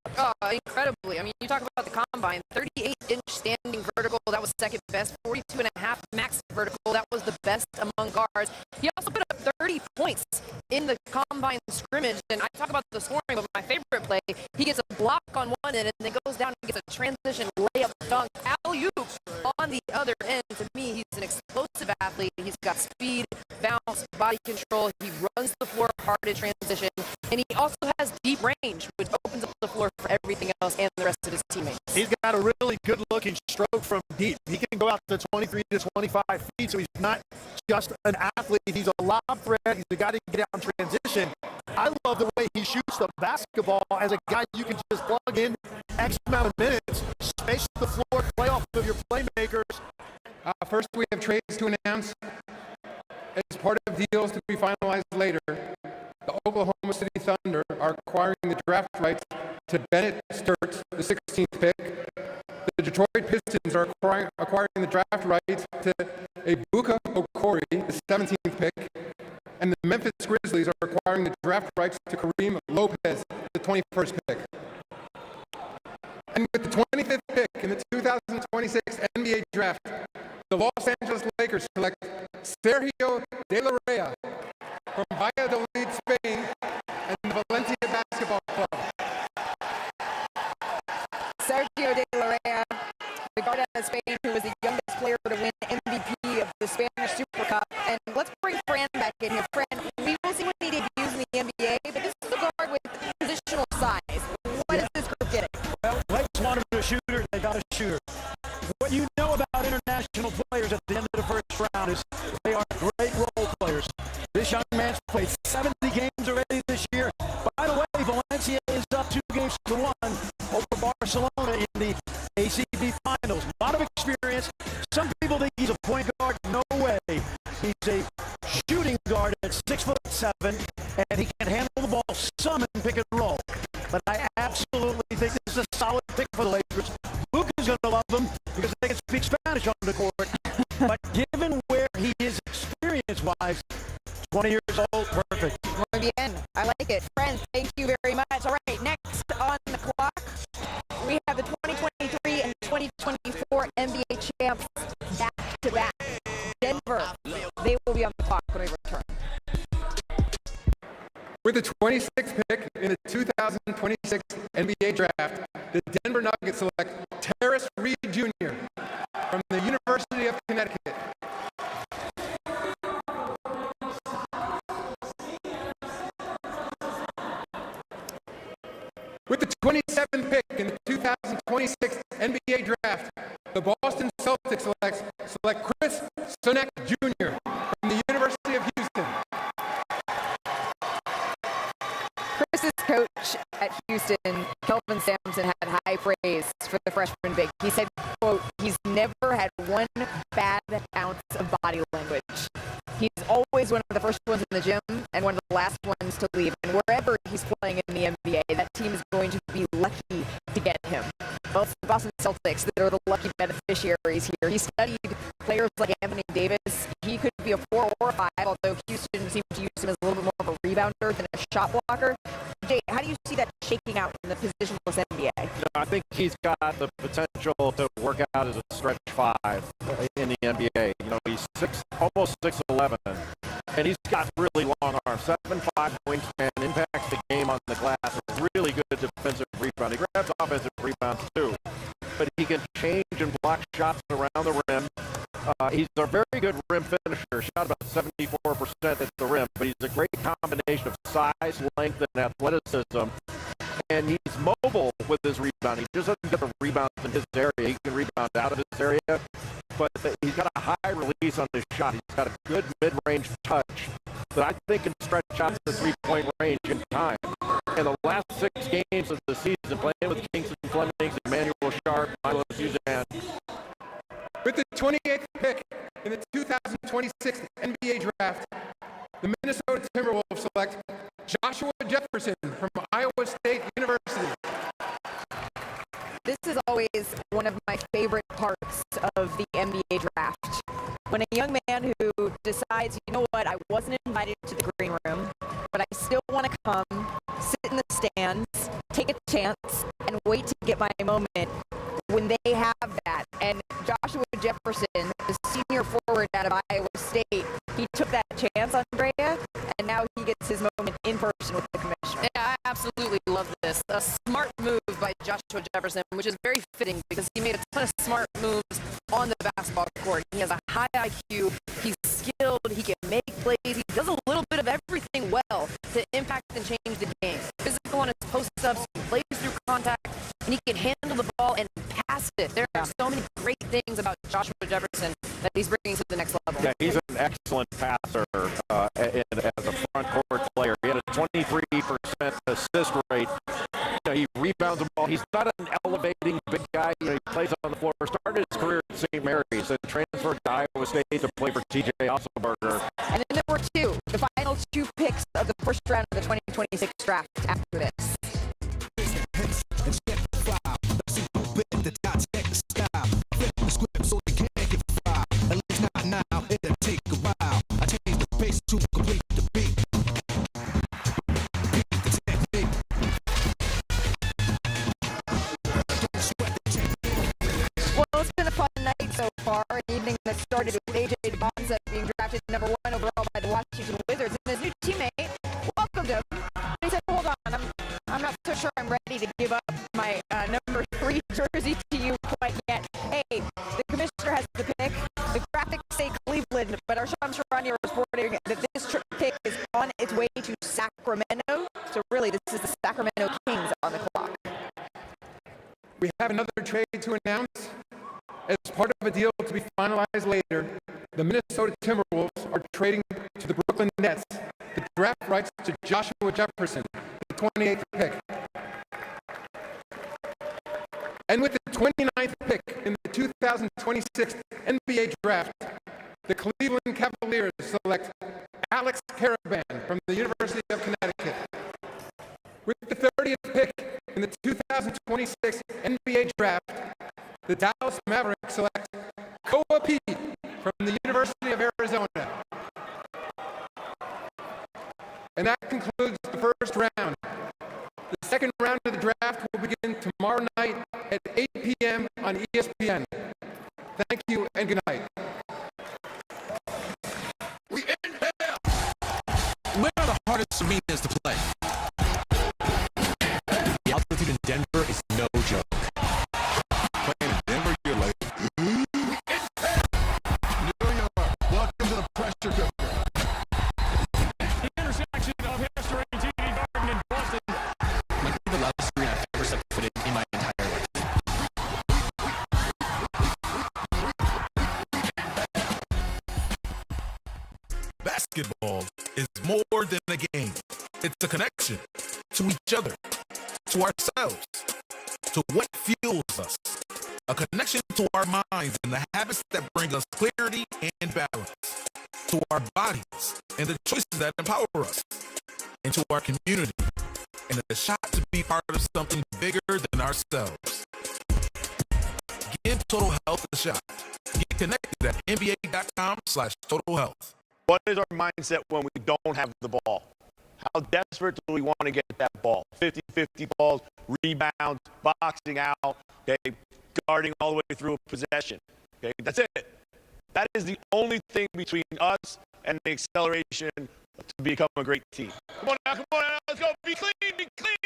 Incredibly. I mean, you talk about the combine, 38-inch standing vertical, that was second best, 42.5 max vertical, that was the best among guards. He also put up 30 points in the combine scrimmage, and I talk about the scoring, but my favorite play, he gets a block on one end and then goes down and gets a transition layup dunk alley-oop on the other end. To me, he's an explosive athlete. He's got speed, bounce, body control. He runs the floor hard in transition, and he also has deep range, which opens up the floor for everything else and the rest of his teammates. He's got a really good-looking stroke from deep. He can go out to 23 to 25 feet, so he's not just an athlete. He's a lob threat. He's a guy that can get out in transition. I love the way he shoots the basketball as a guy you can just plug in X amount of minutes, space the floor, play off of your playmakers. First, we have trades to announce. As part of deals to be finalized later, the Oklahoma City Thunder are acquiring the draft rights to Bennett Sturts, the 16th pick. The Detroit Pistons are acquiring the draft rights to Ibuka Okori, the 17th pick. And the Memphis Grizzlies are acquiring the draft rights to Kareem Lopez, the 21st pick. And with the 25th pick in the 2026 NBA Draft, the Los Angeles Lakers select Sergio De La Rey from Valladolid, Spain, and the Valencia Basketball Club. Sergio De La Rey, the guard out of Spain, who was the youngest player to win MVP of the Spanish Super Cup. And let's bring Fran back in here. Fran, we will see when he debuts in the NBA, but this is a guard with positional size. What is this group getting? Well, Lakers wanted a shooter, they got a shooter. What you know about international players at the end of the first round is they are great role players. This young man's played 70 games already this year. By the way, Valencia is up 2-1 over Barcelona in the ACB Finals. A lot of experience. Some people think he's a point guard. No way. He's a shooting guard at 6'7", and he can handle the ball some in pick and roll. But I absolutely think this is a solid pick for the Lakers. Luka's going to love them because they can speak Spanish on the court. But given where he is experience-wise, 20 years old, perfect. Muy bien. I like it. Friends, thank you very much. All right, next on the clock, we have the 2023 and 2024 NBA champs back-to-back. Denver, they will be on the clock when we return. With the 26th pick in the 2026 NBA Draft, the Denver Nuggets select Terrence Reed Jr. from the University of Connecticut. With the 27th pick in the 2026 NBA Draft, the Boston Celtics select Chris Sonek Jr. from the University of Houston. Chris's coach at Houston, Kelvin Sampson, had high praise for the freshman big. He said, quote, he's never had one bad ounce of body language. He's always one of the first ones in the gym and one of the last ones to leave. And wherever he's playing in the NBA, that team is going to be lucky to get him. Well, it's the Boston Celtics that are the lucky beneficiaries here. He studied players like Anthony Davis. He could be a 4 or a 5, although Houston seems to use him as a little bit more of a rebounder than a shot blocker. Jay, how do you see that shaking out in the positionless NBA? I think he's got the potential to work out as a stretch 5 in the NBA. He's almost 6'11", and he's got really long arms. 7'5" wingspan, impacts the game on the glass. Really good defensive rebound. He grabs offensive rebounds too, but he can change and block shots around the rim. He's a very good rim finisher. Shot about 74% at the rim, but he's a great combination of size, length, and athleticism. And he's mobile with his rebound. He just doesn't get the rebounds in his area. He can rebound out of his area, but he's got a high release on his shot. He's got a good mid-range touch that I think can stretch out the three-point range in time. In the last 6 games of the season, playing with Kingston Flemings, Emmanuel Sharp, Milo Suzanne. With the 28th pick in the 2026 NBA Draft, the Minnesota Timberwolves select Joshua Jefferson from Iowa State University. This is always one of my favorite parts of the NBA draft. When a young man who decides, you know what, I wasn't invited to the green room, but I still want to come, sit in the stands, take a chance, and wait to get my moment. When they have that, and Joshua Jefferson, the senior forward out of Iowa State, he took that chance, Andrea, and now he gets his moment in person with the commissioner. Yeah, I absolutely love this. A smart move by Joshua Jefferson, which is very fitting because he made a ton of smart moves on the basketball court. He has a high IQ, he's skilled, he can make plays, he does a little bit of everything well to impact and change the game. Physical on his post-ups, he plays through contact, and he can handle the ball and pass it. There are so many great things about Joshua Jefferson that he's bringing to the next level. Yeah, he's an excellent passer as a front court player. He had a 23% assist rate. He rebounds the ball. He's not an elevating big guy. He plays on the floor. Started his career at St. Mary's and transferred to Iowa State to play for T.J. Osselberger. And then there were the final 2 picks of the first round of the 2026 draft after this. Well, it's been a fun night so far, an evening that started with A.J. Bonza being drafted number 1 overall by the Washington Wizards, and his new teammate welcomed him. He said, hold on, I'm not so sure I'm ready to give up my number 3 jersey to you quite yet. Hey, the commissioner has the pick. The graphics say Cleveland, but our Sean Sharani is reporting that this pick is on its way to Sacramento. So really, this is the Sacramento Kings on the clock. We have another trade to announce. As part of a deal to be finalized later, the Minnesota Timberwolves are trading to the Brooklyn Nets the draft rights to Joshua Jefferson, the 28th pick. And with the 29th pick in the 2026 NBA Draft, the Cleveland Cavaliers select Alex Caravan from the University of Connecticut. With the 30th pick in the 2026 NBA Draft, the Dallas Mavericks select Koa Pete from the University of Arizona. And that concludes the first round. The second round of the draft will begin tomorrow night at 8 p.m. on ESPN. Thank you and good night. We in here! Where are the hardest arenas to play? The altitude in Denver is no joke. Playing in Denver, you're like, New York, welcome to the pressure cooker. The intersection of history, TD Garden, and Boston. Might be the loudest screen I've ever set foot in my entire life. Basketball is more than a game. It's a connection to each other, to ourselves, to what fuels us. A a connection to our minds and the habits that bring us clarity and balance, to our bodies and the choices that empower us, and to our community, and a shot to be part of something bigger than ourselves. Give Total Health a shot. Get connected at NBA.com/Total Health. What is our mindset when we don't have the ball? How desperate do we want to get that ball? 50-50 balls, rebounds, boxing out, okay, guarding all the way through a possession. Okay, that's it. That is the only thing between us and the acceleration to become a great team. Come on now, let's go. Be clean,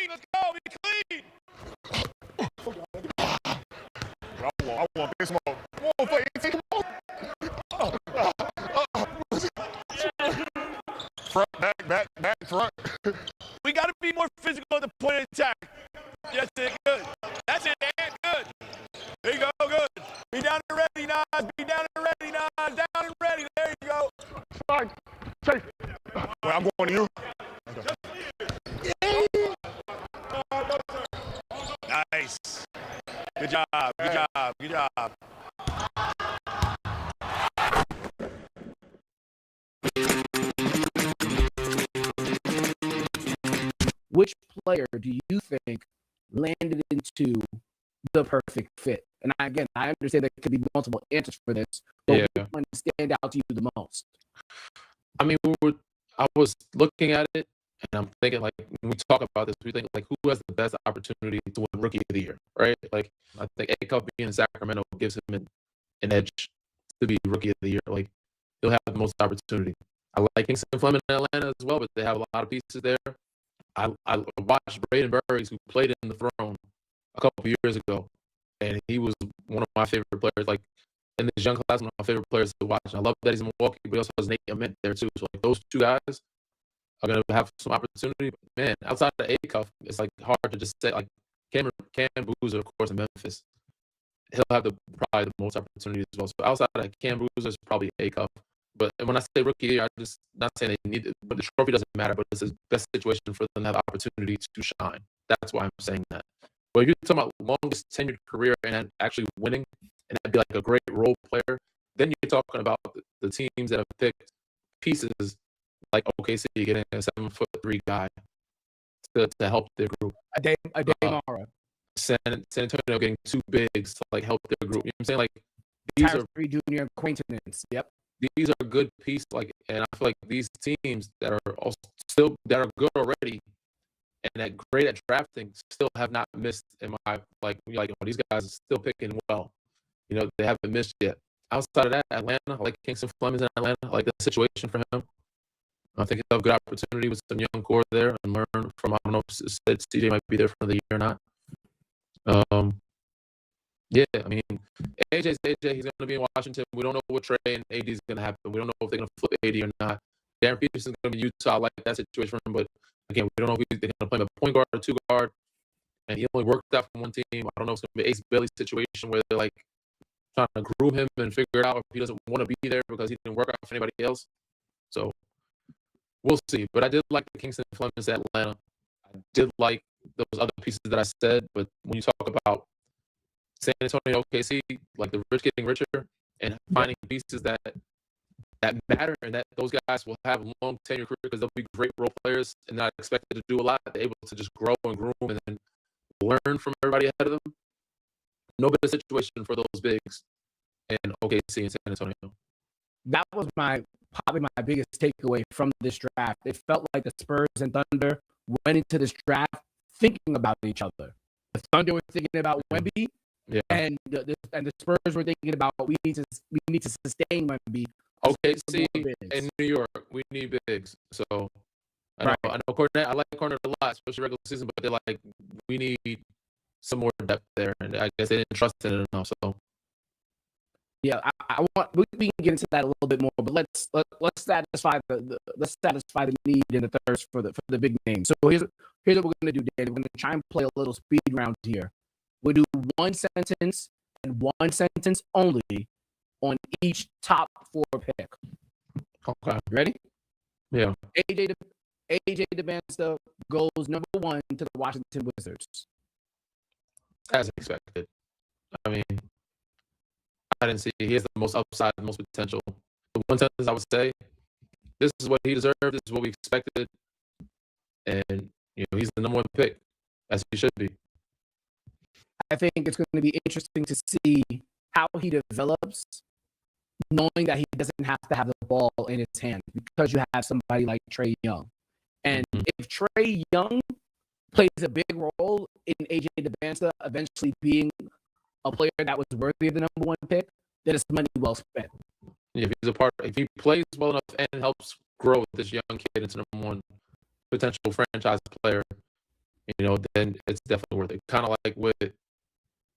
let's go, be clean. I want this smoke. Come on, play, come on. Front, back, front. We got to be more physical at the point of attack. That's it, good. That's it, Dan, good. There you go, good. Be down and ready, Nas. Be down and ready, Nas. Down and ready. There you go. Fine. Safe. Wait, I'm going to you. Nice. Good job, good job, good job. Which player do you think landed into the perfect fit? And I understand there could be multiple answers for this, but which one stand out to you the most? I mean, I was looking at it, and I'm thinking, like, when we talk about this, we think, like, who has the best opportunity to win Rookie of the Year, right? Like, I think A-Cup being in Sacramento gives him an edge to be Rookie of the Year. Like, he'll have the most opportunity. I like Kingston Fleming in Atlanta as well, but they have a lot of pieces there. I watched Braden Burries, who played in the Throne a couple of years ago, and he was one of my favorite players. Like, in this young class, one of my favorite players to watch. I love that he's in Milwaukee, but he also has Nate Ament there too. So, like, those two guys are going to have some opportunity. But, man, outside of A-Cuff, it's, like, hard to just say, like, Cam Boozer, of course, in Memphis, he'll have probably the most opportunity as well. So outside of Cam Boozer, it's probably A-Cuff. But when I say Rookie of the Year, I'm just not saying they need it, but the trophy doesn't matter, but it's the best situation for them to have opportunity to shine. That's why I'm saying that. But if you're talking about longest tenured career and actually winning, and that'd be like a great role player, then you're talking about the teams that have picked pieces like OKC getting a 7'3" guy to help their group. A day Mara. San Antonio getting two bigs to, like, help their group. You know what I'm saying? Like, these are junior acquaintance. Yep. These are good pieces, like, and I feel like these teams that are that are good already and that great at drafting still have not missed. In my these guys are still picking well. You know, they haven't missed yet. Outside of that, Atlanta, I like Kingston Fleming's in Atlanta. I like the situation for him. I think he'll have a good opportunity with some young core there and learn from. I don't know if CJ might be there for the year or not. Yeah, I mean, AJ's AJ. He's going to be in Washington. We don't know what Trey and AD is going to happen. We don't know if they're going to flip AD or not. Darren Peterson's going to be Utah. I like that situation for him, but again, we don't know if they're going to play him a point guard or two guard. And he only worked out from one team. I don't know if it's going to be Ace Bailey's situation where they're, like, trying to groom him and figure out if he doesn't want to be there because he didn't work out for anybody else. So we'll see. But I did like the Kingston Flemings at Atlanta. I did like those other pieces that I said. But when you talk about San Antonio, OKC, like the rich getting richer and finding pieces that matter and that those guys will have a long tenure career because they'll be great role players and not expected to do a lot. They're able to just grow and groom and then learn from everybody ahead of them. No better situation for those bigs in OKC and San Antonio. That was probably my biggest takeaway from this draft. It felt like the Spurs and Thunder went into this draft thinking about each other. The Thunder were thinking about Wemby, and the Spurs were thinking about we need to sustain Wemby. OKC in New York, we need bigs. So I know Cornet. I like Cornet a lot, especially regular season, but they're like, we need some more depth there, and I guess they didn't trust it enough. So yeah, we can get into that a little bit more, but let's satisfy the need and the thirst for the big names. So here's what we're gonna do, Dan. We're gonna try and play a little speed round here. We'll do one sentence and one sentence only on each top 4 pick. Okay, ready? Yeah. AJ DeBansta goes number 1 to the Washington Wizards. As expected. I mean, didn't see. He has the most upside, the most potential. The one sentence I would say, this is what he deserved. This is what we expected. And, he's the number one pick, as he should be. I think it's going to be interesting to see how he develops, knowing that he doesn't have to have the ball in his hand because you have somebody like Trae Young. And if Trae Young plays a big role in AJ Dybantsa eventually being a player that was worthy of the number one pick, then it's money well spent. If he plays well enough and helps grow this young kid into number one potential franchise player, then it's definitely worth it. Kind of like with,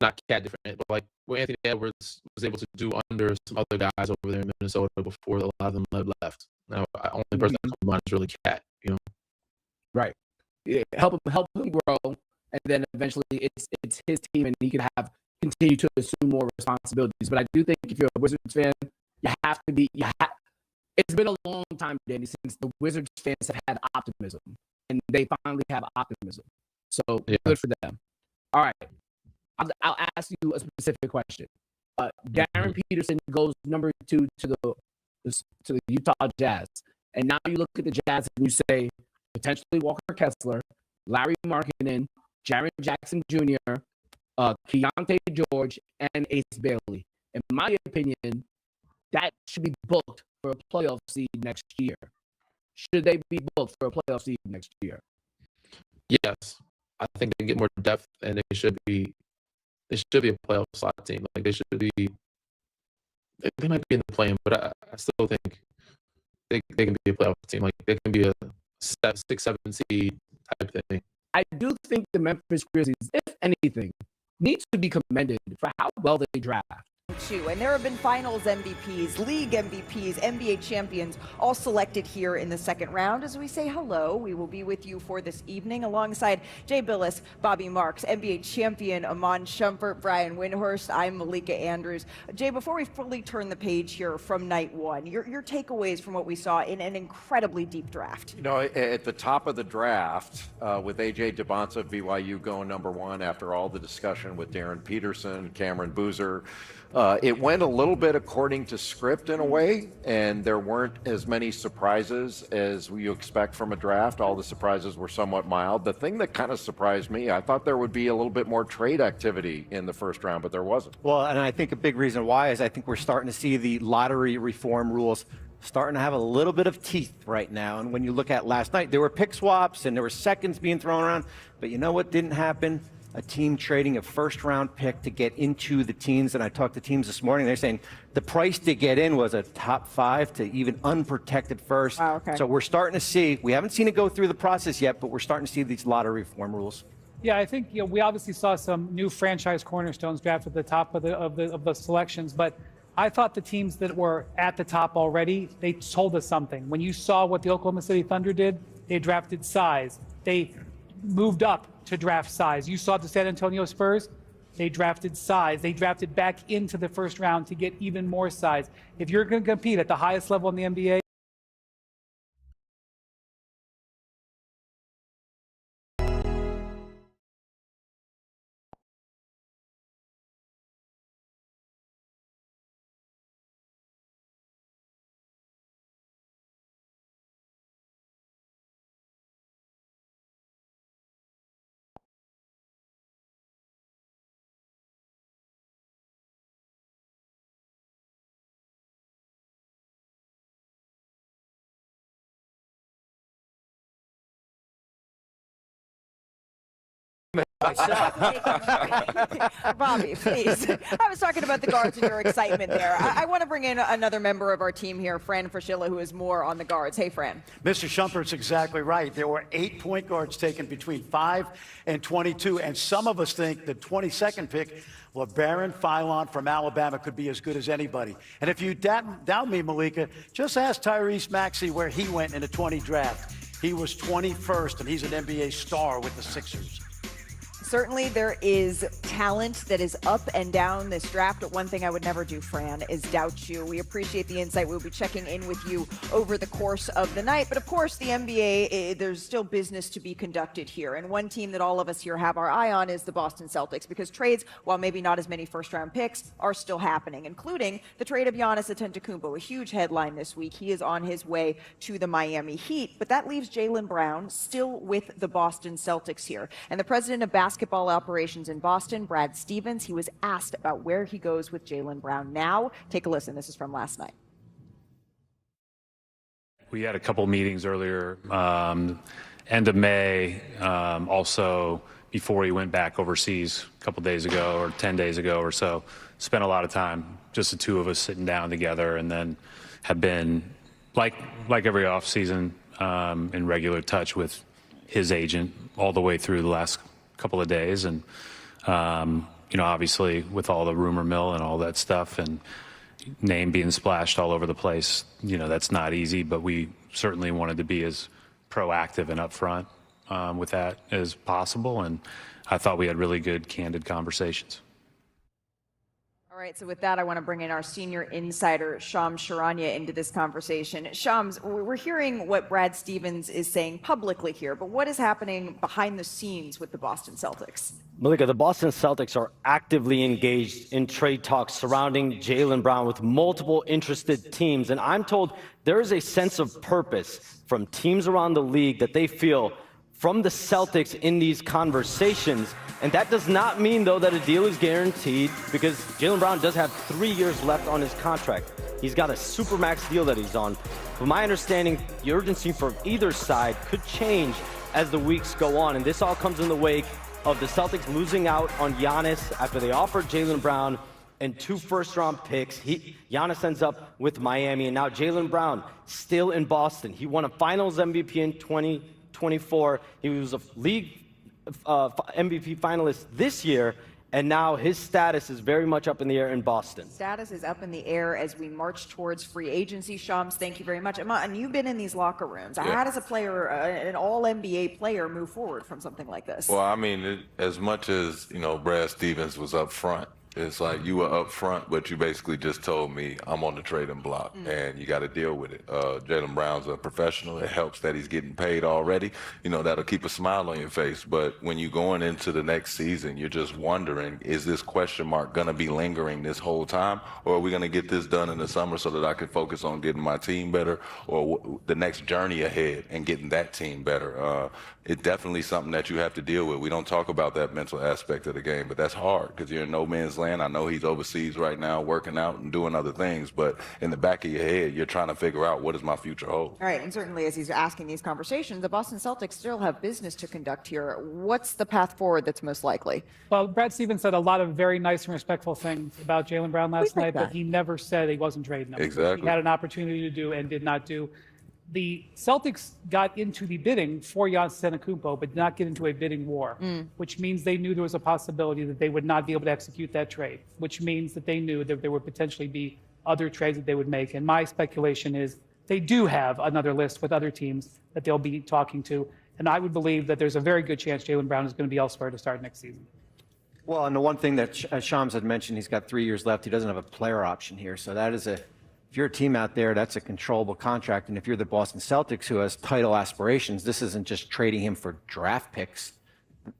not Cat different, but like what Anthony Edwards was able to do under some other guys over there in Minnesota before a lot of them left. Now, the only person that comes to mind is really Cat, Right. Yeah, help him grow, and then eventually it's his team, and he can continue to assume more responsibilities. But I do think if you're a Wizards fan, you have to be. It's been a long time, Danny, since the Wizards fans have had optimism, and they finally have optimism. So good for them. All right, I'll ask you a specific question. Darren Peterson goes number 2 to the Utah Jazz, and now you look at the Jazz and you say potentially Walker Kessler, Larry Markkinen, Jaren Jackson Jr., Keontae George, and Ace Bailey. In my opinion, that should be booked for a playoff seed next year. Should they be booked for a playoff seed next year? Yes. I think they can get more depth, and they should be a playoff slot team. Like, they should be. They might be in the play-in, but I still think they can be a playoff team. Like, they can be a 6-7 seed type thing. I do think the Memphis Grizzlies, if anything, need to be commended for how well they draft. And there have been finals MVPs, league MVPs, NBA champions, all selected here in the second round. As we say hello, we will be with you for this evening alongside Jay Billis, Bobby Marks, NBA champion Amon Shumpert, Brian Windhorst. I'm Malika Andrews. Jay, before we fully turn the page here from night one, your takeaways from what we saw in an incredibly deep draft. At the top of the draft, with AJ Dybantsa, BYU going number 1 after all the discussion with Darren Peterson, Cameron Boozer, it went a little bit according to script in a way, and there weren't as many surprises as you expect from a draft. All the surprises were somewhat mild. The thing that kind of surprised me, I thought there would be a little bit more trade activity in the first round, but there wasn't. Well, and I think a big reason why is I think we're starting to see the lottery reform rules starting to have a little bit of teeth right now. And when you look at last night, there were pick swaps and there were seconds being thrown around, but you know what didn't happen? A team trading a first-round pick to get into the teams. And I talked to teams this morning. They're saying the price to get in was a top 5 to even unprotected first. Wow, okay. So we're starting to see, we haven't seen it go through the process yet, but we're starting to see these lottery reform rules. Yeah, I think we obviously saw some new franchise cornerstones drafted at the top of the selections, but I thought the teams that were at the top already, they told us something. When you saw what the Oklahoma City Thunder did, they drafted size. They moved up to draft size. You saw the San Antonio Spurs, they drafted size. They drafted back into the first round to get even more size. If you're going to compete at the highest level in the NBA, Bobby, please. I was talking about the guards and your excitement there. I want to bring in another member of our team here, Fran Fraschilla, who is more on the guards. Hey, Fran. Mr. Shumpert's exactly right. There were 8 point guards taken between 5 and 22, and some of us think the 22nd pick, LeBaron Philon from Alabama, could be as good as anybody. And if you doubt me, Malika, just ask Tyrese Maxey where he went in the 20 draft. He was 21st, and he's an NBA star with the Sixers. Certainly there is talent that is up and down this draft, but one thing I would never do, Fran, is doubt you. We appreciate the insight. We'll be checking in with you over the course of the night. But of course, the NBA, there's still business to be conducted here. And one team that all of us here have our eye on is the Boston Celtics, because trades, while maybe not as many first-round picks, are still happening, including the trade of Giannis Antetokounmpo, a huge headline this week. He is on his way to the Miami Heat, but that leaves Jaylen Brown still with the Boston Celtics here. And the president of basketball operations in Boston, Brad Stevens, he was asked about where he goes with Jaylen Brown now. Take a listen. This is from last night. We had a couple meetings earlier, end of May, also before he went back overseas a couple days ago or 10 days ago or so. Spent a lot of time, just the two of us sitting down together, and then have been, like every offseason, in regular touch with his agent all the way through the last couple of days. And, obviously with all the rumor mill and all that stuff and name being splashed all over the place, that's not easy, but we certainly wanted to be as proactive and upfront with that as possible. And I thought we had really good, candid conversations. All right, so with that, I want to bring in our senior insider, Shams Charania, into this conversation. Shams, we're hearing what Brad Stevens is saying publicly here, but what is happening behind the scenes with the Boston Celtics? Malika, the Boston Celtics are actively engaged in trade talks surrounding Jaylen Brown with multiple interested teams, and I'm told there is a sense of purpose from teams around the league that they feel from the Celtics in these conversations. And that does not mean, though, that a deal is guaranteed, because Jaylen Brown does have 3 years left on his contract. He's got a supermax deal that he's on. From my understanding, the urgency from either side could change as the weeks go on. And this all comes in the wake of the Celtics losing out on Giannis after they offered Jaylen Brown and 2 first-round picks. Giannis ends up with Miami, and now Jaylen Brown still in Boston. He won a Finals MVP in 2024. He was a league MVP finalist this year, and now his status is very much up in the air in Boston. Status is up in the air as we march towards free agency. Shams, thank you very much. And you've been in these locker rooms. Yeah. How does a player, an all-NBA player, move forward from something like this? Well, I mean, as much as, Brad Stevens was up front, it's like you were up front, but you basically just told me I'm on the trading block, and you got to deal with it. Jaylen Brown's a professional. It helps that he's getting paid already. That'll keep a smile on your face. But when you're going into the next season, you're just wondering, is this question mark going to be lingering this whole time? Or are we going to get this done in the summer so that I can focus on getting my team better, or the next journey ahead and getting that team better? It's definitely something that you have to deal with. We don't talk about that mental aspect of the game, but that's hard because you're in no man's land. I know he's overseas right now working out and doing other things, but in the back of your head, you're trying to figure out, what does my future hold? All right, and certainly as he's asking these conversations, the Boston Celtics still have business to conduct here. What's the path forward that's most likely? Well, Brad Stevens said a lot of very nice and respectful things about Jaylen Brown last night, but he never said he wasn't trading him. Exactly. He had an opportunity to do and did not do. The Celtics got into the bidding for Giannis Antetokounmpo, but did not get into a bidding war, which means they knew there was a possibility that they would not be able to execute that trade, which means that they knew that there would potentially be other trades that they would make. And my speculation is they do have another list with other teams that they'll be talking to. And I would believe that there's a very good chance Jaylen Brown is going to be elsewhere to start next season. Well, and the one thing that Shams had mentioned, he's got 3 years left. He doesn't have a player option here. So that is if you're a team out there, that's a controllable contract. And if you're the Boston Celtics, who has title aspirations, this isn't just trading him for draft picks.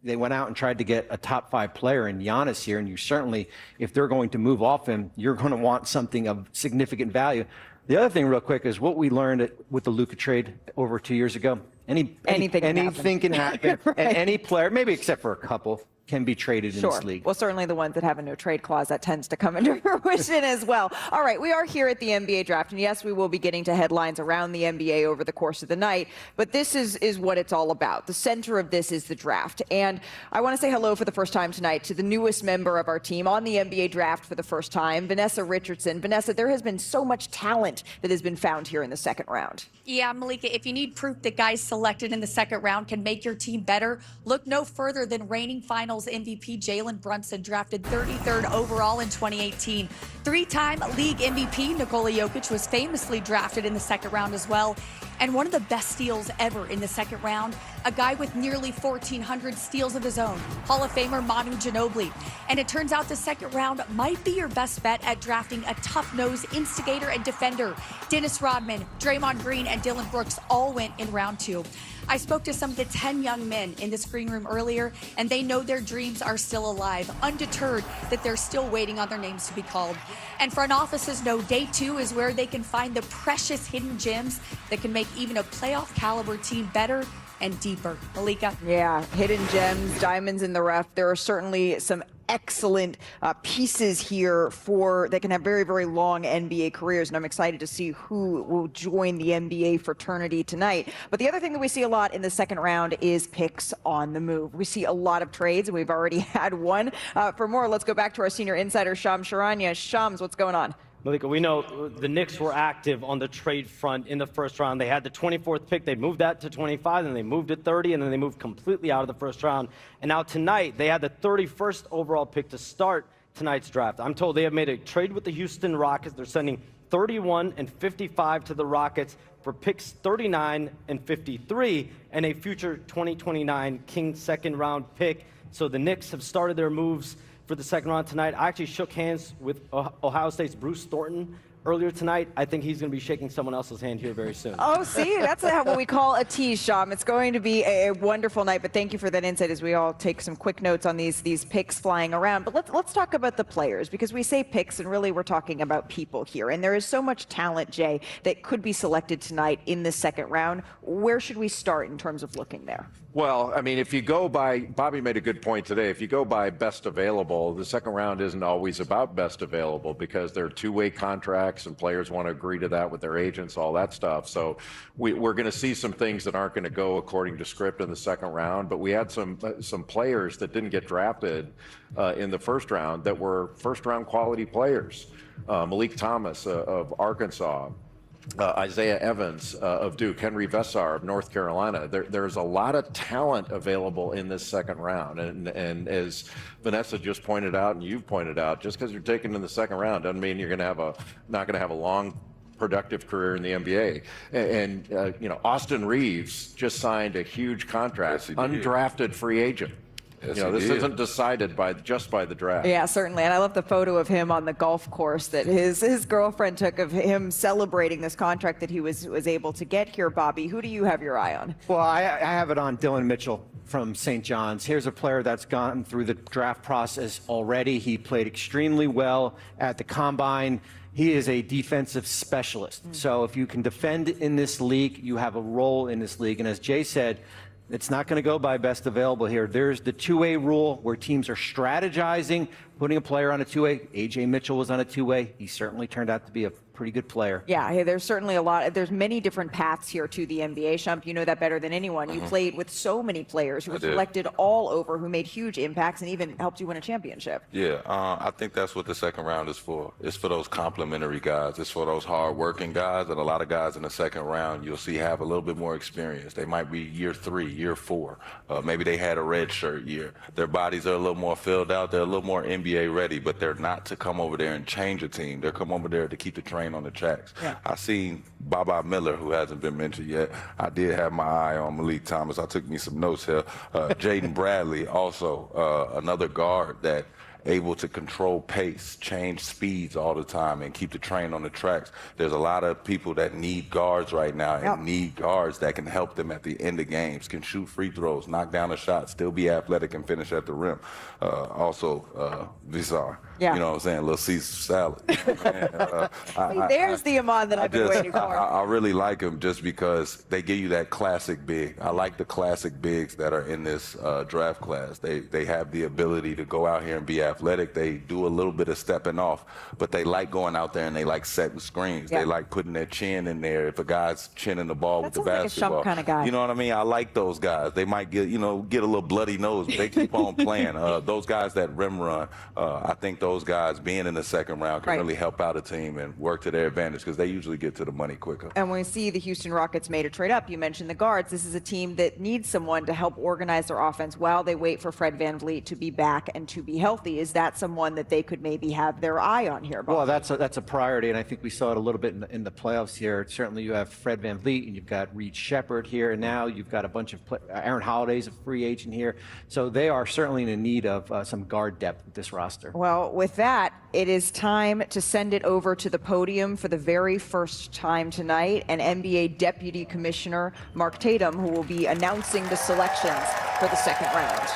They went out and tried to get a top 5 player in Giannis here. And you certainly, if they're going to move off him, you're going to want something of significant value. The other thing real quick is what we learned with the Luka trade over 2 years ago. Anything can happen. Right. And any player, maybe except for a couple, can be traded in this league. Well, certainly the ones that have a no trade clause, that tends to come into fruition as well. All right, we are here at the NBA draft, and yes, we will be getting to headlines around the NBA over the course of the night, but this is what it's all about. The center of this is the draft, and I want to say hello for the first time tonight to the newest member of our team on the NBA draft for the first time, Vanessa Richardson. Vanessa, there has been so much talent that has been found here in the second round. Yeah, Malika, if you need proof that guys selected in the second round can make your team better, look no further than reigning Finals MVP Jalen Brunson, drafted 33rd overall in 2018. 3-time league MVP Nikola Jokic was famously drafted in the second round as well. And one of the best steals ever in the second round, a guy with nearly 1,400 steals of his own, Hall of Famer Manu Ginobili. And it turns out the second round might be your best bet at drafting a tough-nosed instigator and defender. Dennis Rodman, Draymond Green, and Dylan Brooks all went in round 2. I spoke to some of the 10 young men in the screen room earlier, and they know their dreams are still alive, undeterred that they're still waiting on their names to be called. And front offices know day 2 is where they can find the precious hidden gems that can make even a playoff caliber team better and deeper. Malika? Yeah, hidden gems, diamonds in the rough. There are certainly some excellent pieces here that can have very, very long NBA careers, and I'm excited to see who will join the NBA fraternity tonight. But the other thing that we see a lot in the second round is picks on the move. We see a lot of trades, and we've already had one. For more, let's go back to our senior insider, Shams Charania. Shams, what's going on? Malika, we know the Knicks were active on the trade front in the first round. They had the 24th pick. They moved that to 25, and they moved to 30, and then they moved completely out of the first round. And now tonight, they had the 31st overall pick to start tonight's draft. I'm told they have made a trade with the Houston Rockets. They're sending 31 and 55 to the Rockets for picks 39 and 53 and a future 2029 Kings second-round pick. So the Knicks have started their moves for the second round tonight. I actually shook hands with Ohio State's Bruce Thornton earlier tonight. I think he's going to be shaking someone else's hand here very soon. Oh, see, that's what we call a tease, Sham. It's going to be a wonderful night, but thank you for that insight as we all take some quick notes on these picks flying around. But let's talk about the players, because we say picks, and really we're talking about people here. And there is so much talent, Jay, that could be selected tonight in the second round. Where should we start in terms of looking there? Well, I mean, if you go by, Bobby made a good point today, if you go by best available, the second round isn't always about best available, because there are two-way contracts and players want to agree to that with their agents, all that stuff. So we're going to see some things that aren't going to go according to script in the second round, but we had some players that didn't get drafted in the first round that were first-round quality players. Malik Thomas of Arkansas, Isaiah Evans of Duke, Henry Vessar of North Carolina. There's a lot of talent available in this second round. And as Vanessa just pointed out, and you've pointed out, just because you're taken in the second round doesn't mean you're going to not going to have a long, productive career in the NBA. And Austin Reeves just signed a huge contract, undrafted free agent. Yes, this isn't decided just by the draft. Yeah, certainly. And I love the photo of him on the golf course that his girlfriend took of him celebrating this contract that he was able to get here. Bobby, who do you have your eye on? Well, I have it on Dylan Mitchell from St. John's. Here's a player that's gone through the draft process already. He played extremely well at the Combine. He is a defensive specialist. So if you can defend in this league, you have a role in this league. And as Jay said, it's not going to go by best available here. There's the two-way rule where teams are strategizing, putting a player on a two-way. A.J. Mitchell was on a two-way. He certainly turned out to be a pretty good player. Yeah, hey, there's certainly there's many different paths here to the NBA. Shump, you know that better than anyone. You played with so many players who were selected all over, who made huge impacts and even helped you win a championship. Yeah, I think that's what the second round is for. It's for those complimentary guys. It's for those hard-working guys, and a lot of guys in the second round you'll see have a little bit more experience. They might be year 3, year 4. Maybe they had a red shirt year. Their bodies are a little more filled out. They're a little more NBA ready, but they're not to come over there and change a team. They're come over there to keep the train on the tracks. Yeah. I seen Baba Miller, who hasn't been mentioned yet. I did have my eye on Malik Thomas. I took me some notes here. Jaden Bradley, also another guard that able to control pace, change speeds all the time, and keep the train on the tracks. There's a lot of people that need guards right now and need guards that can help them at the end of games, can shoot free throws, knock down a shot, still be athletic, and finish at the rim. Also, Vissar. Yeah. You know what I'm saying? Little Caesar salad. There's the Amon that I've been waiting for. I really like him just because they give you that classic big. I like the classic bigs that are in this draft class. They have the ability to go out here and be athletic. They do a little bit of stepping off, but they like going out there and they like setting screens. They like putting their chin in there. If a guy's chinning the ball with the basketball, like a Shump kind of guy. You know what I mean? I like those guys. They might get a little bloody nose, but they keep on playing. Those guys that rim run, I think those those guys being in the second round can really help out a team and work to their advantage because they usually get to the money quicker. And when we see the Houston Rockets made a trade up, you mentioned the guards. This is a team that needs someone to help organize their offense while they wait for Fred VanVleet to be back and to be healthy. Is that someone that they could maybe have their eye on here, Bob? Well, that's a priority, and I think we saw it a little bit in the playoffs here. Certainly you have Fred VanVleet, and you've got Reed Shepard here, and now you've got a bunch of Aaron Holiday's a free agent here. So they are certainly in need of some guard depth with this roster. Well, with that, it is time to send it over to the podium for the very first time tonight, and NBA Deputy Commissioner Mark Tatum, who will be announcing the selections for the second round.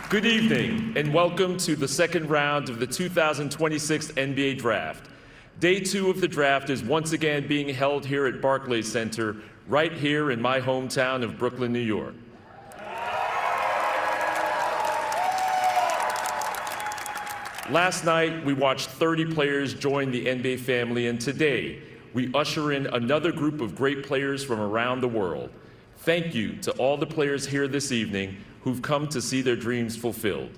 Good evening, and welcome to the second round of the 2026 NBA Draft. Day 2 of the draft is once again being held here at Barclays Center, right here in my hometown of Brooklyn, New York. Last night, we watched 30 players join the NBA family, and today, we usher in another group of great players from around the world. Thank you to all the players here this evening who've come to see their dreams fulfilled.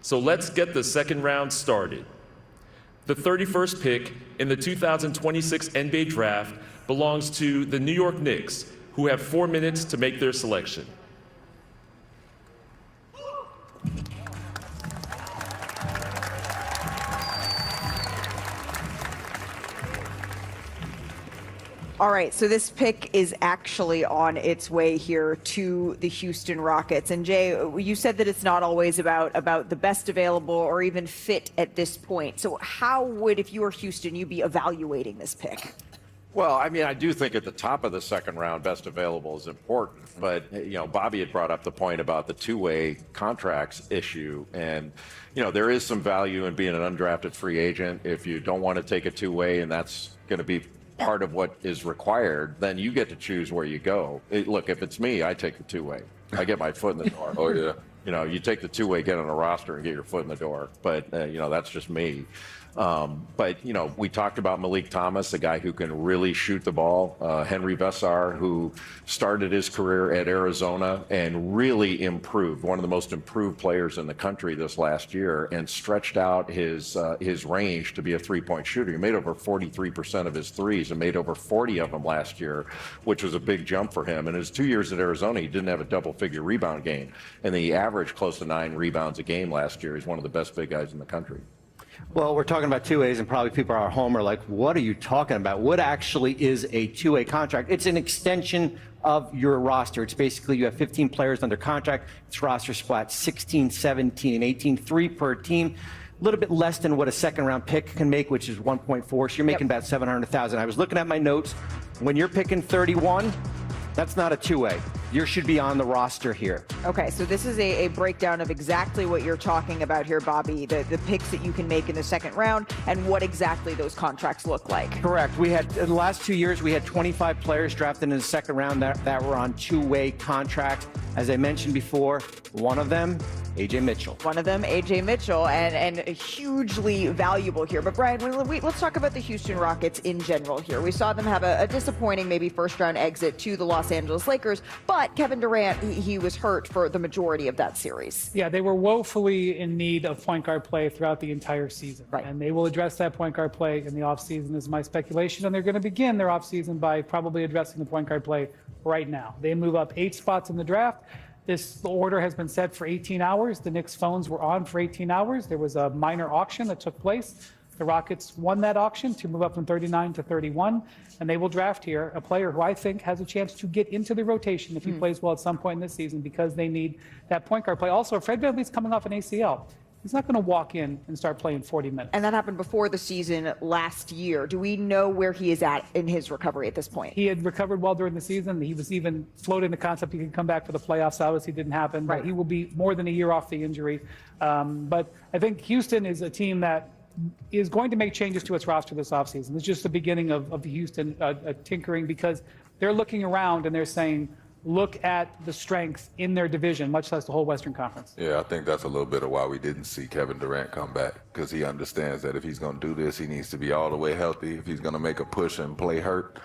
So let's get the second round started. The 31st pick in the 2026 NBA Draft belongs to the New York Knicks, who have 4 minutes to make their selection. All right, so this pick is actually on its way here to the Houston Rockets. And Jay, you said that it's not always about the best available or even fit at this point. So how would, if you were Houston, you be evaluating this pick? Well, I mean, I do think at the top of the second round, best available is important. But, you know, Bobby had brought up the point about the two-way contracts issue. And, you know, there is some value in being an undrafted free agent. If you don't want to take a two-way and that's going to be part of what is required, then you get to choose where you go. Look, if it's me, I take the two-way. I get my foot in the door. Oh, yeah. You know, you take the two-way, get on a roster and get your foot in the door. But, you know, that's just me. But, you know, we talked about Malik Thomas, a guy who can really shoot the ball. Henry Vesar, who started his career at Arizona and really improved, one of the most improved players in the country this last year, and stretched out his range to be a three-point shooter. He made over 43% of his threes and made over 40 of them last year, which was a big jump for him. In his 2 years at Arizona, he didn't have a double-figure rebound game, and he averaged close to 9 rebounds a game last year. He's one of the best big guys in the country. Well, we're talking about two-ways, and probably people at home are like, what are you talking about? What actually is a two-way contract? It's an extension of your roster. It's basically you have 15 players under contract. It's roster split 16, 17, and 18, 3 per team. A little bit less than what a second-round pick can make, which is 1.4. So you're making about $700,000. I was looking at my notes. When you're picking 31, that's not a two-way. You should be on the roster here. Okay, so this is a breakdown of exactly what you're talking about here, Bobby, the picks that you can make in the second round and what exactly those contracts look like. Correct. We had, in the last 2 years, we had 25 players drafted in the second round that were on two-way contracts. As I mentioned before, one of them, A.J. Mitchell. One of them, A.J. Mitchell, and hugely valuable here. But Brian, let's talk about the Houston Rockets in general here. We saw them have a disappointing maybe first-round exit to the Los Angeles Lakers, but Kevin Durant, he was hurt for the majority of that series. Yeah, they were woefully in need of point guard play throughout the entire season. Right. And they will address that point guard play in the offseason is my speculation. And they're going to begin their offseason by probably addressing the point guard play right now. They move up 8 spots in the draft. This order has been set for 18 hours. The Knicks' phones were on for 18 hours. There was a minor auction that took place. The Rockets won that auction to move up from 39 to 31, and they will draft here a player who I think has a chance to get into the rotation if he plays well at some point in this season because they need that point guard play. Also, Fred VanVleet's coming off an ACL. He's not going to walk in and start playing 40 minutes. And that happened before the season last year. Do we know where he is at in his recovery at this point? He had recovered well during the season. He was even floating the concept he could come back for the playoffs. Obviously didn't happen, but he will be more than a year off the injury. But I think Houston is a team that is going to make changes to its roster this offseason. It's just the beginning of the Houston tinkering because they're looking around and they're saying, look at the strength in their division, much less the whole Western Conference. Yeah, I think that's a little bit of why we didn't see Kevin Durant come back, because he understands that if he's going to do this, he needs to be all the way healthy. If he's going to make a push and play hurt,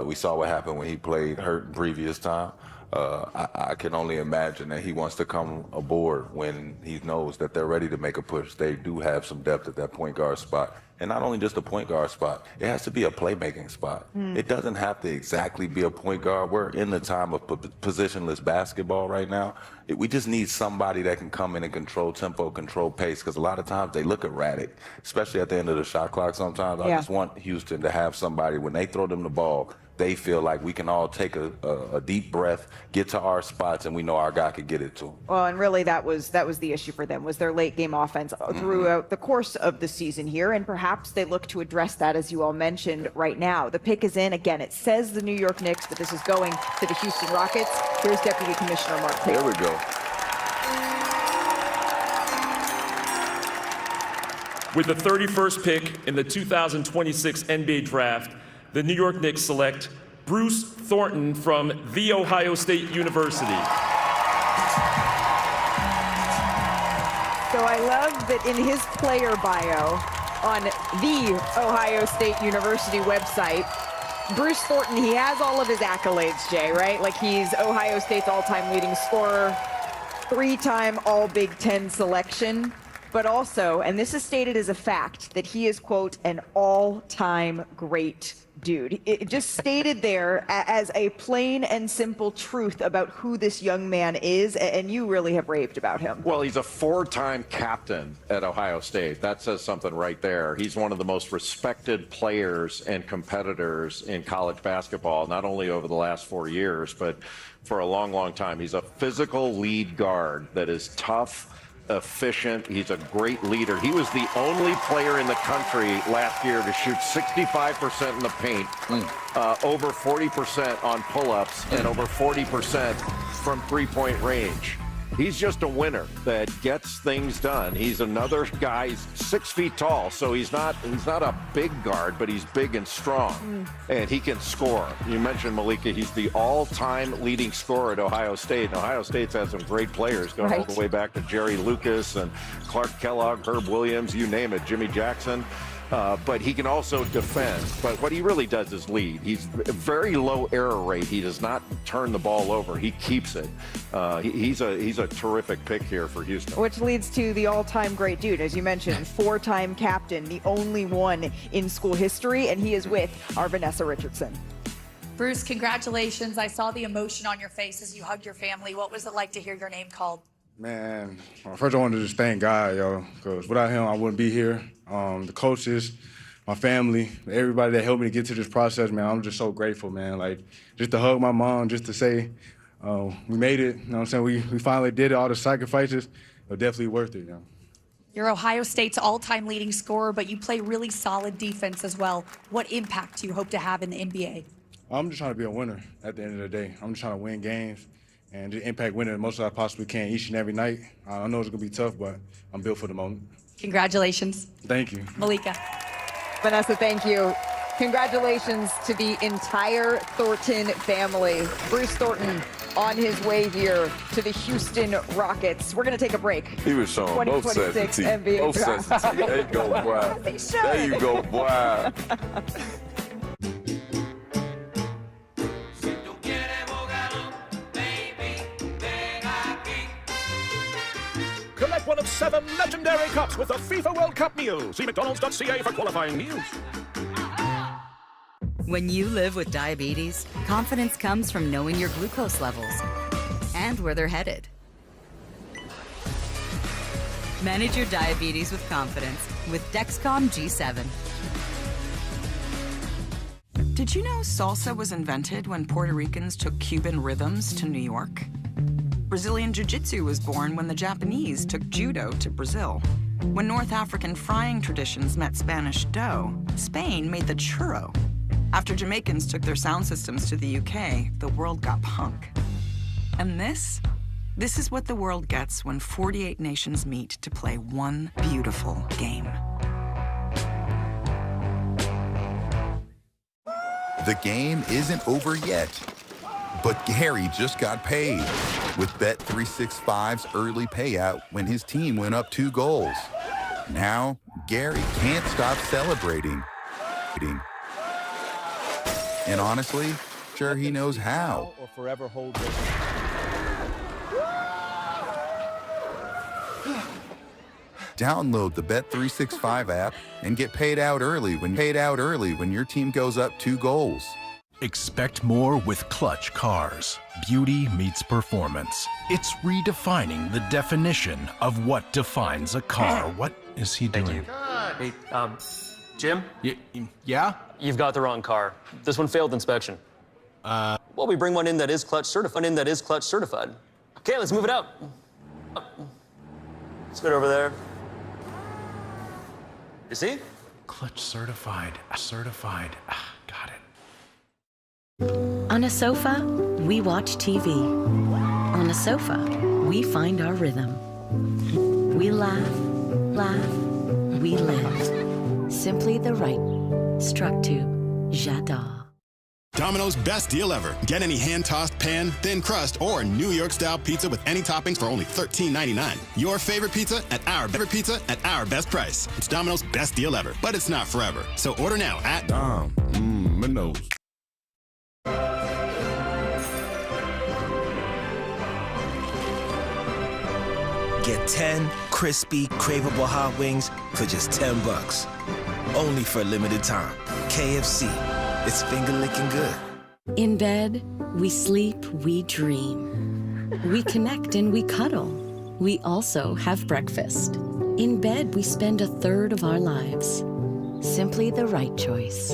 we saw what happened when he played hurt in previous time. I can only imagine that he wants to come aboard when he knows that they're ready to make a push. They do have some depth at that point guard spot. And not only just a point guard spot, it has to be a playmaking spot. It doesn't have to exactly be a point guard. We're in the time of positionless basketball right now. We just need somebody that can come in and control tempo, control pace, because a lot of times they look erratic, especially at the end of the shot clock sometimes. I just want Houston to have somebody, when they throw them the ball, they feel like we can all take a deep breath, get to our spots, and we know our guy can get it to them. Well, and really that was the issue for them, was their late game offense throughout the course of the season here, and perhaps they look to address that, as you all mentioned, right now. The pick is in. Again, it says the New York Knicks, but this is going to the Houston Rockets. Here's Deputy Commissioner Mark Taylor. Here we go. With the 31st pick in the 2026 NBA Draft, the New York Knicks select Bruce Thornton from The Ohio State University. So I love that in his player bio on the Ohio State University website, Bruce Thornton, he has all of his accolades, Jay, right? Like, he's Ohio State's all-time leading scorer, 3-time All-Big Ten selection, but also, and this is stated as a fact, that he is, quote, an all-time great dude. It just stated there as a plain and simple truth about who this young man is, and you really have raved about him. Well, he's a 4-time captain at Ohio State. That says something right there. He's one of the most respected players and competitors in college basketball, not only over the last 4 years, but for a long, long time. He's a physical lead guard that is tough, efficient. He's a great leader. He was the only player in the country last year to shoot 65% in the paint, over 40% on pull-ups, and over 40% from three-point range. He's just a winner that gets things done. He's another guy. He's 6 feet tall, so he's not a big guard, but he's big and strong, and he can score. You mentioned Malika. He's the all-time leading scorer at Ohio State. And Ohio State's had some great players going all the way back to Jerry Lucas and Clark Kellogg, Herb Williams, you name it, Jimmy Jackson. But he can also defend. But what he really does is lead. He's a very low error rate. He does not turn the ball over. He keeps it. He's a terrific pick here for Houston. Which leads to the all-time great dude, as you mentioned, 4-time captain, the only one in school history, and he is with our Vanessa Richardson. Bruce, congratulations. I saw the emotion on your face as you hugged your family. What was it like to hear your name called? Man, first I wanted to just thank God, yo, because without him, I wouldn't be here. The coaches, my family, everybody that helped me to get to this process, man, I'm just so grateful, man. Like, just to hug my mom, just to say we made it, you know what I'm saying? We finally did it, all the sacrifices, they're definitely worth it, yo. You're Ohio State's all-time leading scorer, but you play really solid defense as well. What impact do you hope to have in the NBA? I'm just trying to be a winner at the end of the day. I'm just trying to win games and just impact winning as much as I possibly can each and every night. I know it's going to be tough, but I'm built for the moment. Congratulations. Thank you. Malika. Vanessa, thank you. Congratulations to the entire Thornton family. Bruce Thornton on his way here to the Houston Rockets. We're going to take a break. He was showing both sets of teeth. NBA Both draft. sets of teeth. There you go, boy. They should. There you go, boy. Collect one of 7 legendary cups with the FIFA World Cup meal. See mcdonalds.ca for qualifying meals. When you live with diabetes, confidence comes from knowing your glucose levels and where they're headed. Manage your diabetes with confidence with Dexcom G7. Did you know salsa was invented when Puerto Ricans took Cuban rhythms to New York? Brazilian Jiu-Jitsu was born when the Japanese took judo to Brazil. When North African frying traditions met Spanish dough, Spain made the churro. After Jamaicans took their sound systems to the UK, the world got punk. And this is what the world gets when 48 nations meet to play one beautiful game. The game isn't over yet. But Gary just got paid with Bet365's early payout when his team went up 2 goals. Now, Gary can't stop celebrating. And honestly, sure he knows how. Or forever hold it. Download the Bet365 app and get paid out early when your team goes up 2 goals. Expect more with Clutch cars. Beauty meets performance. It's redefining the definition of what defines a car. What is he doing? Hey, Jim? Yeah? You've got the wrong car. This one failed inspection. Well, we bring one in that is Clutch certified. Okay, let's move it out. Let's go over there. You see? Clutch certified. Got it. On a sofa, we watch TV. On a sofa, we find our rhythm. We laugh, we live. Simply the right. Struck to J'adore. Domino's best deal ever. Get any hand-tossed pan, thin crust, or New York-style pizza with any toppings for only $13.99. Your favorite pizza at our best price. It's Domino's best deal ever, but it's not forever. So order now at Domino's. Get 10 crispy, craveable hot wings for just $10. Only for a limited time. KFC. It's finger-licking good. In bed, we sleep, we dream. We connect and we cuddle. We also have breakfast. In bed, we spend a third of our lives. Simply the right choice.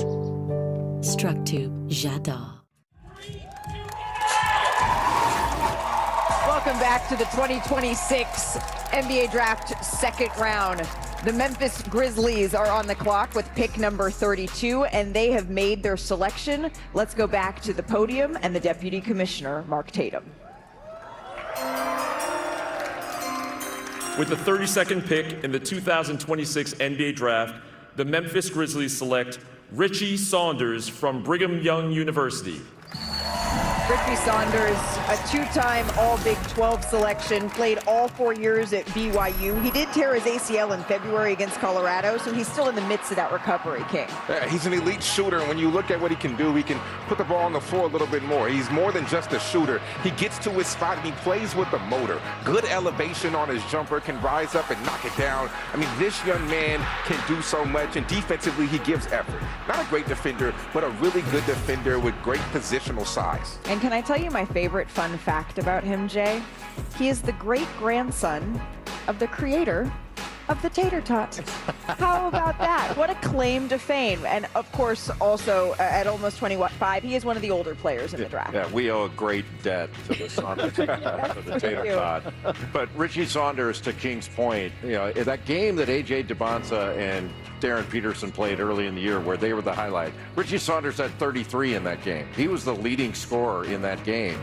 Struck to J'adore. Welcome back to the 2026 NBA Draft second round. The Memphis Grizzlies are on the clock with pick number 32, and they have made their selection. Let's go back to the podium and the Deputy Commissioner, Mark Tatum. With the 32nd pick in the 2026 NBA Draft, the Memphis Grizzlies select Richie Saunders from Brigham Young University. Richie Saunders, a two-time All-Big 12 selection, played all 4 years at BYU. He did tear his ACL in February against Colorado, so he's still in the midst of that recovery, King. He's an elite shooter, and when you look at what he can do, he can put the ball on the floor a little bit more. He's more than just a shooter. He gets to his spot, and he plays with the motor. Good elevation on his jumper, can rise up and knock it down. I mean, this young man can do so much, and defensively, he gives effort. Not a great defender, but a really good defender with great positional size. And can I tell you my favorite fun fact about him, Jay? He is the great-grandson of the creator of the tater tot. How about that? What a claim to fame. And of course, also at almost 25, he is one of the older players in the draft. Yeah, we owe a great debt to the Saunders, to the tater tot. But Richie Saunders, to King's point, you know, that game that A.J. DeBonsa and Darren Peterson played early in the year where they were the highlight, Richie Saunders had 33 in that game. He was the leading scorer in that game.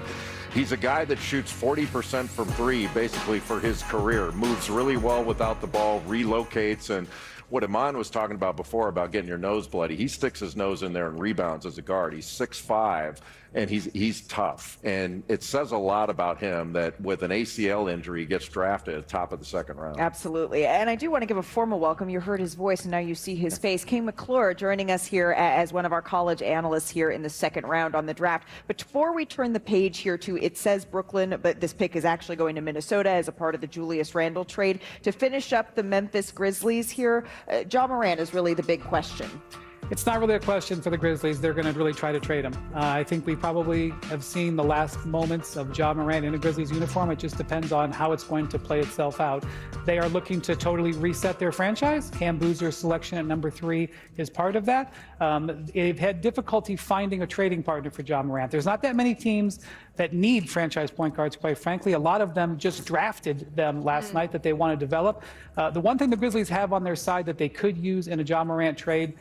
He's a guy that shoots 40% from three basically for his career, moves really well without the ball, relocates, and what Iman was talking about before about getting your nose bloody, he sticks his nose in there and rebounds as a guard. He's 6'5", and he's tough. And it says a lot about him that with an ACL injury, he gets drafted at the top of the second round. Absolutely. And I do want to give a formal welcome. You heard his voice, and now you see his face. King McClure joining us here as one of our college analysts here in the second round on the draft. But before we turn the page here to, it says Brooklyn, but this pick is actually going to Minnesota as a part of the Julius Randle trade. To finish up the Memphis Grizzlies here, Ja Morant is really the big question. It's not really a question for the Grizzlies. They're going to really try to trade him. I think we probably have seen the last moments of Ja Morant in a Grizzlies uniform. It just depends on how it's going to play itself out. They are looking to totally reset their franchise. Cam Boozer's selection at number 3 is part of that. They've had difficulty finding a trading partner for Ja Morant. There's not that many teams that need franchise point guards, quite frankly. A lot of them just drafted them last night that they want to develop. The one thing the Grizzlies have on their side that they could use in a Ja Morant trade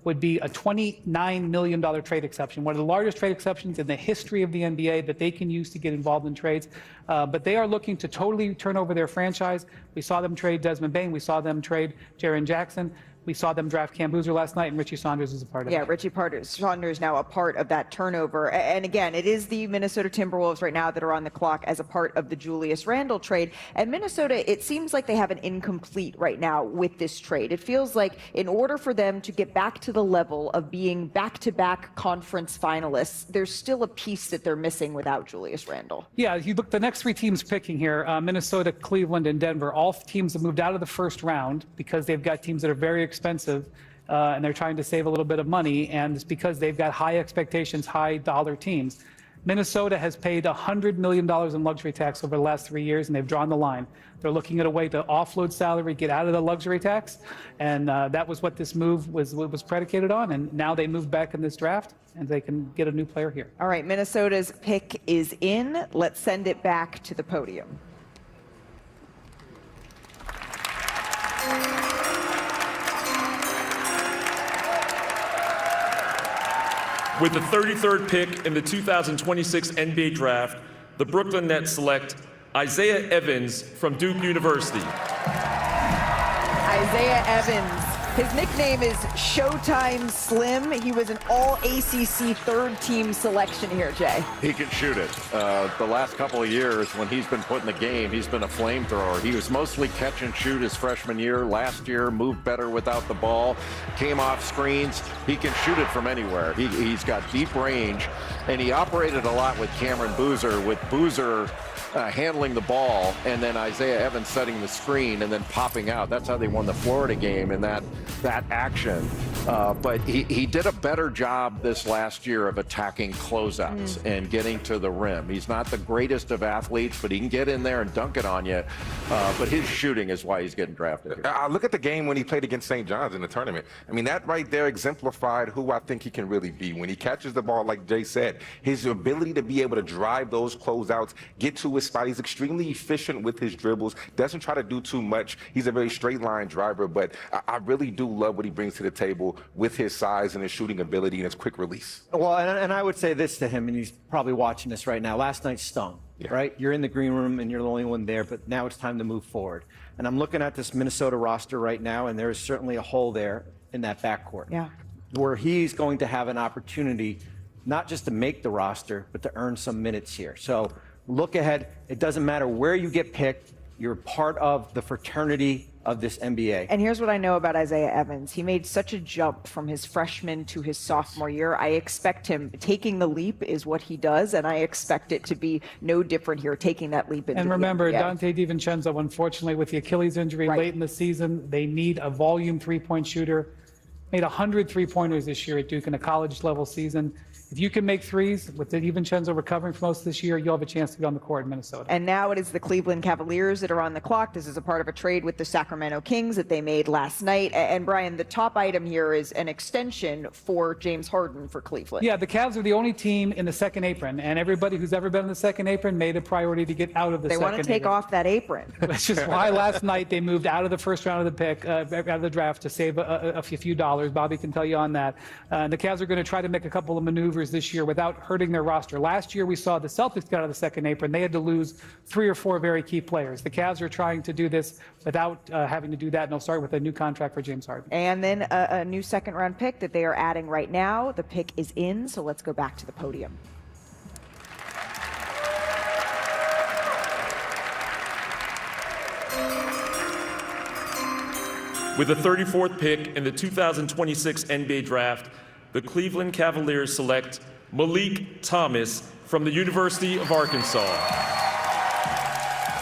would be a $29 million trade exception, one of the largest trade exceptions in the history of the NBA that they can use to get involved in trades. But they are looking to totally turn over their franchise. We saw them trade Desmond Bane. We saw them trade Jaren Jackson. We saw them draft Cam Boozer last night, and Richie Saunders is a part of it. Yeah, Richie Saunders now a part of that turnover. And again, it is the Minnesota Timberwolves right now that are on the clock as a part of the Julius Randle trade. And Minnesota, it seems like they have an incomplete right now with this trade. It feels like in order for them to get back to the level of being back-to-back conference finalists, there's still a piece that they're missing without Julius Randle. Yeah, you look, the next 3 teams picking here, Minnesota, Cleveland, and Denver, all teams have moved out of the first round because they've got teams that are very expensive, and they're trying to save a little bit of money, and it's because they've got high expectations, high dollar teams. Minnesota has paid $100 million in luxury tax over the last 3 years, and they've drawn the line. They're looking at a way to offload salary, get out of the luxury tax, and that was what this move was predicated on, and now they move back in this draft, and they can get a new player here. All right, Minnesota's pick is in. Let's send it back to the podium. With the 33rd pick in the 2026 NBA Draft, the Brooklyn Nets select Isaiah Evans from Duke University. Isaiah Evans. His nickname is Showtime Slim. He was an all-ACC third-team selection here, Jay. He can shoot it. The last couple of years, when he's been put in the game, he's been a flamethrower. He was mostly catch and shoot his freshman year. Last year, moved better without the ball, came off screens. He can shoot it from anywhere. He's got deep range, and he operated a lot with Cameron Boozer, with Boozer handling the ball, and then Isaiah Evans setting the screen and then popping out. That's how they won the Florida game in that action. But he did a better job this last year of attacking closeouts and getting to the rim. He's not the greatest of athletes, but he can get in there and dunk it on you. But his shooting is why he's getting drafted here. Look at the game when he played against St. John's in the tournament. I mean, that right there exemplified who I think he can really be. When he catches the ball, like Jay said, his ability to be able to drive those closeouts, get to his spot. He's extremely efficient with his dribbles, doesn't try to do too much. He's a very straight line driver, but I really do love what he brings to the table with his size and his shooting ability and his quick release. Well, and I would say this to him, and he's probably watching this right now. Last night stung, right? You're in the green room and you're the only one there, but now it's time to move forward. And I'm looking at this Minnesota roster right now, and there is certainly a hole there in that backcourt. Yeah. Where he's going to have an opportunity not just to make the roster, but to earn some minutes here. So look ahead. It doesn't matter where you get picked. You're part of the fraternity of this NBA. And here's what I know about Isaiah Evans. He made such a jump from his freshman to his sophomore year. I expect him, taking the leap is what he does, and I expect it to be no different here, taking that leap into And remember, the NBA. Dante DiVincenzo, unfortunately, with the Achilles injury late in the season, they need a volume three-point shooter. Made 100 three-pointers this year at Duke in a college-level season. If you can make threes, with DiVincenzo recovering from most of this year, you'll have a chance to be on the court in Minnesota. And now it is the Cleveland Cavaliers that are on the clock. This is a part of a trade with the Sacramento Kings that they made last night. And Brian, the top item here is an extension for James Harden for Cleveland. Yeah, the Cavs are the only team in the second apron, and everybody who's ever been in the second apron made a priority to get out of the second apron. They want to take off that apron. Which is why last night they moved out of the first round of the pick, out of the draft, to save a few dollars. Bobby can tell you on that. The Cavs are going to try to make a couple of maneuvers this year without hurting their roster. Last year we saw the Celtics get out of the second apron. They had to lose 3 or 4 very key players. The Cavs are trying to do this without having to do that, and they'll start with a new contract for James Harden. And then a new second-round pick that they are adding right now. The pick is in, so let's go back to the podium. With the 34th pick in the 2026 NBA Draft, the Cleveland Cavaliers select Malik Thomas from the University of Arkansas.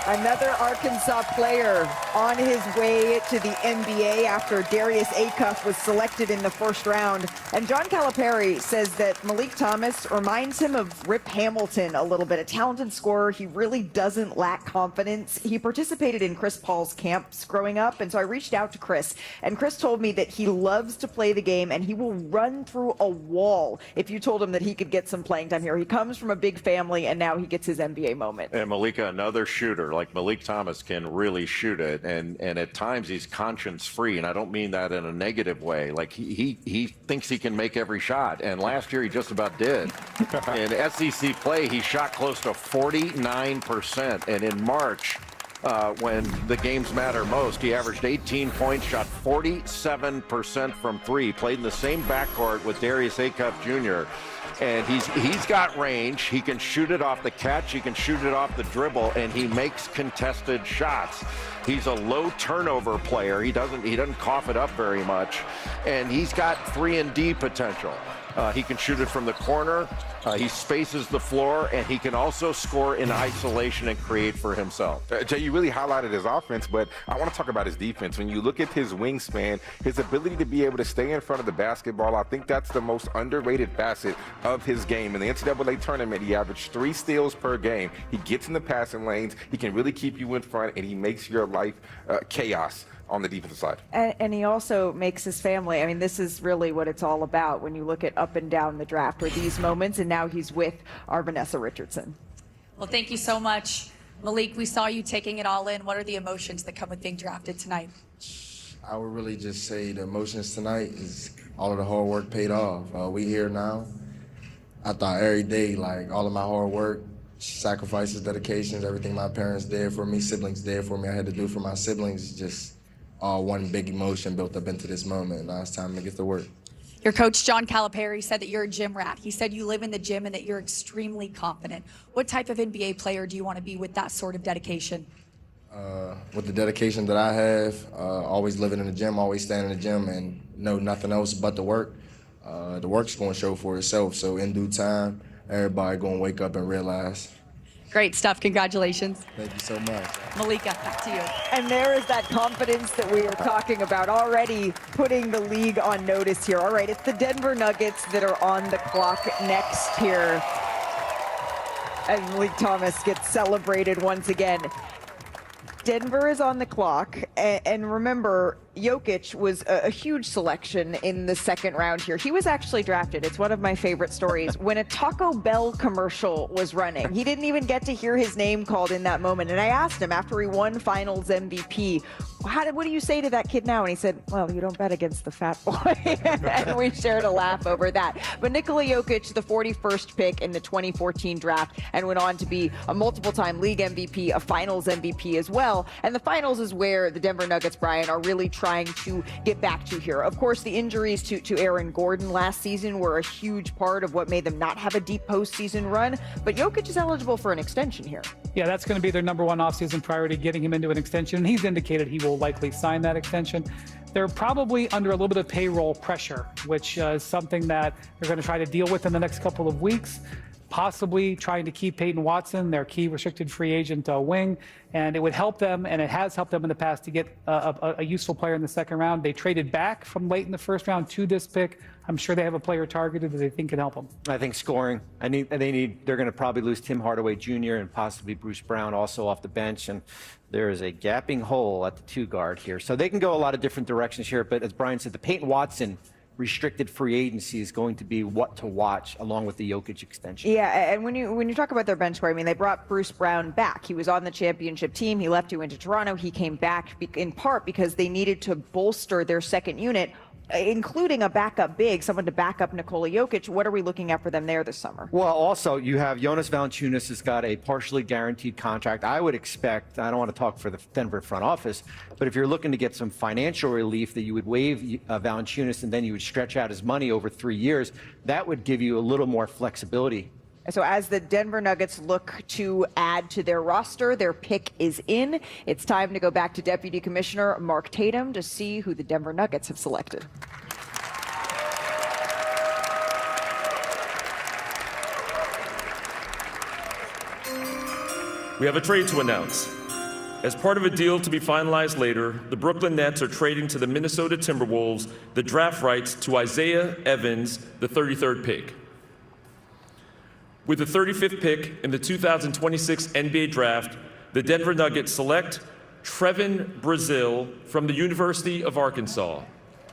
Another Arkansas player on his way to the NBA after Darius Acuff was selected in the first round. And John Calipari says that Malik Thomas reminds him of Rip Hamilton a little bit, a talented scorer. He really doesn't lack confidence. He participated in Chris Paul's camps growing up, and so I reached out to Chris, and Chris told me that he loves to play the game, and he will run through a wall if you told him that he could get some playing time here. He comes from a big family, and now he gets his NBA moment. And Malika, another shooter. Like Malik Thomas can really shoot it, and at times he's conscience free, and I don't mean that in a negative way. Like he thinks he can make every shot, and last year he just about did. In SEC play, he shot close to 49%, and in March when the games matter most. He averaged 18 points, shot 47% from three, played in the same backcourt with Darius Acuff Jr., and he's got range. He can shoot it off the catch. He can shoot it off the dribble, and he makes contested shots. He's a low turnover player. He doesn't cough it up very much, and he's got 3-and-D potential. He can shoot it from the corner. He spaces the floor, and he can also score in isolation and create for himself. Jay, you really highlighted his offense, but I want to talk about his defense. When you look at his wingspan, his ability to be able to stay in front of the basketball, I think that's the most underrated facet of his game. In the NCAA tournament, he averaged 3 steals per game. He gets in the passing lanes. He can really keep you in front, and he makes your life chaos on the defensive side. And he also makes his family. I mean, this is really what it's all about when you look at up and down the draft, or these moments, and now he's with our Vanessa Richardson. Well, thank you so much, Malik. We saw you taking it all in. What are the emotions that come with being drafted tonight? I would really just say the emotions tonight is all of the hard work paid off. We here now. I thought every day, like all of my hard work, sacrifices, dedications, everything my parents did for me, siblings did for me, I had to do for my siblings, just all one big emotion built up into this moment. Now it's time to get to work. Your coach, John Calipari, said that you're a gym rat. He said you live in the gym and that you're extremely confident. What type of NBA player do you want to be with that sort of dedication? With the dedication that I have, always living in the gym, always staying in the gym, and know nothing else but the work. The work's going to show for itself. So in due time, everybody going to wake up and realize. Great stuff. Congratulations. Thank you so much. Malika, back to you. And there is that confidence that we were talking about, already putting the league on notice here. All right, it's the Denver Nuggets that are on the clock next here. And Malik Thomas gets celebrated once again. Denver is on the clock, and remember, Jokic was a huge selection in the second round here. He was actually drafted. It's one of my favorite stories. When a Taco Bell commercial was running, he didn't even get to hear his name called in that moment. And I asked him after he won Finals MVP, what do you say to that kid now? And he said, well, you don't bet against the fat boy. And we shared a laugh over that. But Nikola Jokic, the 41st pick in the 2014 draft, and went on to be a multiple-time league MVP, a Finals MVP as well. And the Finals is where the Denver Nuggets, Brian, are really trying to get back to here. Of course, the injuries to Aaron Gordon last season were a huge part of what made them not have a deep postseason run. But Jokic is eligible for an extension here. Yeah, that's going to be their number one offseason priority, getting him into an extension. And he's indicated he will likely sign that extension. They're probably under a little bit of payroll pressure, which is something that they're going to try to deal with in the next couple of weeks. Possibly trying to keep Peyton Watson, their key restricted free agent wing, and it would help them, and it has helped them in the past to get a useful player in the second round. They traded back from late in the first round to this pick. I'm sure they have a player targeted that they think can help them. I think scoring. They're going to probably lose Tim Hardaway Jr. and possibly Bruce Brown also off the bench, and there is a gapping hole at the 2 guard here. So they can go a lot of different directions here, but as Brian said, the Peyton Watson restricted free agency is going to be what to watch along with the Jokic extension. Yeah, and when you talk about their bench score, I mean, they brought Bruce Brown back. He was on the championship team. He left, he went to Toronto. He came back in part because they needed to bolster their second unit, including a backup big, someone to back up Nikola Jokic. What are we looking at for them there this summer? Well, also, you have Jonas Valanciunas has got a partially guaranteed contract. I would expect, I don't want to talk for the Denver front office, but if you're looking to get some financial relief, that you would waive Valanciunas and then you would stretch out his money over 3 years, that would give you a little more flexibility. So as the Denver Nuggets look to add to their roster, their pick is in. It's time to go back to Deputy Commissioner Mark Tatum to see who the Denver Nuggets have selected. We have a trade to announce. As part of a deal to be finalized later, the Brooklyn Nets are trading to the Minnesota Timberwolves the draft rights to Isaiah Evans, the 33rd pick. With the 35th pick in the 2026 NBA Draft, the Denver Nuggets select Trevin Brazile from the University of Arkansas.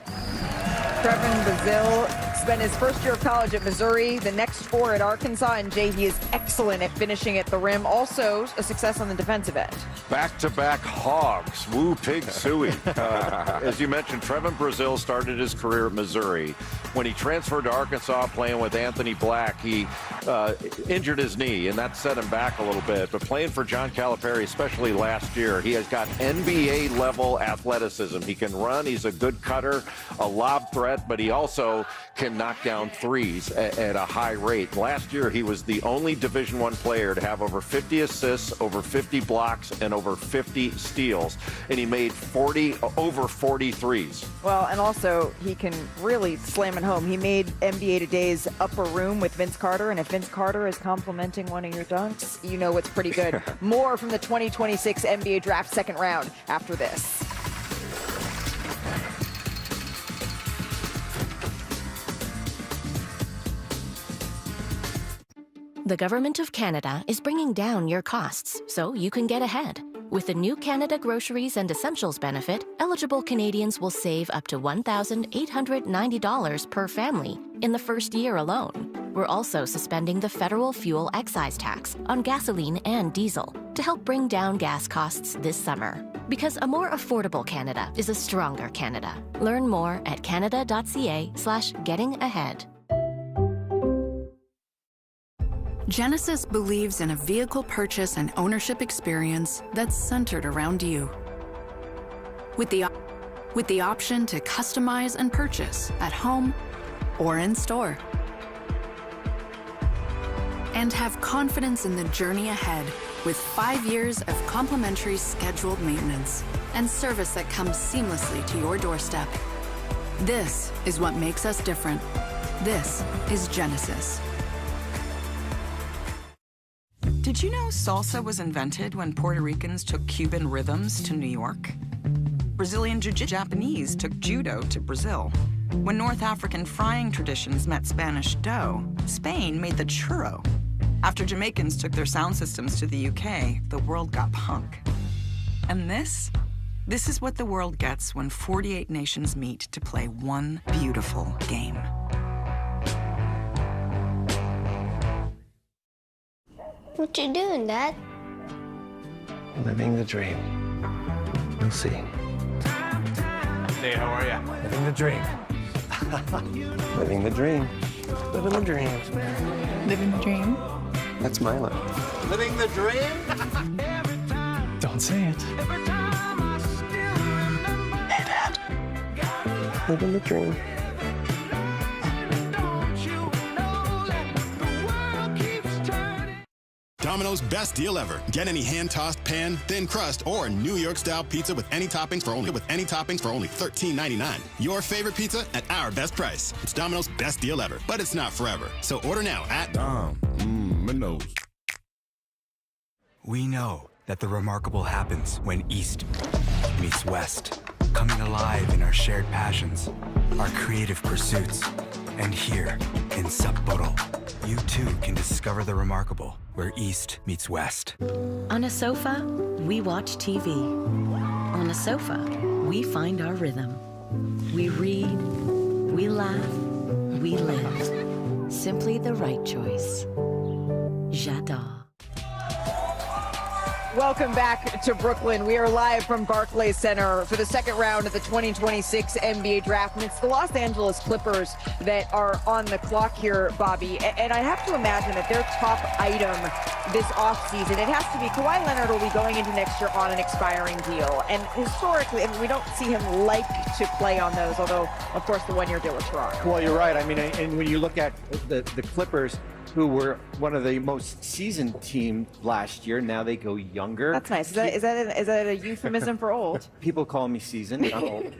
Trevin Brazile spent his first year of college at Missouri, the next 4 at Arkansas, and Jay, he is excellent at finishing at the rim. Also, a success on the defensive end. Back-to-back hogs. Woo pig suey. As you mentioned, Trevin Brazil started his career at Missouri. When he transferred to Arkansas playing with Anthony Black, he injured his knee, and that set him back a little bit. But playing for John Calipari, especially last year, he has got NBA-level athleticism. He can run. He's a good cutter, a lob threat, but he also can knock down threes at a high rate. Last year, he was the only Division I player to have over 50 assists, over 50 blocks, and over 50 steals. And he made over 40 threes. Well, and also, he can really slam it home. He made NBA Today's Upper Room with Vince Carter, and if Vince Carter is complimenting one of your dunks, you know it's pretty good. More from the 2026 NBA Draft second round after this. The Government of Canada is bringing down your costs so you can get ahead. With the new Canada Groceries and Essentials benefit, eligible Canadians will save up to $1,890 per family in the first year alone. We're also suspending the federal fuel excise tax on gasoline and diesel to help bring down gas costs this summer. Because a more affordable Canada is a stronger Canada. Learn more at canada.ca/gettingahead. Genesis believes in a vehicle purchase and ownership experience that's centered around you. With the option to customize and purchase at home or in store. And have confidence in the journey ahead with 5 years of complimentary scheduled maintenance and service that comes seamlessly to your doorstep. This is what makes us different. This is Genesis. Did you know salsa was invented when Puerto Ricans took Cuban rhythms to New York? Brazilian Jiu-Jitsu Japanese took judo to Brazil. When North African frying traditions met Spanish dough, Spain made the churro. After Jamaicans took their sound systems to the UK, the world got punk. And this is what the world gets when 48 nations meet to play one beautiful game. What you doing, Dad? Living the dream. You'll see. Hey, how are ya? Living the dream. Living the dream. Living the dream. Living the dream? That's my life. Living the dream? Don't say it. Hey, Dad. Living the dream. Domino's best deal ever. Get any hand-tossed pan, thin crust, or New York-style pizza with any toppings for only $13.99. Your favorite pizza at our best price. It's Domino's best deal ever, but it's not forever. So order now at Domino's. We know that the remarkable happens when East meets West, coming alive in our shared passions, our creative pursuits, and here in Sapporo, you too can discover the remarkable where East meets West. On a sofa, we watch TV. On a sofa, we find our rhythm. We read, we laugh, we live. Simply the right choice. J'adore. Welcome back to Brooklyn. We are live from Barclays Center for the second round of the 2026 NBA Draft. And it's the Los Angeles Clippers that are on the clock here, Bobby. And I have to imagine that their top item this offseason, it has to be Kawhi Leonard will be going into next year on an expiring deal. And historically, we don't see him like to play on those, although, of course, the one-year deal with Toronto. Well, you're right. I mean, and when you look at the Clippers, who were one of the most seasoned team last year. Now they go younger. That's nice. Is that a euphemism for old? People call me seasoned. I'm old.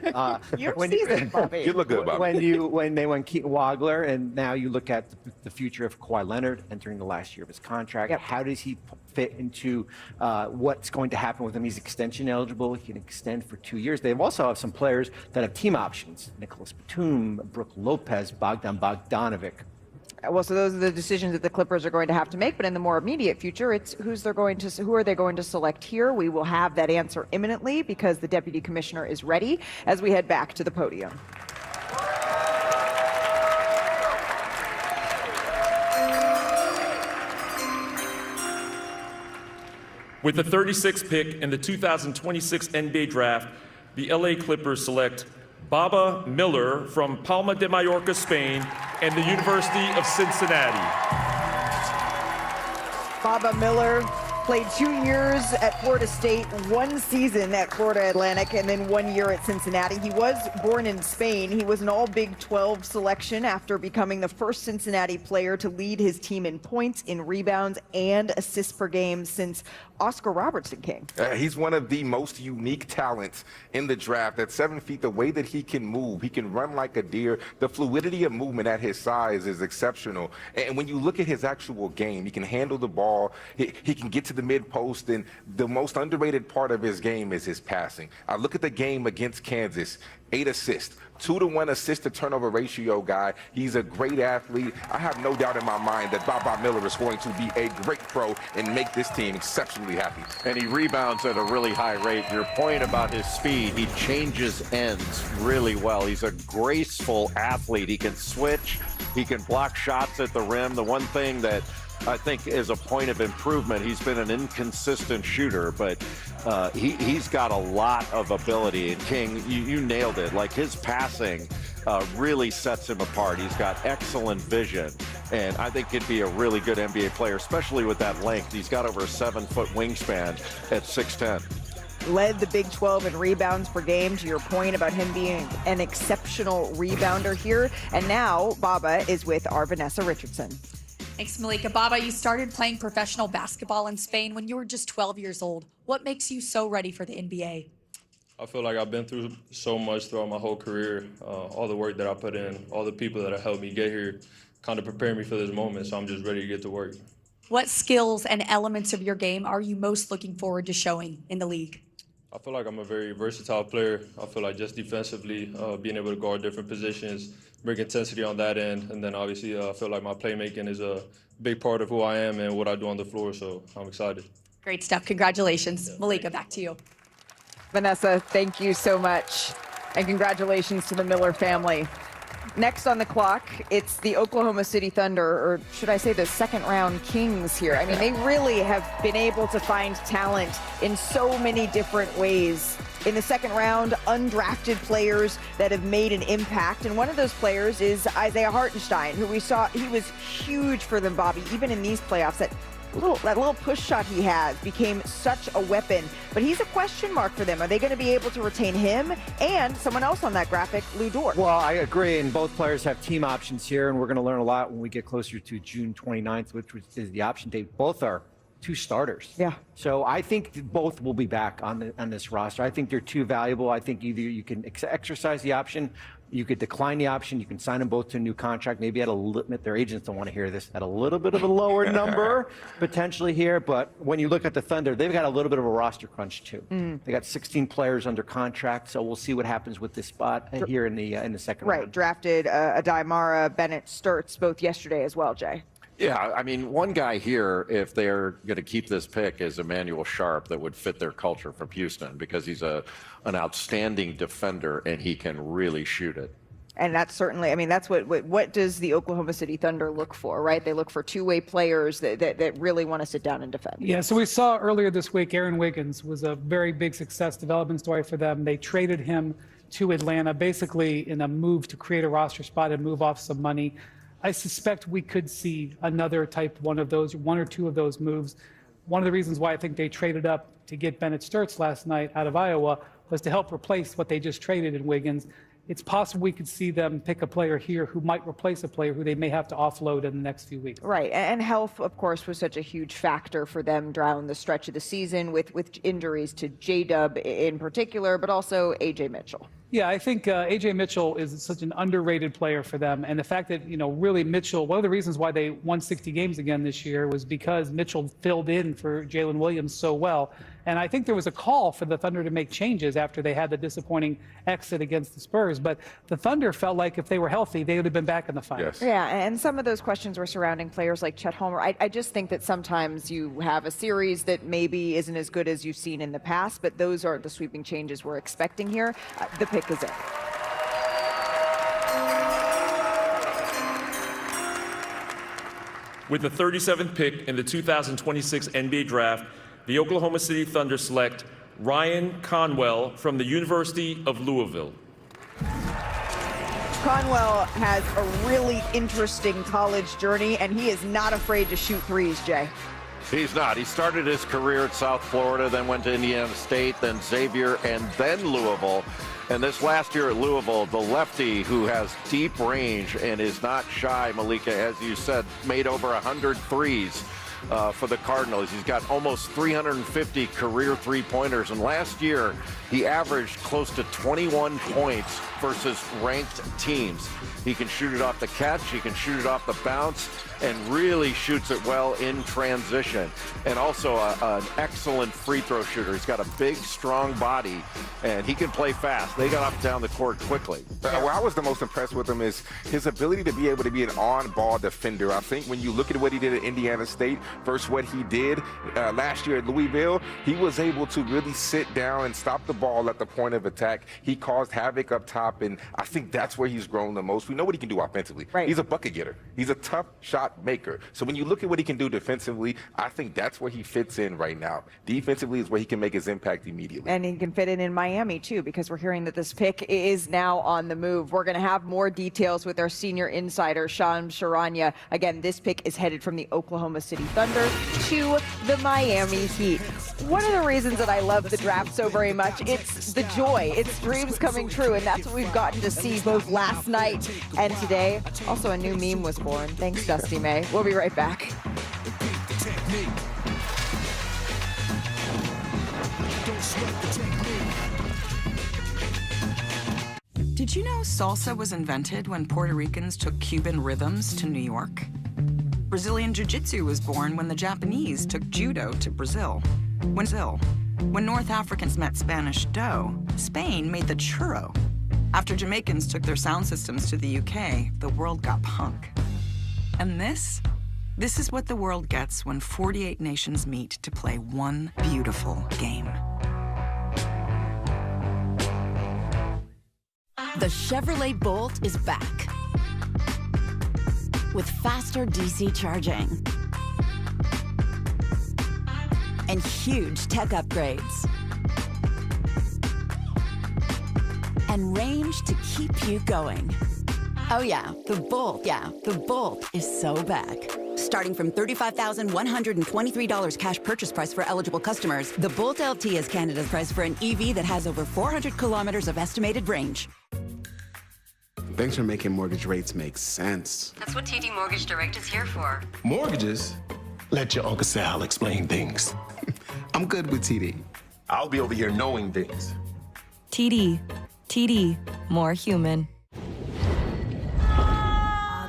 You're seasoned, Bobby. You look good, Bobby. When they went Keaton Wagler, and now you look at the future of Kawhi Leonard entering the last year of his contract. Yep. How does he fit into what's going to happen with him? He's extension eligible. He can extend for 2 years. They also have some players that have team options: Nicholas Batum, Brook Lopez, Bogdan Bogdanovic. Well, so those are the decisions that the Clippers are going to have to make. But in the more immediate future, it's who are they going to select here? We will have that answer imminently because the deputy commissioner is ready as we head back to the podium. With the 36th pick in the 2026 NBA Draft, the LA Clippers select Baba Miller from Palma de Mallorca, Spain, and the University of Cincinnati. Baba Miller played 2 years at Florida State, 1 season at Florida Atlantic, and then 1 year at Cincinnati. He was born in Spain. He was an all Big 12 selection after becoming the first Cincinnati player to lead his team in points, in rebounds, and assists per game since Oscar Robertson King. He's one of the most unique talents in the draft. At 7 feet, the way that he can move, he can run like a deer. The fluidity of movement at his size is exceptional. And when you look at his actual game, he can handle the ball. He can get to the mid post. And the most underrated part of his game is his passing. I look at the game against Kansas. 8 assists, 2-to-1 assist to turnover ratio guy. He's a great athlete. I have no doubt in my mind that Baba Miller is going to be a great pro and make this team exceptionally happy. And he rebounds at a really high rate. Your point about his speed, he changes ends really well. He's a graceful athlete. He can switch. He can block shots at the rim. The one thing that I think is a point of improvement, he's been an inconsistent shooter, but he's got a lot of ability. And King, you nailed it. Like, his passing really sets him apart. He's got excellent vision, and I think he'd be a really good NBA player, especially with that length. He's got over a 7-foot wingspan at 6'10". Led the Big 12 in rebounds per game, to your point about him being an exceptional rebounder here. And now Baba is with our Vanessa Richardson. Thanks, Malika. Baba, you started playing professional basketball in Spain when you were just 12 years old. What makes you so ready for the NBA? I feel like I've been through so much throughout my whole career. All the work that I put in, all the people that have helped me get here kind of prepared me for this moment, so I'm just ready to get to work. What skills and elements of your game are you most looking forward to showing in the league? I feel like I'm a very versatile player. I feel like just defensively, being able to guard different positions, bring intensity on that end, and then obviously I feel like my playmaking is a big part of who I am and what I do on the floor, so I'm excited. Great stuff. Congratulations. Malika, back to you. Vanessa, thank you so much, and congratulations to the Miller family. Next on the clock, it's the Oklahoma City Thunder, or should I say the second-round Kings here. I mean, they really have been able to find talent in so many different ways. In the second round, undrafted players that have made an impact, and one of those players is Isaiah Hartenstein, who we saw, he was huge for them, Bobby, even in these playoffs. That little push shot he has became such a weapon, but he's a question mark for them. Are they going to be able to retain him and someone else on that graphic, Lou Dort? Well, I agree, and both players have team options here, and we're going to learn a lot when we get closer to June 29th, which is the option date. Both are 2 starters. Yeah. So I think both will be back on this roster. I think they're too valuable. I think either you can exercise the option, you could decline the option, you can sign them both to a new contract, maybe at a limit. Their agents don't want to hear this, at a little bit of a lower number potentially here. But when you look at the Thunder, they've got a little bit of a roster crunch too. They got 16 players under contract, so we'll see what happens with this spot here in the second round. Right, drafted Adai Mara, Bennett Sturtz, both yesterday as well, Jay. Yeah, I mean, one guy here, if they're going to keep this pick, is Emmanuel Sharp, that would fit their culture from Houston, because he's an outstanding defender and he can really shoot it. And that's certainly, I mean, that's what does the Oklahoma City Thunder look for, right? They look for two-way players that really want to sit down and defend. Yeah, so we saw earlier this week, Aaron Wiggins was a very big success development story for them. They traded him to Atlanta, basically in a move to create a roster spot and move off some money. I suspect we could see another one or two of those moves. One of the reasons why I think they traded up to get Bennett Sturtz last night out of Iowa was to help replace what they just traded in Wiggins. It's possible we could see them pick a player here who might replace a player who they may have to offload in the next few weeks. Right, and health, of course, was such a huge factor for them down the stretch of the season with injuries to J-Dub in particular, but also A.J. Mitchell. Yeah, I think A.J. Mitchell is such an underrated player for them. And the fact that, really Mitchell, one of the reasons why they won 60 games again this year was because Mitchell filled in for Jalen Williams so well. And I think there was a call for the Thunder to make changes after they had the disappointing exit against the Spurs. But the Thunder felt like if they were healthy, they would have been back in the finals. Yes. Yeah, and some of those questions were surrounding players like Chet Holmgren. I just think that sometimes you have a series that maybe isn't as good as you've seen in the past, but those are the sweeping changes we're expecting here. The pick is in. With the 37th pick in the 2026 NBA Draft, the Oklahoma City Thunder select Ryan Conwell from the University of Louisville. Conwell has a really interesting college journey, and he is not afraid to shoot threes, Jay. He's not. He started his career at South Florida, then went to Indiana State, then Xavier, and then Louisville. And this last year at Louisville, the lefty who has deep range and is not shy, Malika, as you said, made over 100 threes for the Cardinals. He's got almost 350 career three-pointers. And last year, he averaged close to 21 points versus ranked teams. He can shoot it off the catch, he can shoot it off the bounce, and really shoots it well in transition. And also an excellent free throw shooter. He's got a big, strong body, and he can play fast. They got up and down the court quickly. What I was the most impressed with him is his ability to be able to be an on-ball defender. I think when you look at what he did at Indiana State versus what he did last year at Louisville, he was able to really sit down and stop the ball at the point of attack. He caused havoc up top, and I think that's where he's grown the most. We know what he can do offensively. Right. He's a bucket getter. He's a tough shot maker. So when you look at what he can do defensively, I think that's where he fits in right now. Defensively is where he can make his impact immediately. And he can fit in Miami, too, because we're hearing that this pick is now on the move. We're going to have more details with our senior insider, Shams Charania. Again, this pick is headed from the Oklahoma City Thunder to the Miami Heat. One of the reasons that I love the draft so very much, it's the joy. It's dreams coming true, and that's what we've gotten to see both last night and today. Also, a new meme was born. Thanks, Dusty May. We'll be right back. Did you know salsa was invented when Puerto Ricans took Cuban rhythms to New York? Brazilian jiu-jitsu was born when the Japanese took judo to Brazil. When North Africans met Spanish dough, Spain made the churro. After Jamaicans took their sound systems to the UK, the world got punk. And this is what the world gets when 48 nations meet to play one beautiful game. The Chevrolet Bolt is back with faster DC charging and huge tech upgrades and range to keep you going. Oh yeah, the Bolt is so back. Starting from $35,123 cash purchase price for eligible customers, the Bolt LT is Canada's price for an EV that has over 400 kilometers of estimated range. Thanks for making mortgage rates make sense. That's what TD Mortgage Direct is here for. Mortgages? Let your Uncle Sal explain things. I'm good with TD. I'll be over here knowing things. TD, more human.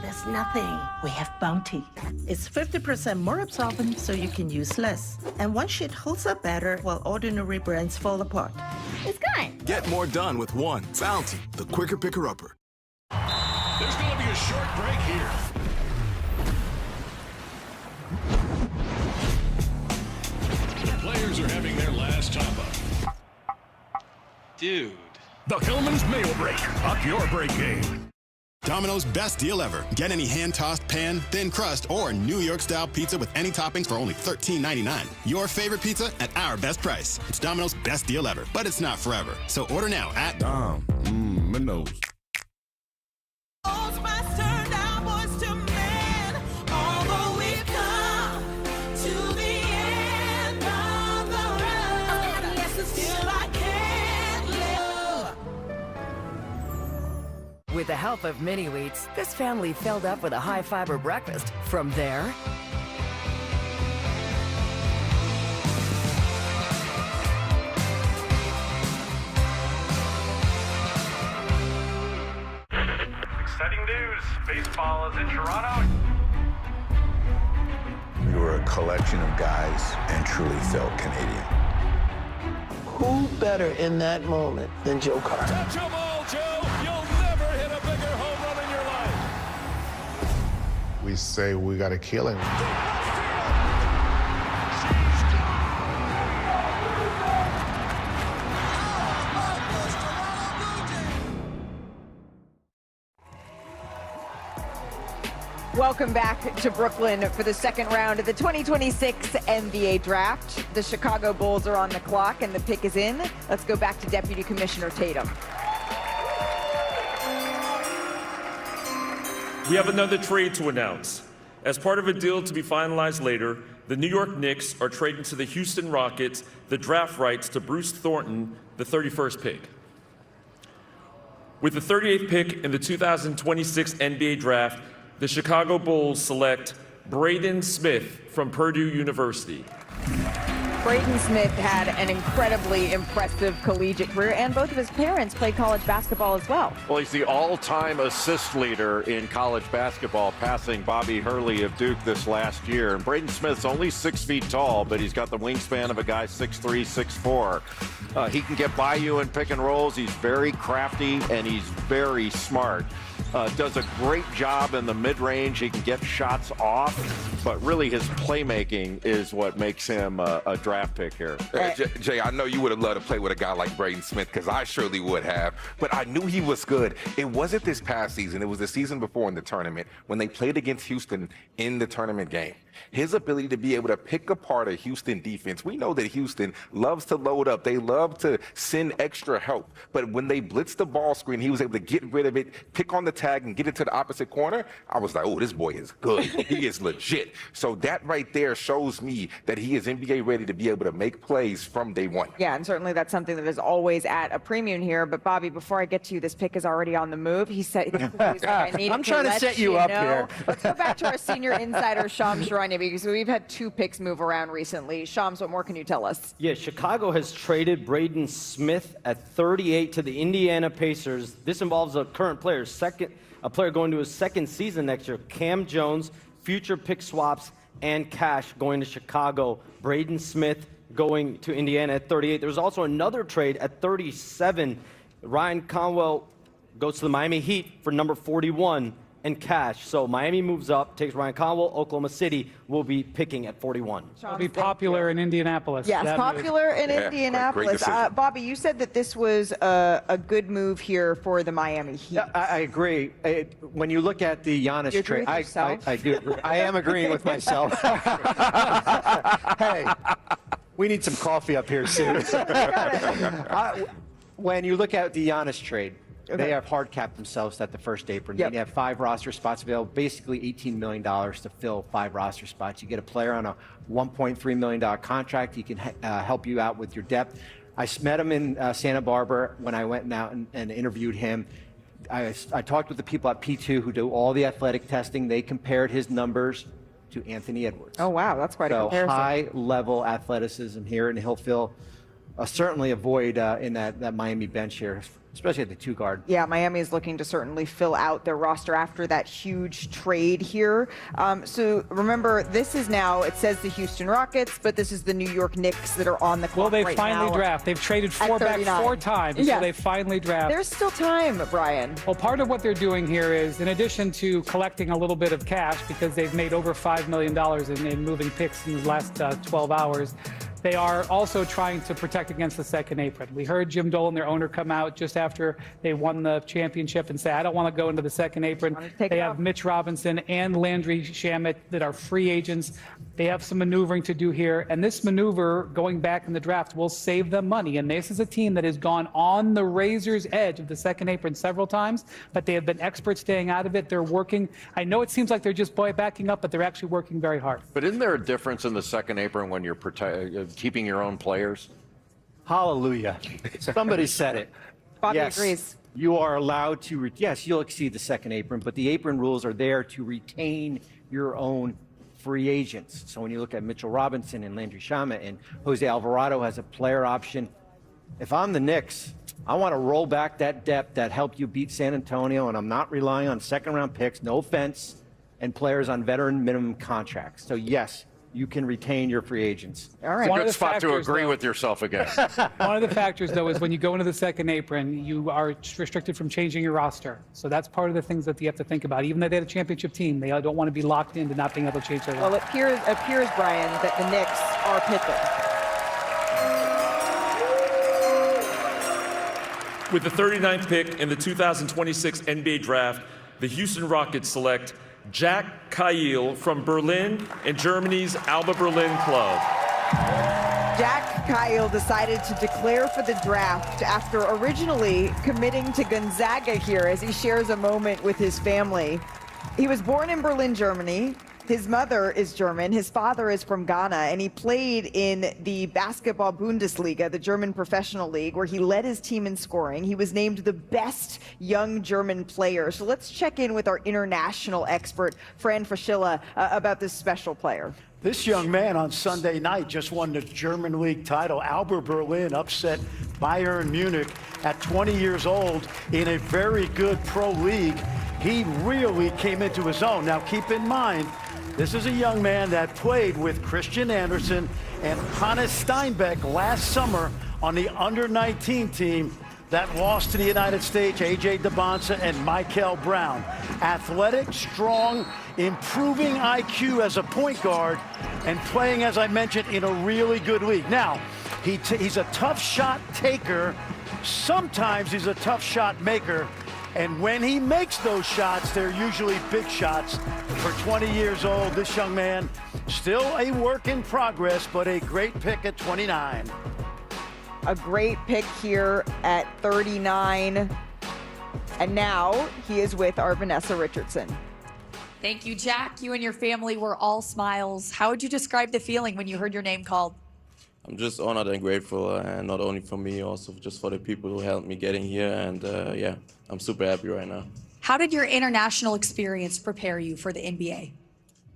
There's nothing. We have Bounty. It's 50% more absorbent, so you can use less. And one sheet holds up better while ordinary brands fall apart. It's good. Get more done with one. Bounty, the quicker picker-upper. There's going to be a short break here. Players are having their last top-up. Dude. The Hillman's Mayo Break. Up your break game. Domino's best deal ever. Get any hand-tossed pan, thin crust, or New York-style pizza with any toppings for only $13.99. Your favorite pizza at our best price. It's Domino's best deal ever, but it's not forever. So order now at Domino's. With the help of mini wheats, this family filled up with a high-fiber breakfast. From there, exciting news. Baseball is in Toronto. We were a collection of guys and truly felt Canadian. Who better in that moment than Joe Carter? Touch 'em all, Joe. You'll never hit a bigger home run in your life. We say we got to kill him. Welcome back to Brooklyn for the second round of the 2026 NBA Draft. The Chicago Bulls are on the clock and the pick is in. Let's go back to Deputy Commissioner Tatum. We have another trade to announce. As part of a deal to be finalized later, the New York Knicks are trading to the Houston Rockets the draft rights to Bruce Thornton, the 31st pick. With the 38th pick in the 2026 NBA Draft, the Chicago Bulls select Braden Smith from Purdue University. Braden Smith had an incredibly impressive collegiate career, and both of his parents played college basketball as well. Well, he's the all-time assist leader in college basketball, passing Bobby Hurley of Duke this last year. And Braden Smith's only 6 feet tall, but he's got the wingspan of a guy 6'3", 6'4". He can get by you in pick and rolls. He's very crafty, and he's very smart. Does a great job in the mid-range. He can get shots off, but really his playmaking is what makes him a draft pick here. Jay, I know you would have loved to play with a guy like Braden Smith, because I surely would have, but I knew he was good. It wasn't this past season. It was the season before in the tournament when they played against Houston in the tournament game. His ability to be able to pick apart a Houston defense. We know that Houston loves to load up. They love to send extra help. But when they blitzed the ball screen, he was able to get rid of it, pick on the tag, and get it to the opposite corner. I was like, oh, this boy is good. He is legit. So that right there shows me that he is NBA ready to be able to make plays from day one. Yeah, and certainly that's something that is always at a premium here. But Bobby, before I get to you, this pick is already on the move. He said, I'm trying to set you up here. Let's go back to our senior insider, Shams Charania, because we've had 2 picks move around recently. Shams, what more can you tell us? Yeah, Chicago has traded Braden Smith at 38 to the Indiana Pacers. This involves a current player, a player going to his second season next year. Cam Jones, future pick swaps, and cash going to Chicago. Braden Smith going to Indiana at 38. There's also another trade at 37. Ryan Conwell goes to the Miami Heat for number 41 and cash. So Miami moves up, takes Ryan Conwell. Oklahoma City will be picking at 41. It'll be popular in Indianapolis. Yes, popular in Indianapolis. Bobby, you said that this was a good move here for the Miami Heat. I agree. When you look at the Giannis trade, I do agree. I am agreeing with myself. Hey, we need some coffee up here soon. When you look at the Giannis trade, they have hard capped themselves at the first apron. They have 5 roster spots available, basically $18 million to fill 5 roster spots. You get a player on a $1.3 million contract. He can help you out with your depth. I met him in Santa Barbara when I went out and interviewed him. I talked with the people at P2 who do all the athletic testing. They compared his numbers to Anthony Edwards. Oh, wow, that's quite a comparison. High-level athleticism here, and he'll fill certainly a void in that Miami bench here, especially at the 2 guard. Yeah, Miami is looking to certainly fill out their roster after that huge trade here. So remember, this is now, it says the Houston Rockets, but this is the New York Knicks that are on the clock Well, they right finally now draft. They've traded 4 back 4 times, so they finally draft. There's still time, Brian. Well, part of what they're doing here is, in addition to collecting a little bit of cash, because they've made over $5 million in moving picks in the last 12 hours, they are also trying to protect against the second apron. We heard Jim Dolan, their owner, come out just after they won the championship and say, I don't want to go into the second apron. They have Mitch Robinson and Landry Shamet that are free agents. They have some maneuvering to do here. And this maneuver, going back in the draft, will save them money. And this is a team that has gone on the razor's edge of the second apron several times, but they have been expert staying out of it. They're working. I know it seems like they're just backing up, but they're actually working very hard. But isn't there a difference in the second apron when you're keeping your own players? Hallelujah. Somebody said it. Bobby agrees. You are allowed to, yes, you'll exceed the second apron, but the apron rules are there to retain your own free agents. So when you look at Mitchell Robinson and Landry Shamet and Jose Alvarado has a player option, if I'm the Knicks, I want to roll back that depth that helped you beat San Antonio, and I'm not relying on second-round picks, no offense, and players on veteran minimum contracts. So yes, you can retain your free agents. All right. It's a good spot to agree with yourself again. One of the factors, though, is when you go into the second apron, you are restricted from changing your roster. So that's part of the things that you have to think about. Even though they had a championship team, they don't want to be locked into not being able to change their roster. Well, it appears, Brian, that the Knicks are picking. With the 39th pick in the 2026 NBA Draft, the Houston Rockets select Jack Keil from Berlin and Germany's Alba Berlin club. Jack Keil decided to declare for the draft after originally committing to Gonzaga here, as he shares a moment with his family. He was born in Berlin, Germany. His mother is German, his father is from Ghana, and he played in the Basketball Bundesliga, the German professional league, where he led his team in scoring. He was named the best young German player. So let's check in with our international expert, Fran Fraschilla, about this special player. This young man on Sunday night just won the German league title. Alba Berlin upset Bayern Munich at 20 years old in a very good pro league. He really came into his own. Now keep in mind, this is a young man that played with Christian Andersen and Hannes Steinbeck last summer on the under-19 team that lost to the United States, A.J. DeBonsa and Michael Brown. Athletic, strong, improving IQ as a point guard, and playing, as I mentioned, in a really good league. Now, he's a tough shot taker. Sometimes he's a tough shot maker. And when he makes those shots, they're usually big shots. For 20 years old, this young man, still a work in progress, but a great pick at 29. A great pick here at 39. And now he is with our Vanessa Richardson. Thank you, Jack. You and your family were all smiles. How would you describe the feeling when you heard your name called? I'm just honored and grateful, and not only for me, also just for the people who helped me getting here. And yeah, I'm super happy right now. How did your international experience prepare you for the NBA?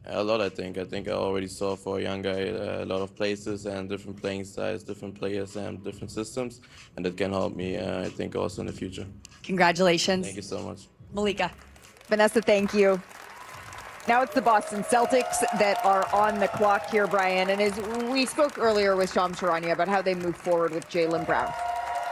A lot, I think. I already saw for a young guy a lot of places and different playing styles, different players and different systems. And that can help me, I think, also in the future. Congratulations. Thank you so much. Malika. Vanessa, thank you. Now it's the Boston Celtics that are on the clock here, Brian. And as we spoke earlier with Shams Charania about how they move forward with Jaylen Brown.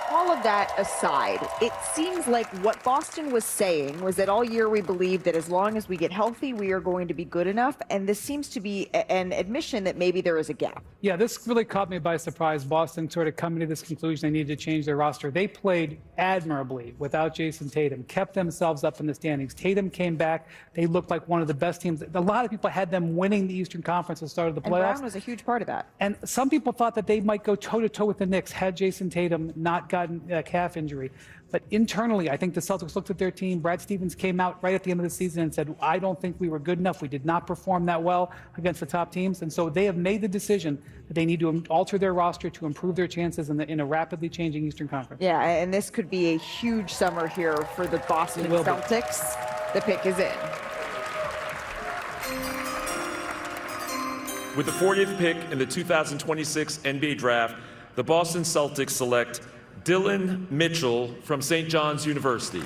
All of that aside, it seems like what Boston was saying was that all year we believed that as long as we get healthy, we are going to be good enough. And this seems to be an admission that maybe there is a gap. Yeah, this really caught me by surprise. Boston sort of coming to this conclusion they needed to change their roster. They played admirably without Jason Tatum, kept themselves up in the standings. Tatum came back. They looked like one of the best teams. A lot of people had them winning the Eastern Conference at the start of the playoffs. And Brown was a huge part of that. And some people thought that they might go toe-to-toe with the Knicks had Jason Tatum not gotten a calf injury. But internally, I think the Celtics looked at their team. Brad Stevens came out right at the end of the season and said, I don't think we were good enough. We did not perform that well against the top teams. And so they have made the decision that they need to alter their roster to improve their chances in a rapidly changing Eastern Conference. Yeah, and this could be a huge summer here for the Boston Celtics. The pick is in. With the 40th pick in the 2026 NBA Draft, the Boston Celtics select Dylan Mitchell from St. John's University.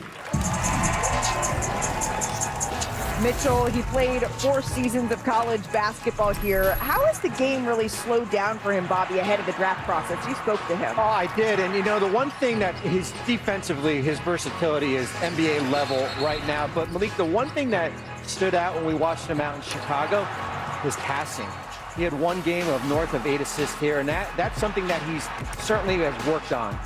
Mitchell, he played 4 seasons of college basketball here. How has the game really slowed down for him, Bobby, ahead of the draft process? You spoke to him. Oh, I did. And, you know, the one thing that his defensively, his versatility is NBA level right now. But, Malik, the one thing that stood out when we watched him out in Chicago was passing. He had one game of north of 8 assists here, and that's something that he's certainly has worked on.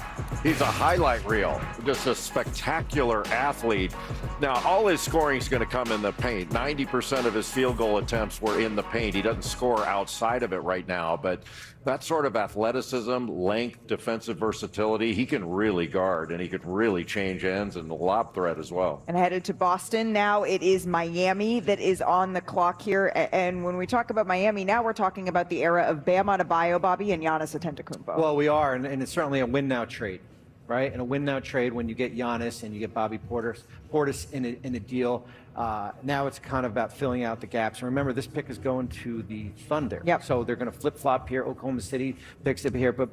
He's a highlight reel, just a spectacular athlete. Now, all his scoring is going to come in the paint. 90% of his field goal attempts were in the paint. He doesn't score outside of it right now, but that sort of athleticism, length, defensive versatility, he can really guard, and he could really change ends and the lob threat as well. And headed to Boston, now it is Miami that is on the clock here. And when we talk about Miami, now we're talking about the era of Bam Adebayo, Bobby, and Giannis Antetokounmpo. Well, we are, and it's certainly a win-now trade, right? And a win-now trade when you get Giannis and you get Bobby Portis in a deal. Now it's kind of about filling out the gaps. And remember, this pick is going to the Thunder. Yep. So they're going to flip-flop here. Oklahoma City picks up here. But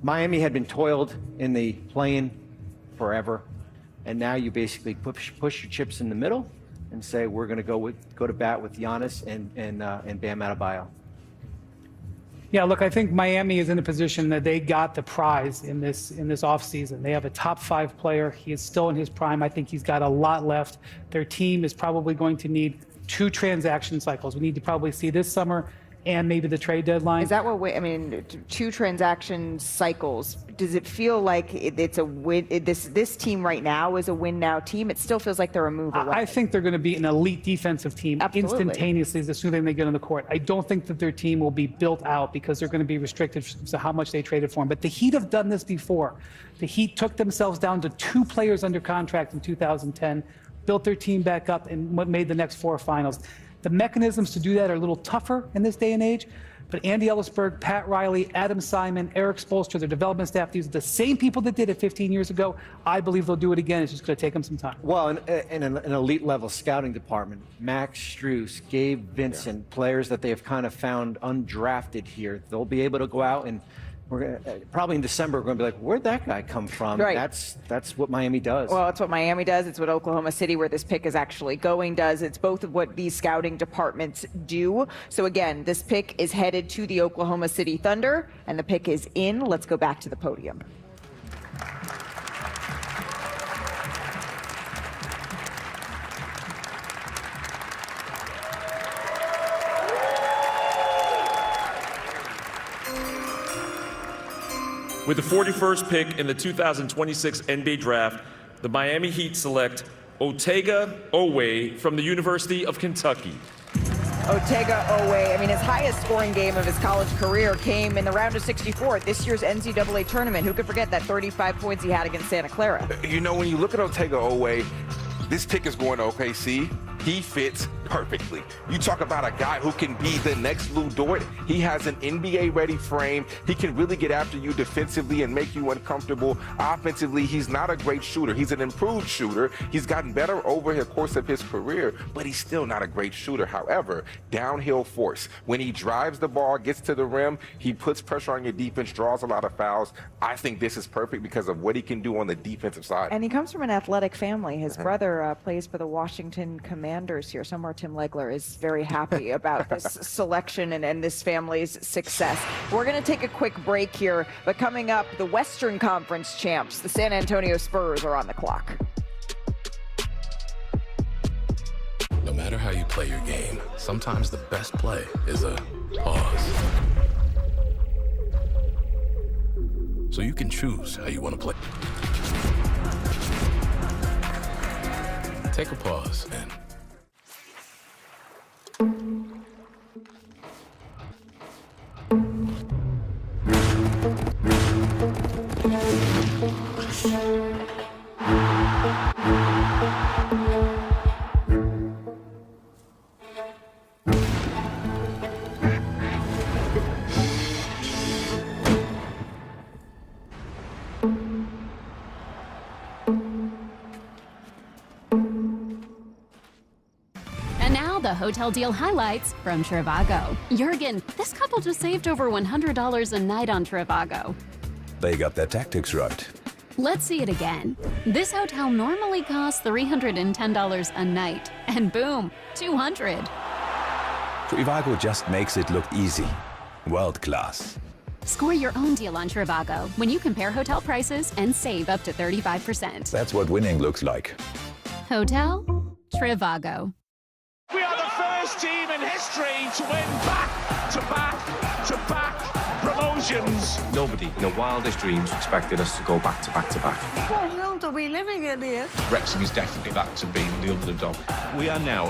Miami had been toiled in the play-in forever. And now you basically push your chips in the middle and say, we're going to go to bat with Giannis and Bam Adebayo. Yeah, look, I think Miami is in a position that they got the prize in this offseason. They have a top 5 player. He is still in his prime. I think he's got a lot left. Their team is probably going to need 2 transaction cycles. We need to probably see this summer and maybe the trade deadline. Is that what, I mean, 2 transaction cycles, does it feel like it's a win? This team right now is a win now team? It still feels like they're a move away. I think they're going to be an elite defensive team instantaneously as soon as they get on the court. I don't think that their team will be built out because they're going to be restricted to how much they traded for them. But the Heat have done this before. The Heat took themselves down to 2 players under contract in 2010, built their team back up, and made the next 4 finals. The mechanisms to do that are a little tougher in this day and age, but Andy Ellisberg, Pat Riley, Adam Simon, Eric Spoelstra, their development staff, these are the same people that did it 15 years ago. I believe they'll do it again. It's just going to take them some time. Well, in an elite level scouting department, Max Strus, Gabe Vincent, players that they have kind of found undrafted here, they'll be able to go out and we're gonna, probably in December, we're going to be like, where'd that guy come from? Right. That's what Miami does. Well, it's what Miami does. It's what Oklahoma City, where this pick is actually going, does. It's both of what these scouting departments do. So again, this pick is headed to the Oklahoma City Thunder, and the pick is in. Let's go back to the podium. With the 41st pick in the 2026 NBA Draft, the Miami Heat select Otega Oweh from the University of Kentucky. Otega Oweh, I mean, his highest scoring game of his college career came in the round of 64 at this year's NCAA tournament. Who could forget that 35 points he had against Santa Clara? You know, when you look at Otega Oweh, this pick is going to OKC. He fits perfectly. You talk about a guy who can be the next Lou Dort. He has an NBA-ready frame. He can really get after you defensively and make you uncomfortable. Offensively, he's not a great shooter. He's an improved shooter. He's gotten better over the course of his career, but he's still not a great shooter. However, downhill force. When he drives the ball, gets to the rim, he puts pressure on your defense, draws a lot of fouls. I think this is perfect because of what he can do on the defensive side. And he comes from an athletic family. His brother plays for the Washington Commanders here. Somewhere Tim Legler is very happy about this selection and this family's success. We're going to take a quick break here, but coming up, the Western Conference champs, the San Antonio Spurs, are on the clock. No matter how you play your game, sometimes the best play is a pause. So you can choose how you want to play. Take a pause and hotel deal highlights from Trivago. Jurgen, this couple just saved over $100 a night on Trivago. They got their tactics right. Let's see it again. This hotel normally costs $310 a night, and boom, $200. Trivago just makes it look easy. World class. Score your own deal on Trivago when you compare hotel prices and save up to 35%. That's what winning looks like. Hotel Trivago. We are the first team in history to win back-to-back-to-back promotions. Nobody in their wildest dreams expected us to go back-to-back-to-back. What world are we living in here? Wrexham is definitely back to being the underdog. We are now